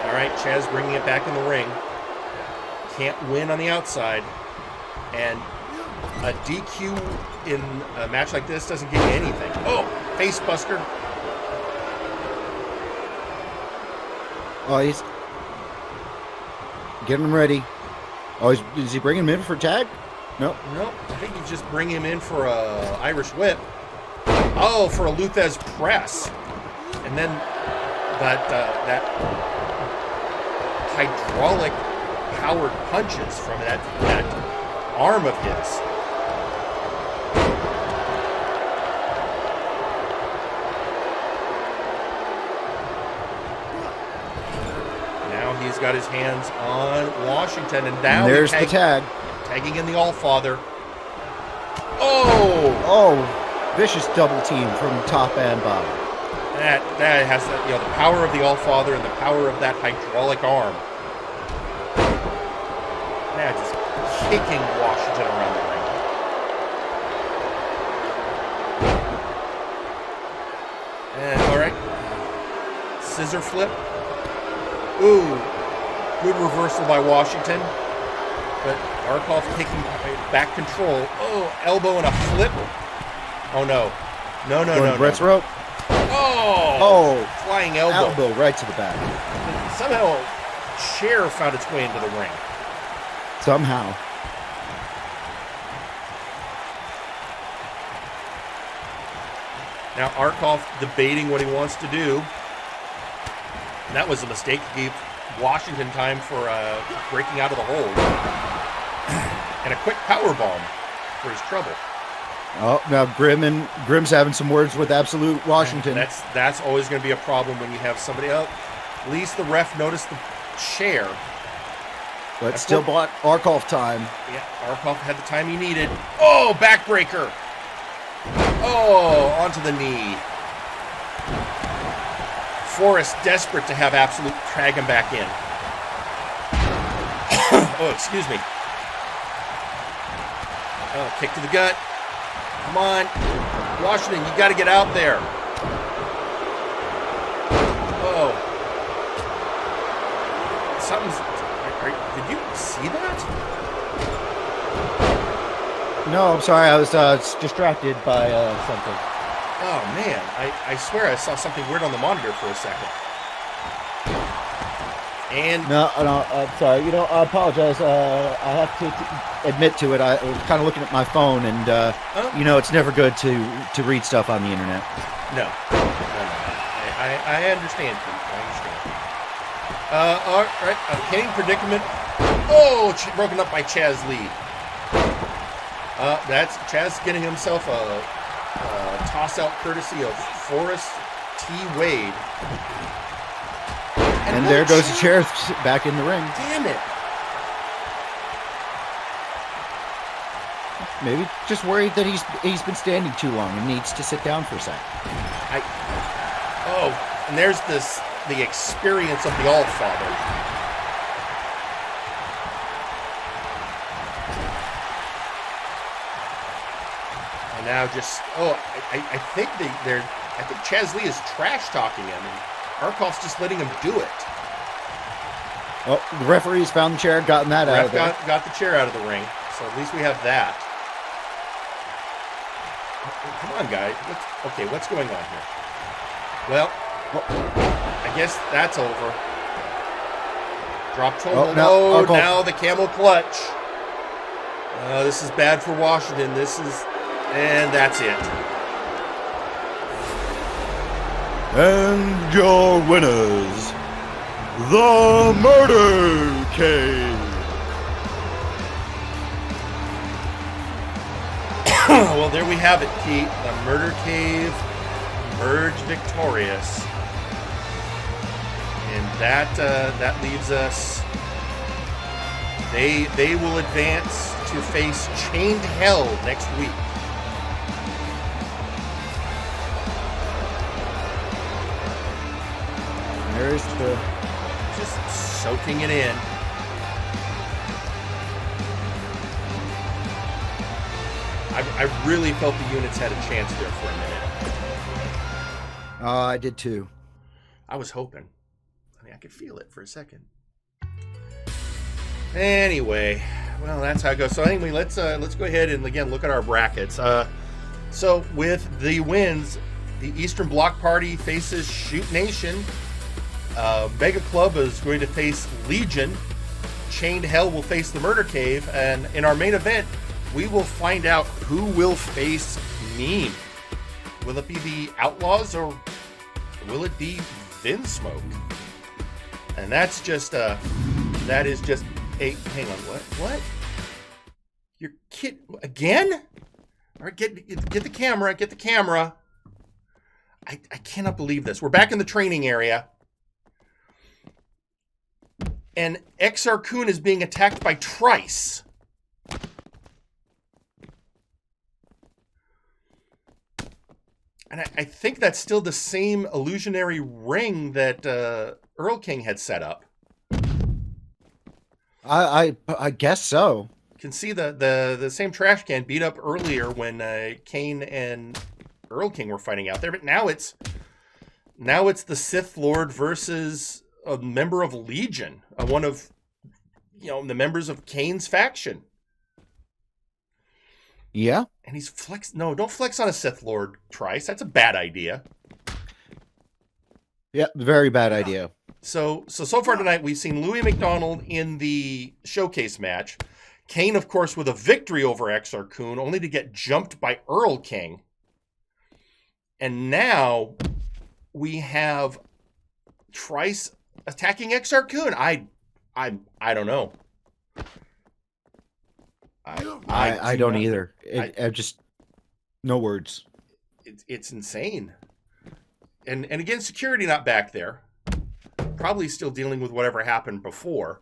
All right, Chaz bringing it back in the ring. Can't win on the outside. And a DQ in a match like this doesn't give you anything. Oh, face buster. Oh, he's getting him ready. Oh, is he bringing him in for tag? Nope. Nope. I think you just bring him in for a Irish whip. Oh, for a Luthez press. And then that hydraulic powered punches from that arm of his. He's got his hands on Washington, and now there's the tag. Tagging in the Allfather. Oh, vicious double team from top and bottom. That has the power of the Allfather and the power of that hydraulic arm. Now just kicking Washington around the ring. And all right, scissor flip. Ooh. Good reversal by Washington, but Arkle taking back control. Oh, elbow and a flip. Oh no, no. Brett's rope. Oh, flying elbow. Elbow right to the back. Somehow, a chair found its way into the ring. Somehow. Now Arkle debating what he wants to do. That was a mistake. Gave Washington time for breaking out of the hold. And a quick power bomb for his trouble. Oh, now Grim's having some words with Absolute Washington. That's always going to be a problem when you have somebody else. At least the ref noticed the chair. But still bought Arkoff time. Yeah, Arkoff had the time he needed. Oh, backbreaker. Oh, onto the knee. Forrest desperate to have Absolute drag him back in. Oh, excuse me. Oh, kick to the gut. Come on. Washington, you got to get out there. Oh. Something's... Did you see that? No, I'm sorry. I was distracted by something. Oh, man. I swear I saw something weird on the monitor for a second. And... No, I'm sorry. I apologize. I have to admit to it. I was kind of looking at my phone, and, it's never good to read stuff on the internet. No. I understand, Pete. I understand. All right. Cain predicament. Oh, broken up by Chaz Lee. That's Chaz getting himself a toss-out courtesy of Forrest T. Wade. And there goes the chair back in the ring. Damn it. Maybe just worried that he's been standing too long and needs to sit down for a sec. And there's the experience of the Allfather. And now just I think Chaz Lee is trash talking him, and Arkoff's just letting him do it. Oh, the referee's found the chair, gotten that out of there. Got the chair out of the ring, so at least we have that. Come on, guys. What's going on here? Well, I guess that's over. Drop total load. Now the camel clutch. This is bad for Washington. And that's it. And your winners, the Murder Cave. Well, there we have it, Pete. The Murder Cave emerged victorious. And that leaves us. They will advance to face Chained Hell next week. There's just soaking it in. I really felt the units had a chance there for a minute. I did too. I was hoping. I could feel it for a second. Anyway, well, that's how it goes. So anyway, let's go ahead and again look at our brackets. So with the wins, the Eastern Bloc Party faces Shoot Nation. Mega Club is going to face Legion. Chained Hell will face the Murder Cave. And in our main event, we will find out who will face Meme. Will it be the Outlaws or will it be Vinsmoke? And that's just hang on, what? Your kid again? All right, get the camera. I cannot believe this. We're back in the training area. And Exar Kun is being attacked by Trice. And I think that's still the same illusionary ring that Erlking had set up. I guess so. You can see the same trash can beat up earlier when Cain and Erlking were fighting out there, but now it's the Sith Lord versus a member of Legion, one of the members of Cain's faction. Yeah. And he's no, don't flex on a Sith Lord, Trice. That's a bad idea. Yeah, very bad idea. So far tonight, we've seen Louis McDonald in the showcase match. Cain, of course, with a victory over Exar Kun, only to get jumped by Erlking. And now we have Trice attacking Exar Kun? I don't know. I don't either. I just no words. It's insane. And again, security not back there. Probably still dealing with whatever happened before.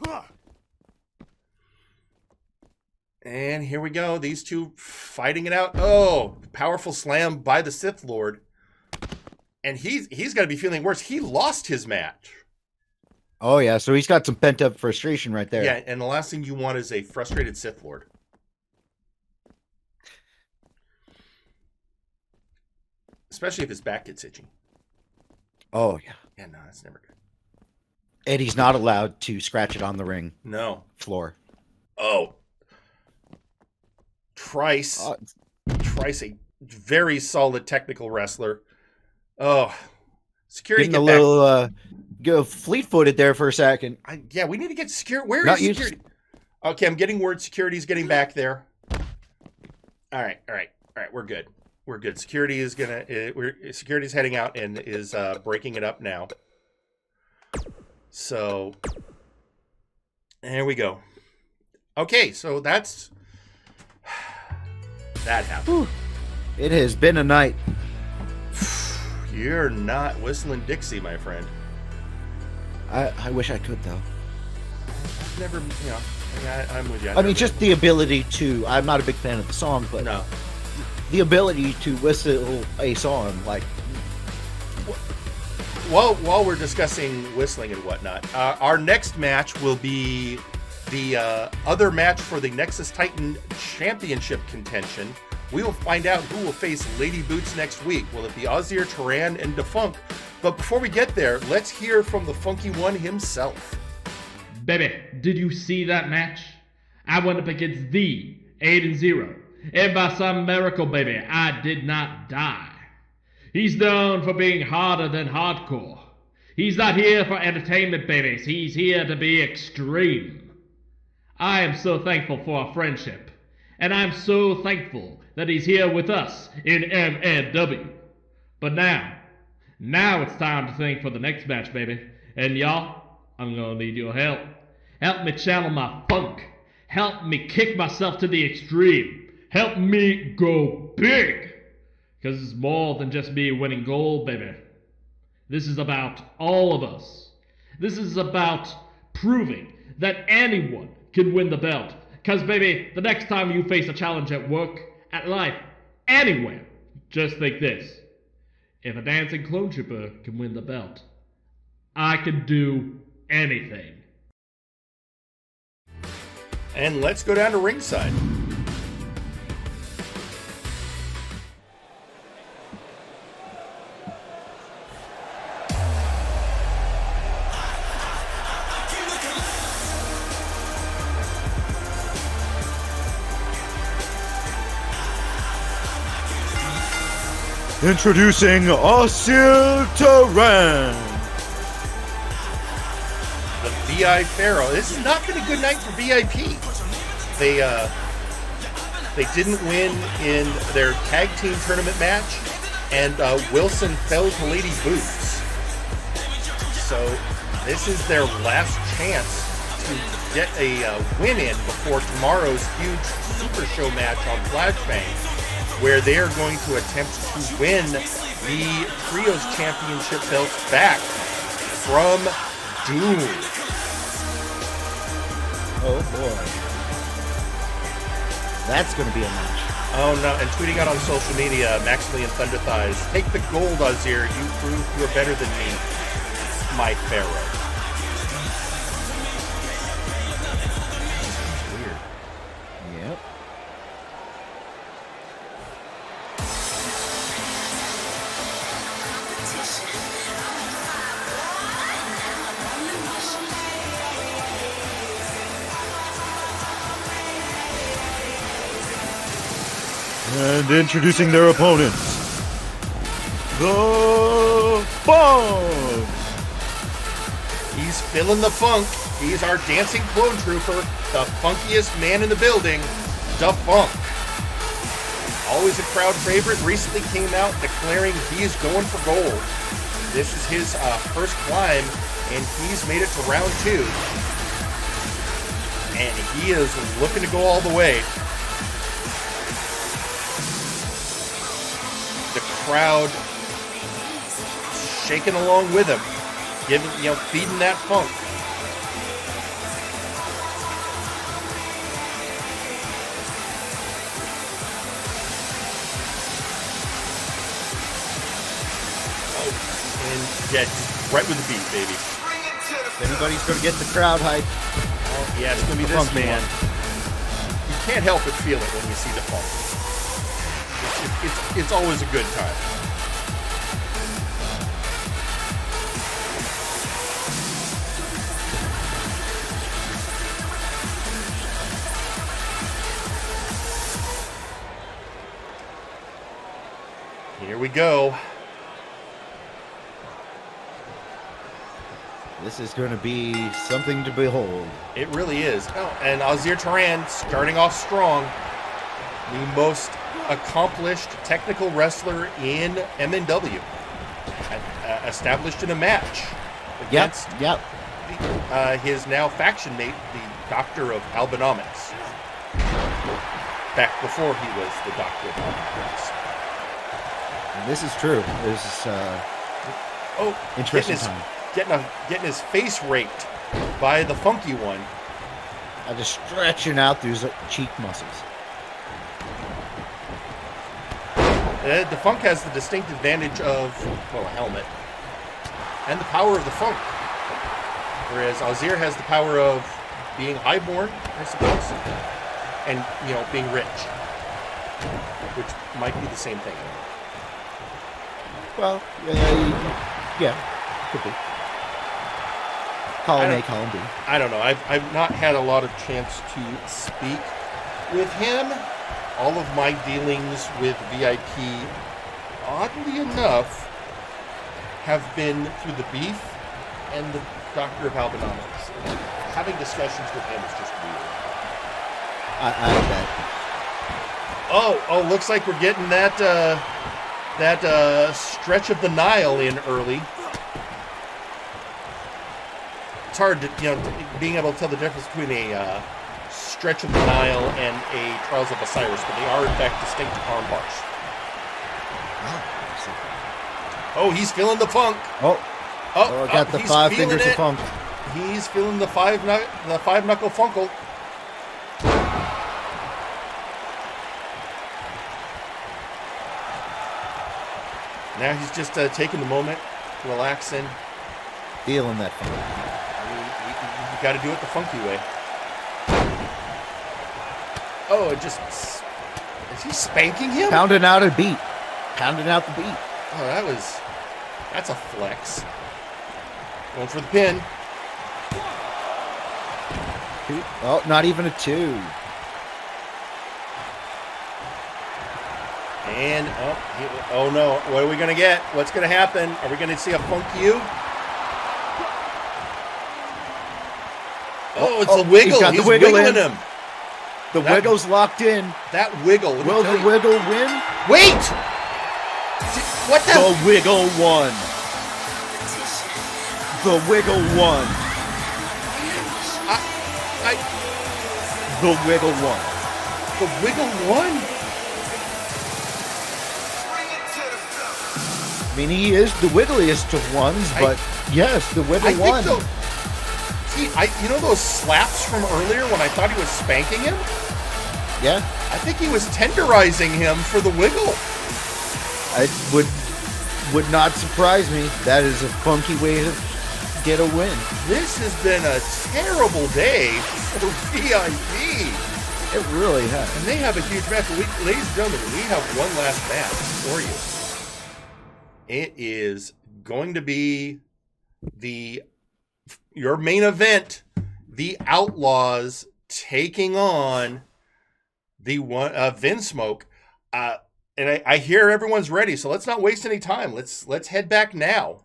And here we go. These two fighting it out. Oh, powerful slam by the Sith Lord. And he's got to be feeling worse. He lost his match. Oh, yeah. So he's got some pent-up frustration right there. Yeah, and the last thing you want is a frustrated Sith Lord. Especially if his back gets itchy. Oh, yeah. Yeah, no, that's never good. And he's not allowed to scratch it on the ring floor. Oh. Trice. Trice, a very solid technical wrestler. Oh. Security getting a little go fleet-footed there for a second. Yeah, we need to get security. Where is security? Okay, I'm getting word security's getting back there. All right. We're good. We're good. Security is security's heading out and is breaking it up now. So there we go. Okay, so that happened. Whew. It has been a night. You're not whistling Dixie, my friend. I wish I could, though. Never, I'm with you. I mean, just the ability to. I'm not a big fan of the song, but no. The ability to whistle a song, like. While we're discussing whistling and whatnot, our next match will be the other match for the Nexus Titan Championship contention. We will find out who will face Lady Boots next week. Will it be Ausir, Taran, and Defunct? But before we get there, let's hear from the Funky One himself. Baby, did you see that match? I went up against the 8-0. And by some miracle, baby, I did not die. He's known for being harder than hardcore. He's not here for entertainment, babies. He's here to be extreme. I am so thankful for our friendship. And I'm so thankful that he's here with us in MNW. But now it's time to think for the next match, baby. And y'all, I'm gonna need your help. Help me channel my funk. Help me kick myself to the extreme. Help me go big. Because it's more than just me winning gold, baby. This is about all of us. This is about proving that anyone can win the belt. Because, baby, the next time you face a challenge at work, at life, anywhere, just think this. If a dancing clone trooper can win the belt, I can do anything. And let's go down to ringside. Introducing Ausir Taran. The VI Pharaoh. This has not been a good night for VIP. They didn't win in their tag team tournament match, and Wilson fell to Lady Boots. So this is their last chance to get a win in before tomorrow's huge Super Show match on Flashbang, where they are going to attempt to win the Trios Championship belts back from Doom. Oh boy. That's going to be a match. Oh no, and tweeting out on social media, Maximilian Thunder Thighs, take the gold, Ausir. You prove you're better than me, my Pharaoh. Weird. Yep. And introducing their opponents, the Funk. He's feeling the funk. He's our dancing clone trooper, the funkiest man in the building, the Funk. Always a crowd favorite, recently came out declaring he is going for gold. This is his first climb And he's made it to round 2. And he is looking to go all the way. The crowd shaking along with him, feeding that funk. Yeah, just right with the beat, baby. If anybody's going to get the crowd hype, yeah, it's going to be this man. You can't help but feel it when you see the funk. It's always a good time. Here we go. This is going to be something to behold. It really is. Oh, and Ausir Taran starting off strong. The most accomplished technical wrestler in MNW. Established in a match against his now faction mate, the Doctor of Albinomics. Back before he was the Doctor of Albinomics. And this is true. This is interesting time. Getting his face raked by the funky one. Just stretching out through his cheek muscles. The funk has the distinct advantage of, a helmet. And the power of the funk. Whereas Ausir has the power of being highborn, I suppose. And, being rich. Which might be the same thing. Well, yeah, could be. Column A, column B. I don't know. I've not had a lot of chance to speak with him. All of my dealings with VIP, oddly enough, have been through the beef and the Doctor of Albinomics. Having discussions with him is just weird. I bet. Oh, looks like we're getting that stretch of the Nile in early. It's hard to, being able to tell the difference between a stretch of the Nile and a Trials of Osiris, but they are in fact distinct arm bars. Oh, he's feeling the funk. Got the 5 fingers of funk. He's feeling the five knuckle funkle. Now he's just taking the moment, relaxing, feeling that funk. You got to do it the funky way. Oh, is he spanking him? Pounding out a beat. Pounding out the beat. Oh, that's a flex. Going for the pin. Oh, not even a 2. And, oh no, what are we going to get? What's going to happen? Are we going to see a funk you? Oh, it's a wiggle. He's wiggling him. The wiggle's locked in. That wiggle. Will the wiggle win? Wait! What the? The wiggle won. The wiggle won. The wiggle won. The wiggle won? I mean, he is the wiggliest of ones, but yes, the wiggle won. See, you know those slaps from earlier when I thought he was spanking him? Yeah. I think he was tenderizing him for the wiggle. It would not surprise me. That is a funky way to get a win. This has been a terrible day for VIP. It really has. And they have a huge match. Ladies and gentlemen, we have one last match for you. It is going to be your main event, the Outlaws taking on the Vinsmoke. And I hear everyone's ready, so let's not waste any time. Let's head back now.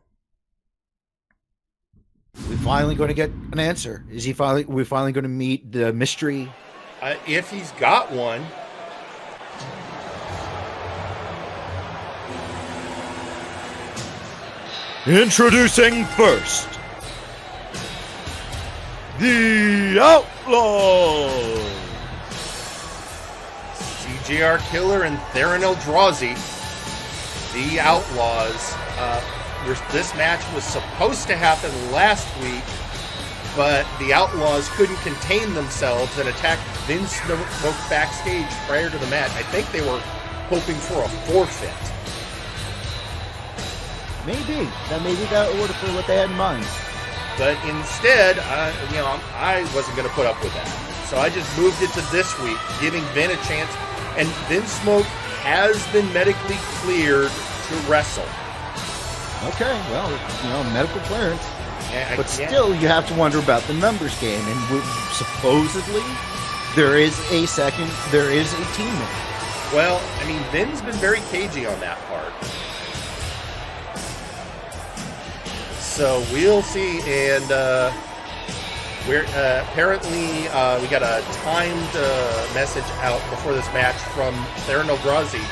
We're finally going to get an answer. We're finally going to meet the mystery? If he's got one. Introducing first, the Outlaws. CJR Killer and Taran Eldrazi, the Outlaws. This match was supposed to happen last week, but the Outlaws couldn't contain themselves and attacked Vinsmoke backstage prior to the match. I think they were hoping for a forfeit. Maybe. That would have been what they had in mind. But instead, I wasn't going to put up with that. So I just moved it to this week, giving Vin a chance. And Vinsmoke has been medically cleared to wrestle. Okay, well, medical clearance. Yeah, but still, you have to wonder about the numbers game. And supposedly, there is a teammate. Well, I mean, Vin's been very cagey on that part. So we'll see. And we're apparently we got a timed message out before this match from Taran Eldrazi.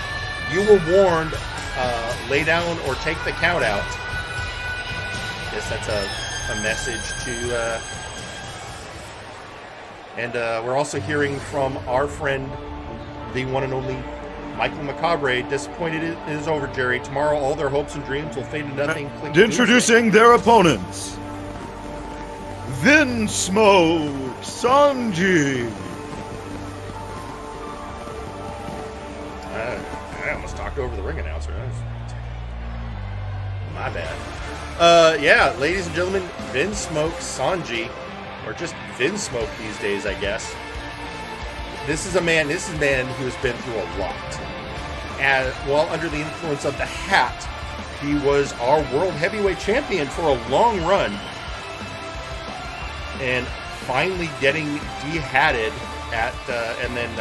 You were warned. Lay down or take the count out. I guess that's a message to... And we're also hearing from our friend, the one and only Michael Macabre. Disappointed it is over, Jerry. Tomorrow all their hopes and dreams will fade to nothing. Introducing their opponents. Vinsmoke, Sanji. I almost talked over the ring announcer. My bad. Yeah, ladies and gentlemen, Vinsmoke Sanji, or just Vinsmoke these days, I guess. This is a man who's been through a lot. And while under the influence of the hat, he was our world heavyweight champion for a long run. And finally getting de-hatted and then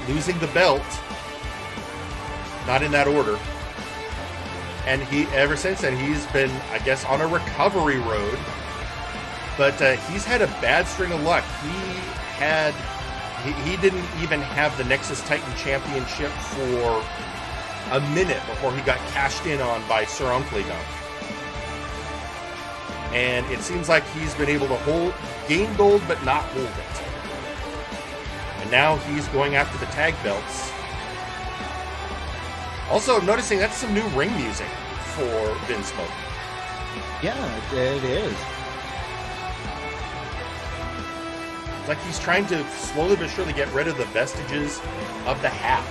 losing the belt. Not in that order. And ever since then, he's been, I guess, on a recovery road. But he's had a bad string of luck. He didn't even have the Nexus Titan Championship for a minute before he got cashed in on by Sir Uncle Dunk. And it seems like he's been able to gain gold, but not hold it. And now he's going after the tag belts. Also, I'm noticing that's some new ring music for Vinsmoke. Yeah, it is. It's like he's trying to slowly but surely get rid of the vestiges of the hat.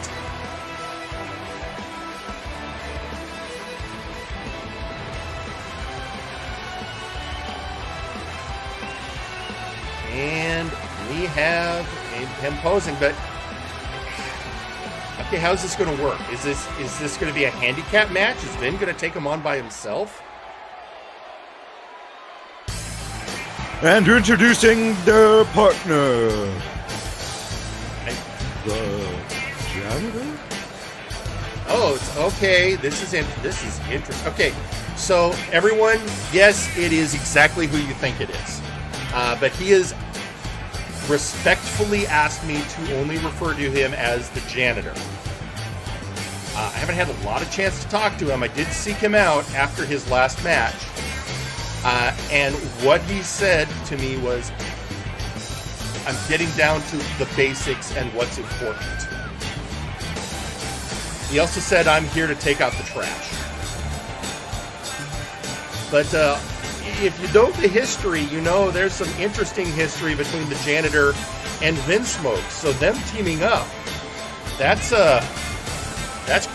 And we have him posing, but okay, how's this going to work? Is this going to be a handicap match? Is Vin going to take him on by himself? And introducing their partner, the janitor. Oh, it's okay. This is interesting. Okay, so everyone, yes, it is exactly who you think it is, but he is respectfully asked me to only refer to him as the janitor. I haven't had a lot of chance to talk to him. I did seek him out after his last match. And what he said to me was, I'm getting down to the basics and what's important. He also said, I'm here to take out the trash. But if you know the history, you know there's some interesting history between the janitor and Vinsmoke. So them teaming up, that's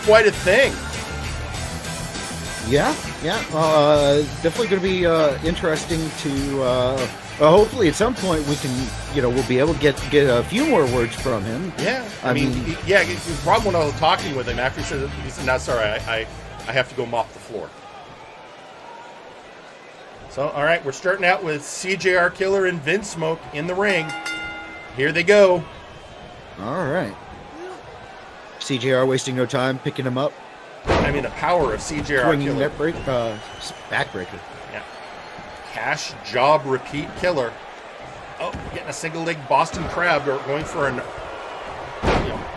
quite a thing. Yeah. Definitely going to be interesting to. Hopefully, at some point, we can, we'll be able to get a few more words from him. Yeah, I mean, the problem when I was talking with him after he said, "No, sorry, I have to go mop the floor." So, all right, we're starting out with CJR Killer and Vinsmoke in the ring. Here they go. All right. CJR wasting no time, picking him up. I mean, the power of CJR Swinging Killer. Backbreaker. Yeah. Cash job repeat killer. Oh, getting a single leg Boston Crab, going for an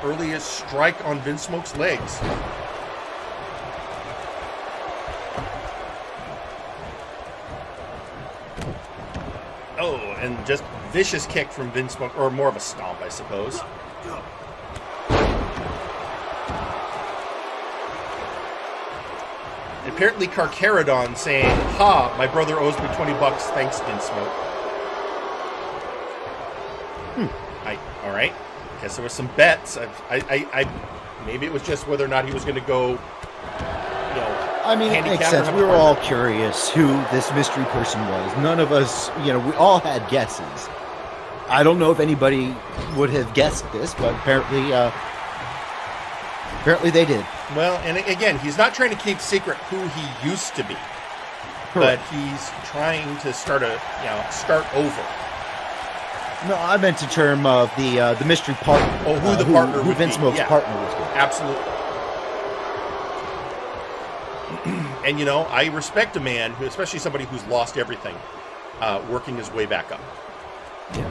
earliest strike on Vinsmoke's legs. Oh, And just vicious kick from Vinsmoke, or more of a stomp, I suppose. Apparently Carcharodon saying, "Ha, my brother owes me $20, thanks, Vinsmoke." All right. Guess there was some bets. I maybe it was just whether or not he was going to go, I mean, it makes sense. We were all curious who this mystery person was. None of us, we all had guesses. I don't know if anybody would have guessed this, but apparently they did. Well, and again, he's not trying to keep secret who he used to be, but he's trying to start over. No, I meant in terms of the mystery partner. Oh, who the partner who would be. Vinsmoke's partner was going to be. Absolutely. And, I respect a man, who, especially somebody who's lost everything, working his way back up. Yeah.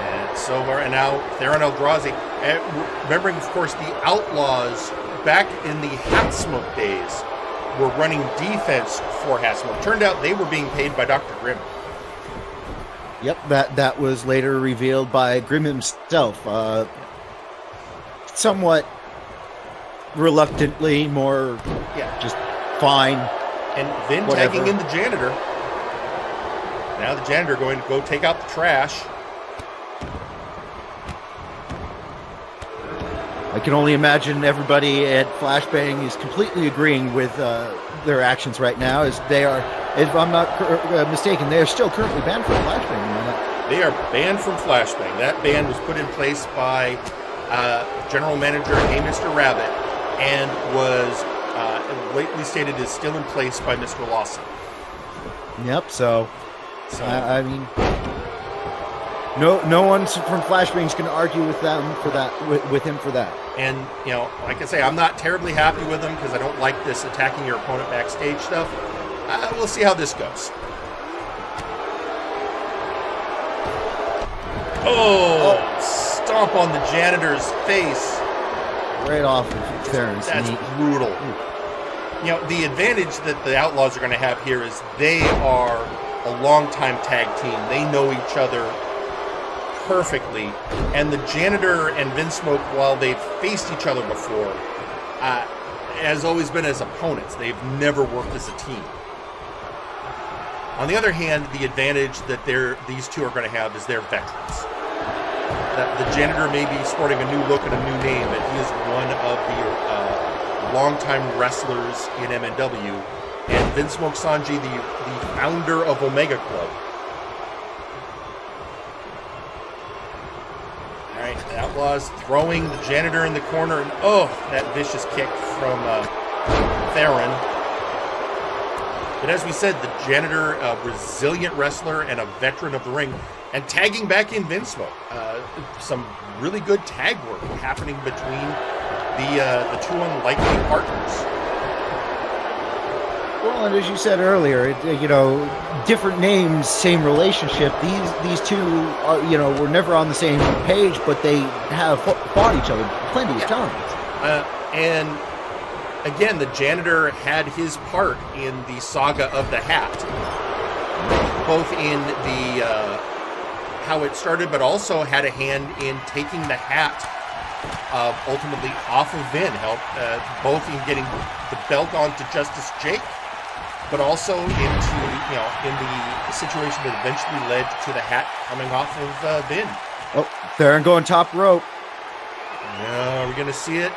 And so we're now Taran Eldrazi. Remembering, of course, the Outlaws back in the Hat Smoke days were running defense for Hat Smoke. Turned out they were being paid by Dr. Grimm. Yep, that was later revealed by Grimm himself. Somewhat reluctantly, more just fine. And then tagging in the janitor. Now the janitor going to go take out the trash. I can only imagine everybody at Flashbang is completely agreeing with their actions right now, as they are, if I'm not mistaken, they are still currently banned from Flashbang. They are banned from Flashbang. That ban was put in place by General Manager Hey Mr. Rabbit, and was lately stated is still in place by Mr. Lawson. Yep, so I mean, no one from Flashbang's going to argue with them for that, with him for that. And, like I say, I'm not terribly happy with him because I don't like this attacking your opponent backstage stuff. We'll see how this goes. Oh, stomp on the janitor's face. Right off of Theron's That's knee. brutal. The advantage that the Outlaws are going to have here is they are a long-time tag team. They know each other perfectly. And the janitor and Vinsmoke, while they've faced each other before, has always been as opponents. They've never worked as a team. On the other hand, the advantage that these two are going to have is they're veterans. The janitor may be sporting a new look and a new name, but he is one of the longtime wrestlers in MNW. And Vinsmoke Sanji, the founder of Omega Club. All right, the Outlaws throwing the janitor in the corner, and that vicious kick from Taran. But as we said, the janitor, a resilient wrestler and a veteran of the ring, and tagging back in Vinsmoke. Some really good tag work happening between the two unlikely partners. Well, and as you said earlier, different names, same relationship. These two are, were never on the same page, but they have fought each other plenty of times. And again, the janitor had his part in the saga of the hat, both in the how it started, but also had a hand in taking the hat ultimately off of Vin, helped both in getting the belt onto Justice Jake, but also into in the situation that eventually led to the hat coming off of Vin. Oh, Taran going top rope. Yeah, are we gonna see it?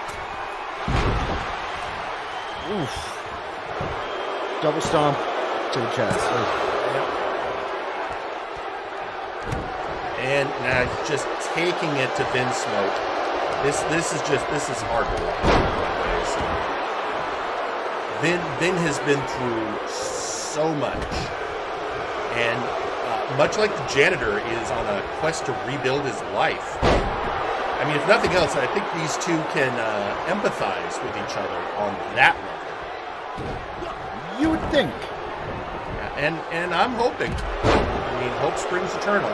Oof. Double stomp to the chest. And now just taking it to Vinsmoke. This is hard to watch. Vin has been through so much, and much like the janitor is on a quest to rebuild his life. I mean, if nothing else, I think these two can empathize with each other on that level. You would think. And I'm hoping. I mean, hope springs eternal.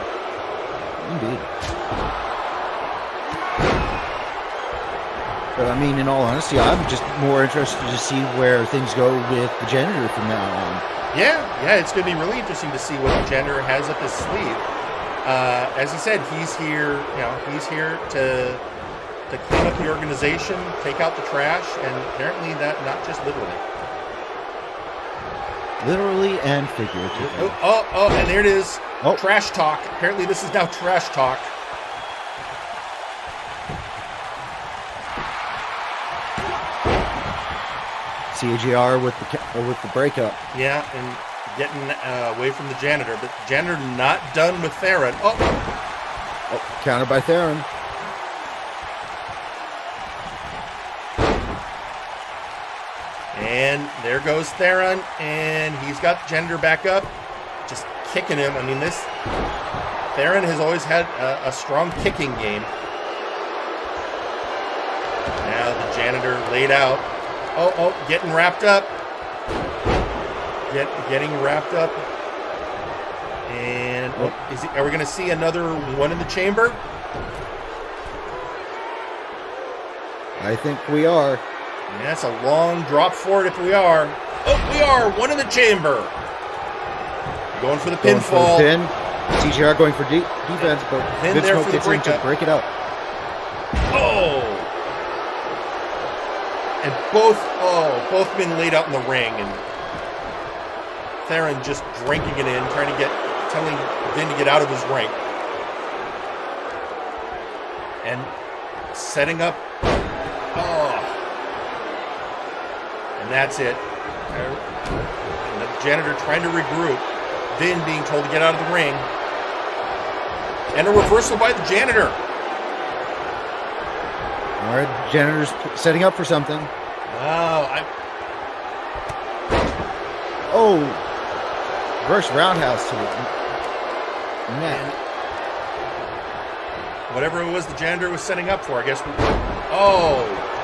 Indeed. But I mean, in all honesty, I'm just more interested to see where things go with the janitor from now on. Yeah, it's going to be really interesting to see what Janitor has up his sleeve. As he said, he's here to clean up the organization, take out the trash, and apparently that not just literally. Literally and figuratively. Oh, and there it is. Oh. Trash talk. Apparently this is now trash talk. CAGR with the breakup. Yeah, and getting away from the Janitor, but Janitor not done with Taran. Oh, countered by Taran. And there goes Taran, and he's got Janitor back up, just kicking him. I mean, Taran has always had a strong kicking game. Now the Janitor laid out. Oh, getting wrapped up. Getting wrapped up. And are we going to see another one in the chamber? I think we are. Yeah, that's a long drop for it if we are. Oh, we are. One in the chamber. Going for the pinfall. Pin. CGR going for defense, but Vinsmoke gets in to break it up. Oh! And both men laid out in the ring, and Taran just drinking it in, telling Vin to get out of his ring. And setting up. Oh. And that's it. And the Janitor trying to regroup. Vin being told to get out of the ring. And a reversal by the Janitor. All right, Janitor's setting up for something. Reverse roundhouse to it. Man. Whatever it was the Janitor was setting up for, I guess.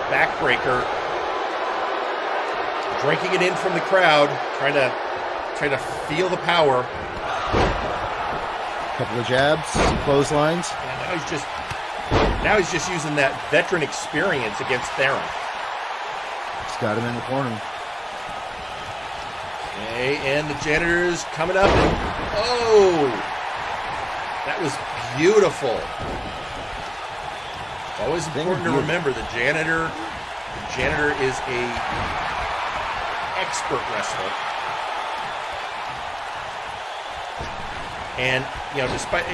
Backbreaker. Drinking it in from the crowd, trying to feel the power. Couple of jabs, some clotheslines. And now he's just using that veteran experience against Taran. He's got him in the corner. Okay, and the Janitor's coming up. That was beautiful. Always important to remember the Janitor is a expert wrestler. And despite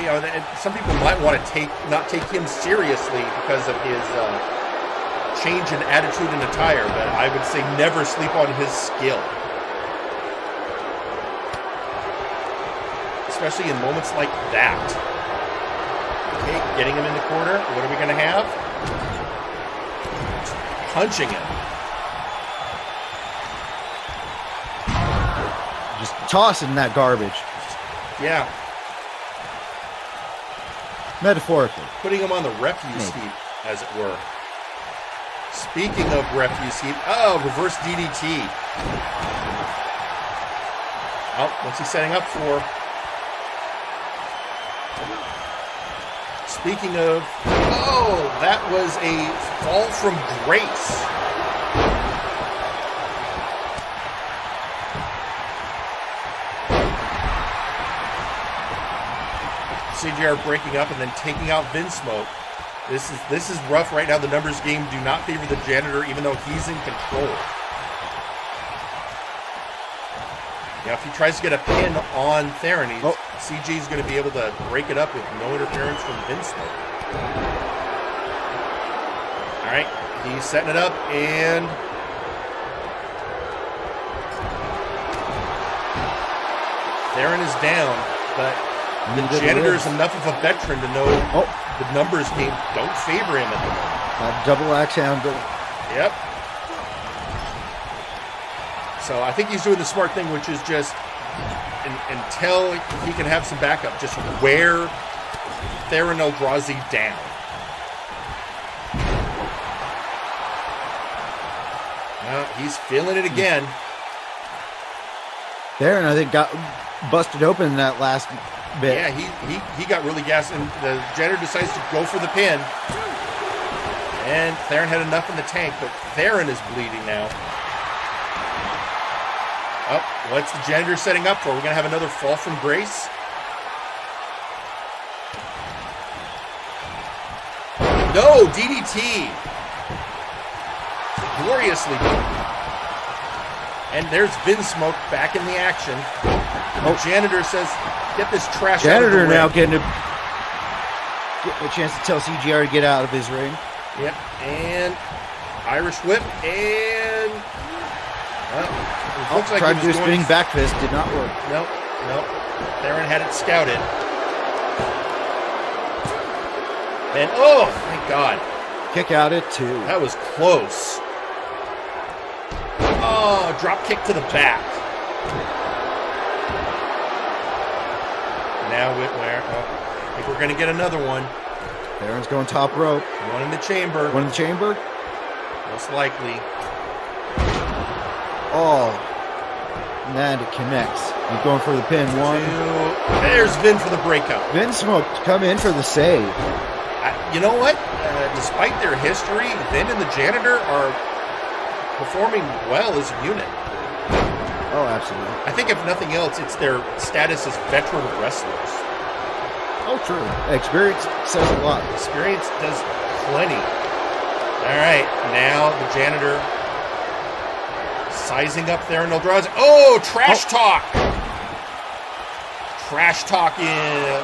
some people might want to not take him seriously because of his change in attitude and attire, but I would say never sleep on his skill, especially in moments like that. Okay, getting him in the corner. What are we going to have? Punching him. Just tossing that garbage. Yeah. Metaphorically. Putting him on the refuse heap, as it were. Speaking of refuse heap, reverse DDT. What's he setting up for? Speaking of, that was a fall from grace. CGR breaking up and then taking out Vinsmoke. This is rough right now. The numbers game do not favor the Janitor, even though he's in control. Now, if he tries to get a pin on Taran, CG is going to be able to break it up with no interference from Vinsmoke. All right, he's setting it up, and Taran is down, but the Janitor is enough of a veteran to know the numbers game don't favor him at the moment. Double axe handle. Yep. So I think he's doing the smart thing, which is just until he can have some backup, just wear Taran Eldrazi down. He's feeling it again. Taran, I think, got busted open in that last bit. Yeah, he got really gassed, and the Janitor decides to go for the pin. And Taran had enough in the tank, but Taran is bleeding now. Oh, what's the janitor setting up for? We're going to have another fall from grace? No, DDT. Gloriously done. And there's Vinsmoke back in the action. And the janitor says, get this trash out of the ring. Janitor now getting a chance to tell CGR to get out of his ring. Yep, and Irish whip, and... looks like tried to do a spinning back fist, did not work. Nope. Taran had it scouted. And, oh, thank God. Kick out at 2. That was close. Oh, drop kick to the back. Now Whitware. Oh, I think we're going to get another one. Taran's going top rope. One in the chamber. One in the chamber. Most likely. Oh. And it connects. He's going for the pin. 1. 2. There's Vin for the breakup. Vinsmoke to come in for the save. You know what? Despite their history, Vin and the janitor are performing well as a unit. Oh, absolutely. I think if nothing else, it's their status as veteran wrestlers. Oh, true. Experience says a lot. Experience does plenty. All right, now the janitor sizing up there in Eldrazi. Oh, trash talk! Trash talk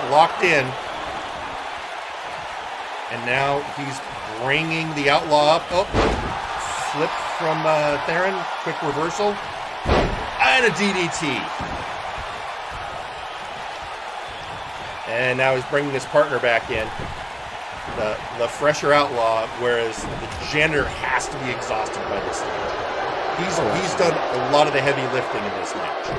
locked in. And now he's bringing the Outlaw up. Oh, flip from Taran. Quick reversal. And a DDT. And now he's bringing his partner back in. The fresher Outlaw, whereas the janitor has to be exhausted by this time. He's done a lot of the heavy lifting in this match.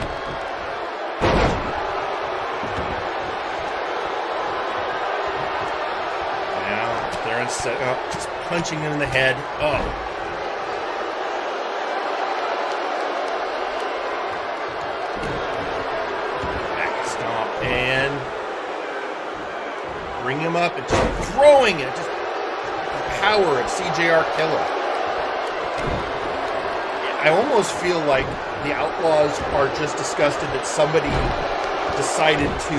Set up, just punching him in the head. Oh. Back stomp and bring him up and just throwing it. Just the power of CJR Killer. I almost feel like the Outlaws are just disgusted that somebody decided to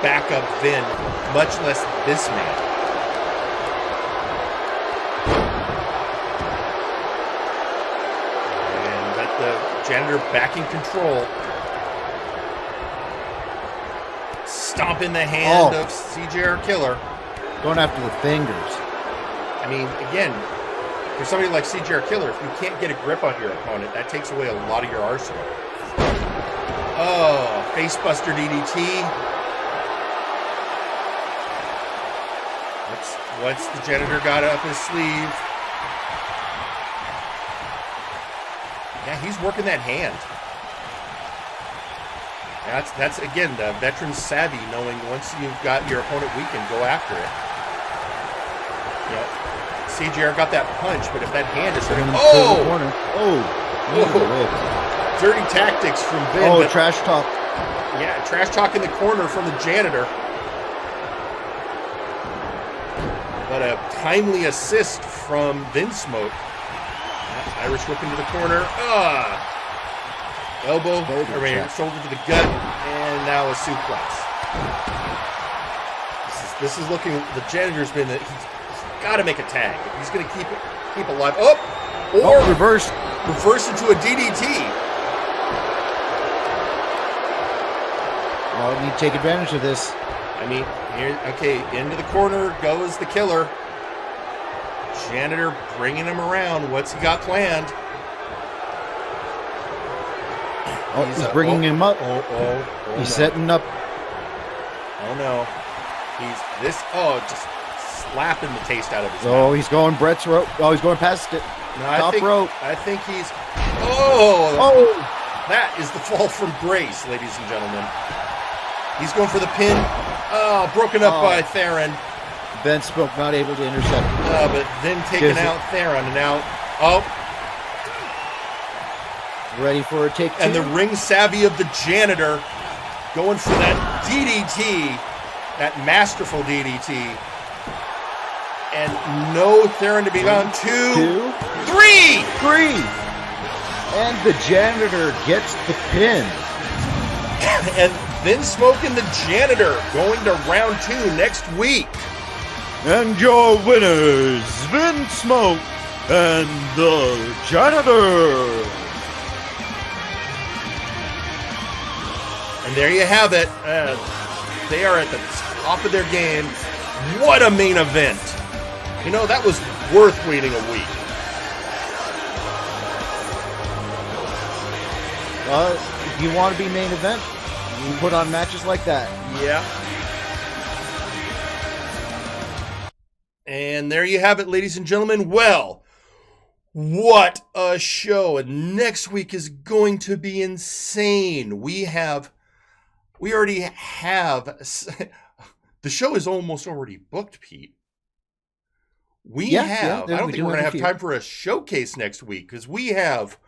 back up Vin, much less this man. Janitor back in control. Stomp in the hand of CJR Killer. Going after the fingers. I mean, again, for somebody like CJR Killer, if you can't get a grip on your opponent, that takes away a lot of your arsenal. Oh, facebuster DDT. What's the janitor got up his sleeve? Yeah, he's working that hand. That's again the veteran savvy, knowing once you've got your opponent weakened, go after it. You know, CJR got that punch, but if that hand is hurting, dirty tactics from Vin. Oh, trash talk. Yeah, trash talk in the corner from the janitor. But a timely assist from Vinsmoke. Irish whip into the corner. Elbow, shoulder to the gut, and now a suplex. This is looking. The janitor's been. He's got to make a tag. If he's going to keep alive. Reverse into a DDT. Well, you need to take advantage of this. I mean, into the corner goes the Killer. Janitor bringing him around. What's he got planned? He's bringing him up. He's setting up. Oh no. Just slapping the taste out of his mouth. He's going Brett's rope. Oh, he's going past it. Top rope. I think he's. That is the fall from grace, ladies and gentlemen. He's going for the pin. Broken up by Taran. Vinsmoke not able to intercept. But then taking out Taran, and now ready for a take 2. And the ring savvy of the janitor going for that DDT, that masterful DDT. And no Taran to be gone. 2, 3. And the janitor gets the pin. And Vinsmoke and the janitor going to round 2 next week. And your winners, Vinsmoke and the janitor. And there you have it. They are at the top of their game. What a main event. You know, that was worth waiting a week. If you want to be main event, you put on matches like that. Yeah. And there you have it, ladies and gentlemen. Well, what a show. And next week is going to be insane. We already have, the show is almost already booked, Pete. I don't think we're going to have time for a showcase next week because we have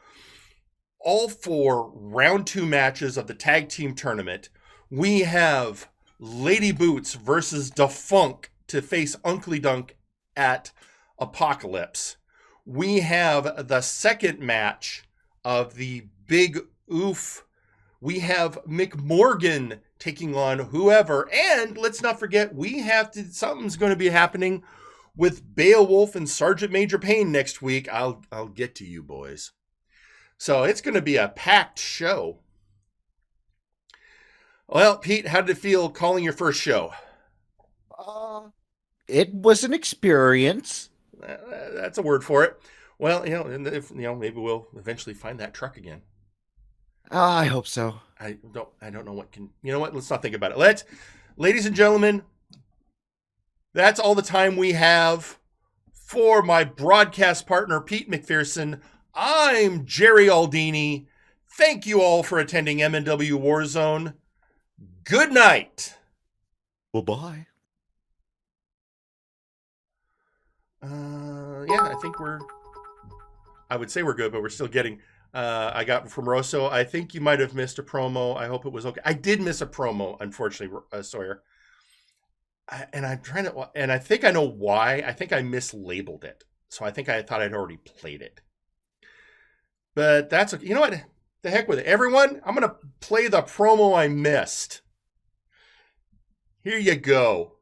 all 4 round 2 matches of the tag team tournament. We have Lady Boots versus Defunk to face Uncle Dunk at Apocalypse. We have the second match of the Big Oof. We have McMorgan taking on whoever. And let's not forget, something's going to be happening with Beowulf and Sergeant Major Payne next week. I'll get to you boys. So it's going to be a packed show. Well, Pete, how did it feel calling your first show? It was an experience. That's a word for it. Well, maybe we'll eventually find that truck again. I hope so. I don't know what can. You know what? Let's not think about it. Ladies and gentlemen, that's all the time we have for my broadcast partner, Pete McPherson. I'm Jerry Aldini. Thank you all for attending MNW Warzone. Good night. Bye-bye. Yeah, I think I would say we're good, but we're still getting, I got from Rosso. I think you might have missed a promo. I hope it was okay. I did miss a promo, unfortunately, Sawyer. And I think I know why. I think I mislabeled it. So I thought I'd already played it. But that's okay. You know what? The heck with it. Everyone, I'm going to play the promo I missed. Here you go.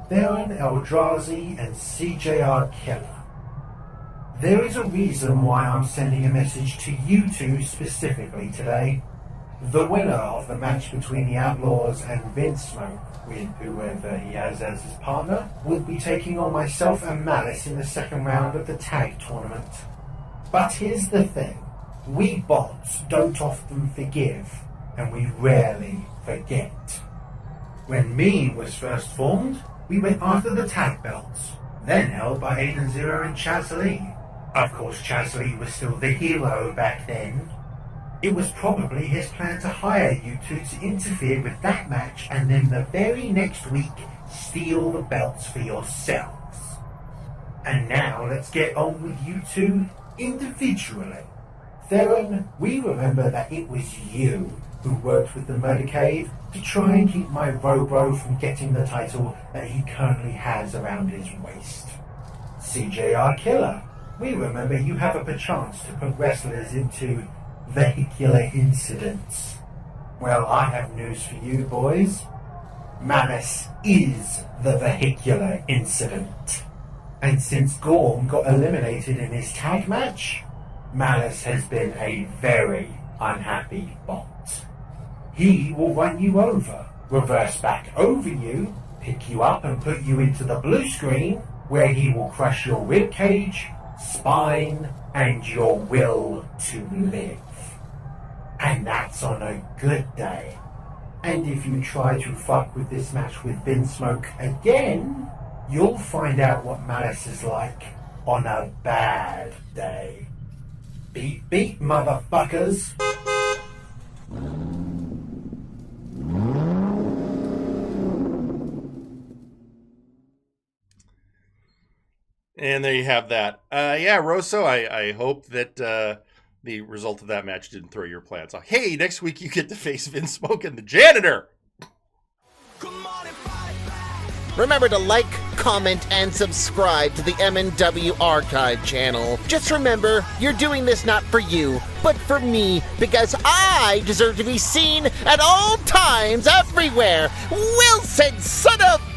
Baron Eldrazi and CJR Keller. There is a reason why I'm sending a message to you two specifically today. The winner of the match between the Outlaws and Vinsmoke, with whoever he has as his partner, will be taking on myself and Malice in the second round of the tag tournament. But here's the thing. We bots don't often forgive, and we rarely forget. When Me was first formed, we went after the tag belts, then held by Aiden Zero and Chaz Lee. Of course, Chaz Lee was still the hero back then. It was probably his plan to hire you two to interfere with that match and then the very next week steal the belts for yourselves. And now let's get on with you two individually. Theron, we remember that it was you who worked with the Murder Cave to try and keep my Robro from getting the title that he currently has around his waist. CJR Killer, we remember you have a chance to put wrestlers into vehicular incidents. Well, I have news for you, boys. Malice is the vehicular incident. And since Gorm got eliminated in his tag match, Malice has been a very unhappy bot. He will run you over, reverse back over you, pick you up and put you into the blue screen, where he will crush your ribcage, spine, and your will to live. And that's on a good day. And if you try to fuck with this match with Vinsmoke again, you'll find out what Malice is like on a bad day. Beep beep, motherfuckers. And there you have that. Yeah, Rosso, I hope that the result of that match didn't throw your plans off. Hey, next week you get to face Vinsmoke and the janitor. Come on and fight back. Remember to like, comment, and subscribe to the MNW Archive channel. Just remember, you're doing this not for you, but for me, because I deserve to be seen at all times, everywhere. Wilson, son of